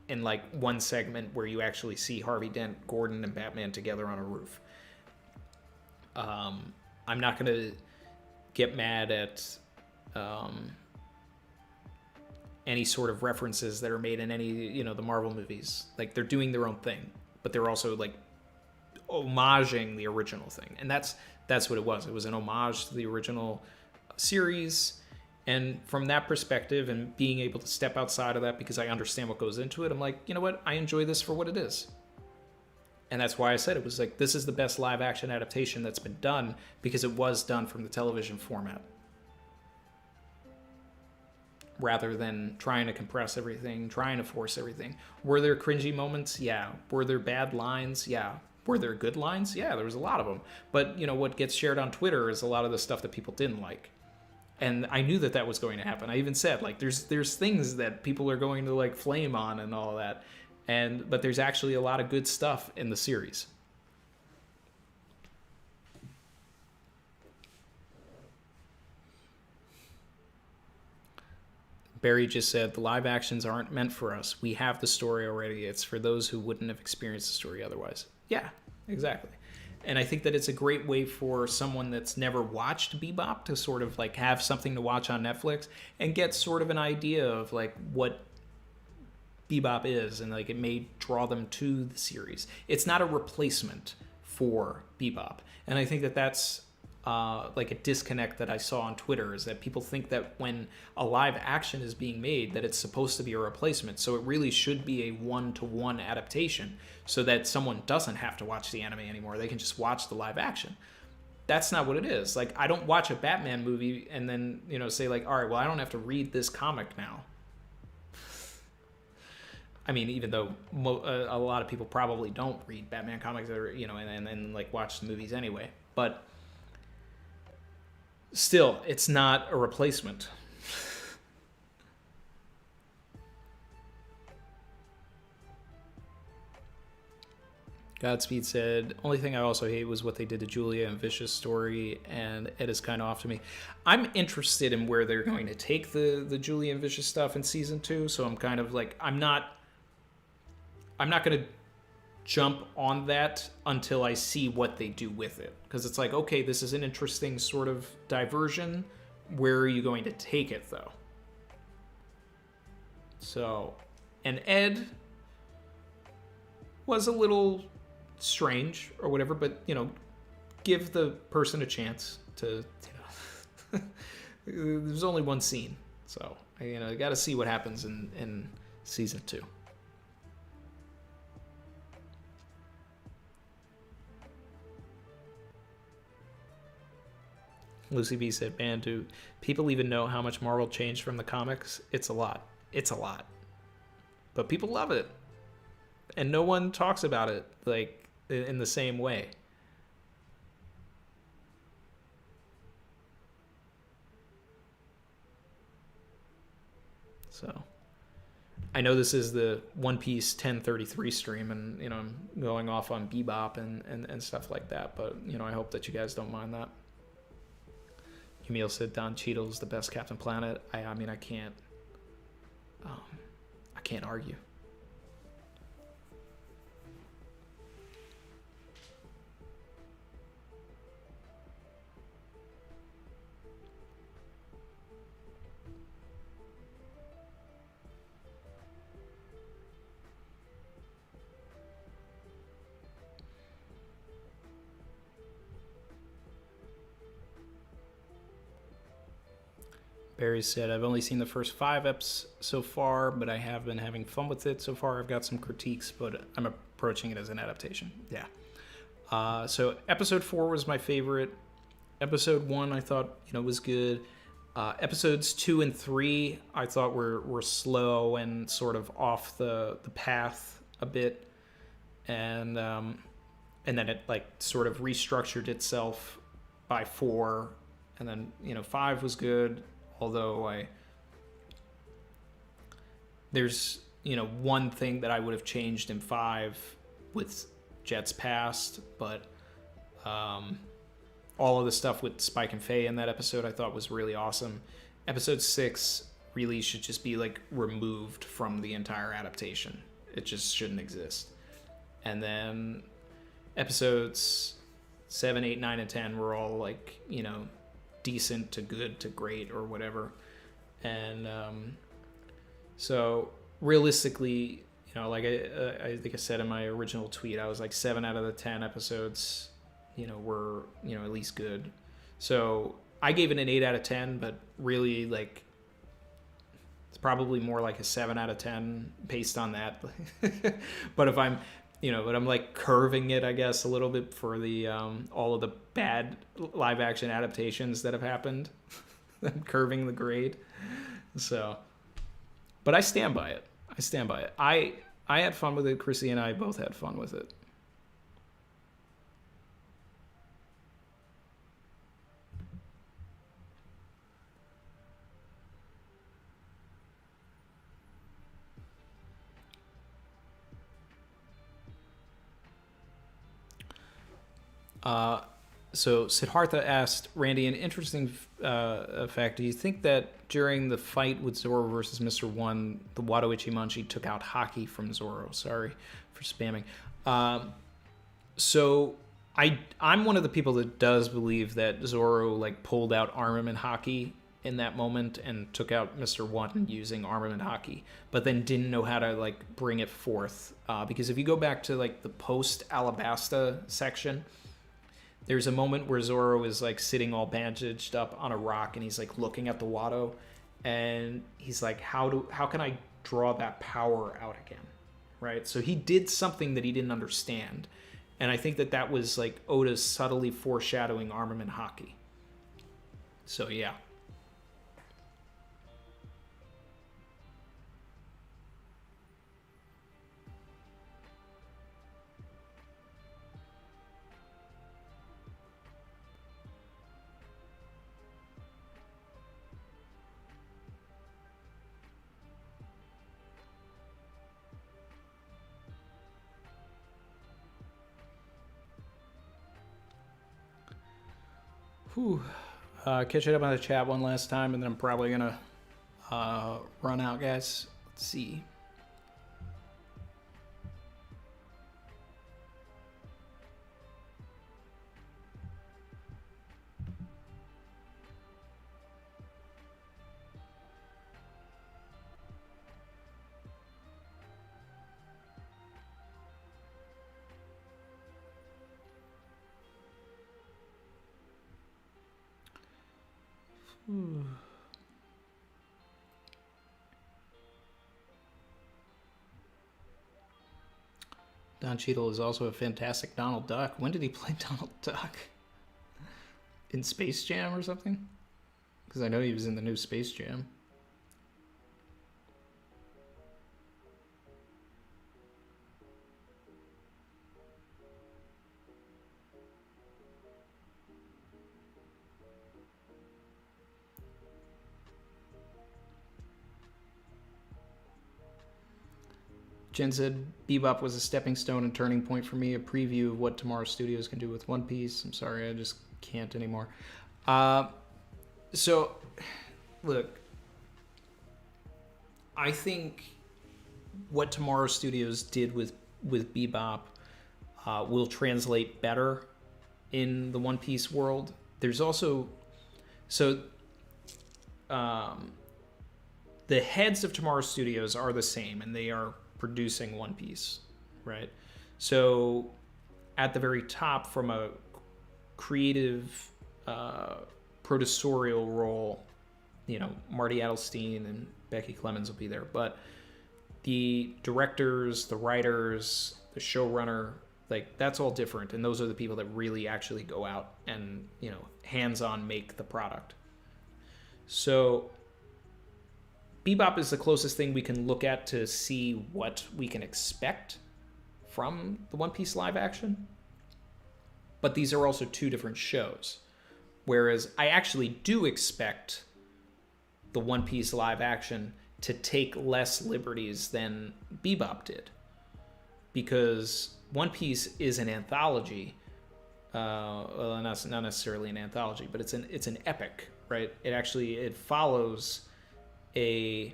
B: in like one segment where you actually see Harvey Dent, Gordon, and Batman together on a roof. I'm not going to get mad at any sort of references that are made in any, you know, the Marvel movies. Like, they're doing their own thing, but they're also like homaging the original thing, and that's what it was. It was an homage to the original series. And from that perspective, and being able to step outside of that because I understand what goes into it, I'm like, you know what? I enjoy this for what it is. And that's why I said it was like, this is the best live action adaptation that's been done, because it was done from the television format. Rather than trying to compress everything, trying to force everything. Were there cringy moments? Yeah. Were there bad lines? Yeah. Were there good lines? Yeah, there was a lot of them. But, you know, what gets shared on Twitter is a lot of the stuff that people didn't like. And I knew that was going to happen. I even said, like, there's things that people are going to like flame on and all that. But there's actually a lot of good stuff in the series. Barry just said the live actions aren't meant for us. We have the story already. It's for those who wouldn't have experienced the story otherwise. Yeah, exactly. And I think that it's a great way for someone that's never watched Bebop to sort of like have something to watch on Netflix and get sort of an idea of like what Bebop is, and like it may draw them to the series. It's not a replacement for Bebop, and I think that that's like a disconnect that I saw on Twitter, is that people think that when a live action is being made that it's supposed to be a replacement. So it really should be a one-to-one adaptation so that someone doesn't have to watch the anime anymore. They can just watch the live action. That's not what it is. Like, I don't watch a Batman movie and then, say like, all right, well, I don't have to read this comic now. I mean, even though a lot of people probably don't read Batman comics, or and then like watch the movies anyway, but still, it's not a replacement. Godspeed said, only thing I also hate was what they did to Julia and Vicious story, and it is kind of off to me. I'm interested in where they're going to take the Julia and Vicious stuff in season 2, so I'm kind of like, I'm not going to jump on that until I see what they do with it. Because it's like, okay, this is an interesting sort of diversion. Where are you going to take it, though? So, and Ed was a little strange or whatever, but, give the person a chance to, there's only one scene. So, you got to see what happens in season 2. Lucy B said, man, do people even know how much Marvel changed from the comics? It's a lot. It's a lot. But people love it. And no one talks about it, like, in the same way. So, I know this is the One Piece 1033 stream, and, I'm going off on Bebop and stuff like that, but, I hope that you guys don't mind that. Emil said Don Cheadle's the best Captain Planet. I mean, I can't argue. Barry said, I've only seen the first 5 eps so far, but I have been having fun with it so far. I've got some critiques, but I'm approaching it as an adaptation. Yeah. So episode 4 was my favorite. Episode 1 I thought, was good. Episodes 2 and 3 I thought were slow and sort of off the path a bit. And then it like sort of restructured itself by 4. And then, 5 was good. Although there's, one thing that I would have changed in 5 with Jet's past, but all of the stuff with Spike and Faye in that episode I thought was really awesome. Episode 6 really should just be like removed from the entire adaptation. It just shouldn't exist. And then episodes 7, 8, 9, and 10 were all like, decent to good to great or whatever. And so realistically, like I think I said in my original tweet, I was like 7 out of the 10 episodes were at least good. So I gave it an 8 out of 10, but really like it's probably more like a 7 out of 10 based on that. But if I'm but I'm like curving it, I guess, a little bit for the all of the bad live action adaptations that have happened. I'm curving the grade. So, but I stand by it. I had fun with it. Chrissy and I both had fun with it. So Siddhartha asked Randy an interesting fact. Do you think that during the fight with Zoro versus Mr. One, the Wado Ichimonji took out Haki from Zoro? Sorry for spamming. So I'm one of the people that does believe that Zoro like pulled out armament Haki in that moment and took out Mr. One using armament Haki, but then didn't know how to like bring it forth. Because if you go back to like the post Alabasta section, there's a moment where Zoro is like sitting all bandaged up on a rock and he's like looking at the Wado and he's like, how can I draw that power out again? Right? So he did something that he didn't understand. And I think that was like Oda's subtly foreshadowing armament Haki. So yeah. Whew. Catch it up on the chat one last time, and then I'm probably gonna run out, guys. Let's see. Don Cheadle is also a fantastic Donald Duck. When did he play Donald Duck? In Space Jam or something? Because I know he was in the new Space Jam. Jen said, Bebop was a stepping stone and turning point for me, a preview of what Tomorrow Studios can do with One Piece. I'm sorry, I just can't anymore. So, look, I think what Tomorrow Studios did with Bebop will translate better in the One Piece world. There's also... So, the heads of Tomorrow Studios are the same, and they are producing One Piece, right? So at the very top, from a creative producerial role, you know, Marty Adelstein and Becky Clemens will be there, but the directors, the writers, the showrunner, like that's all different, and those are the people that really actually go out and, you know, hands-on make the product. So Bebop is the closest thing we can look at to see what we can expect from the One Piece live action. But these are also two different shows. Whereas I actually do expect the One Piece live action to take less liberties than Bebop did. Because One Piece is an anthology. Well, not necessarily an anthology, but it's an epic, right? It follows a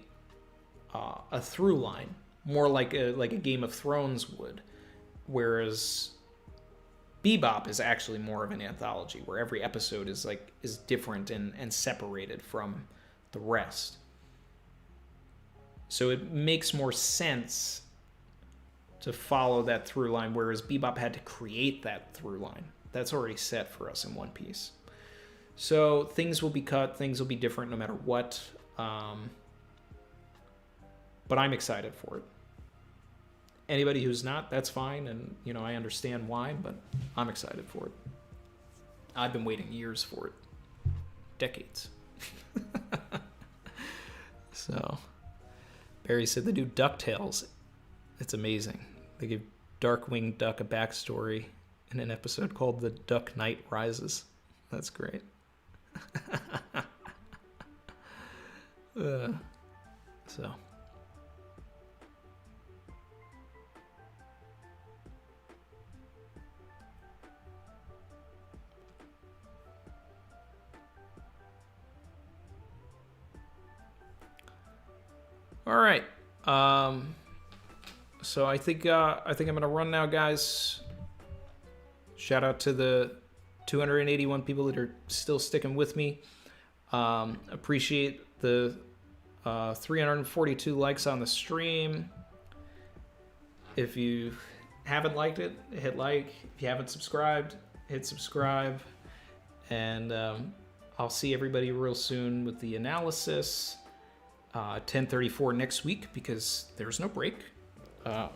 B: through line, more like a Game of Thrones would, whereas Bebop is actually more of an anthology where every episode is different and separated from the rest. So it makes more sense to follow that through line, whereas Bebop had to create that through line. That's already set for us in One Piece. So things will be cut, things will be different no matter what. But I'm excited for it. Anybody who's not, that's fine, and you know I understand why, but I'm excited for it. I've been waiting years for it, decades. So, Barry said they do DuckTales. It's amazing. They give Darkwing Duck a backstory in an episode called The Duck Knight Rises. That's great. So. All right. So I think I'm gonna run now, guys. Shout out to the 281 people that are still sticking with me. Appreciate the 342 likes on the stream. If you haven't liked it, hit like. If you haven't subscribed, hit subscribe. And I'll see everybody real soon with the analysis. 10:34 next week because there's no break. I'm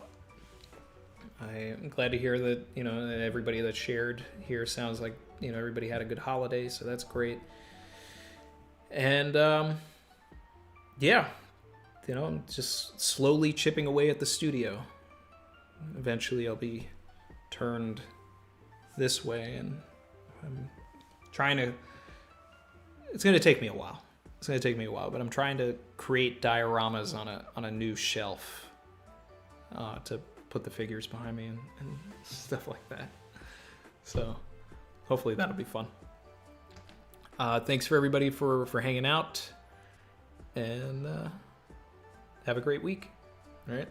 B: glad to hear that, everybody that shared here sounds like, everybody had a good holiday, so that's great. And, yeah, I'm just slowly chipping away at the studio. Eventually I'll be turned this way, and I'm trying to... It's going to take me a while. But I'm trying to create dioramas on a new shelf to put the figures behind me and stuff like that. So hopefully that'll be fun. Thanks for everybody for hanging out, and have a great week. All right.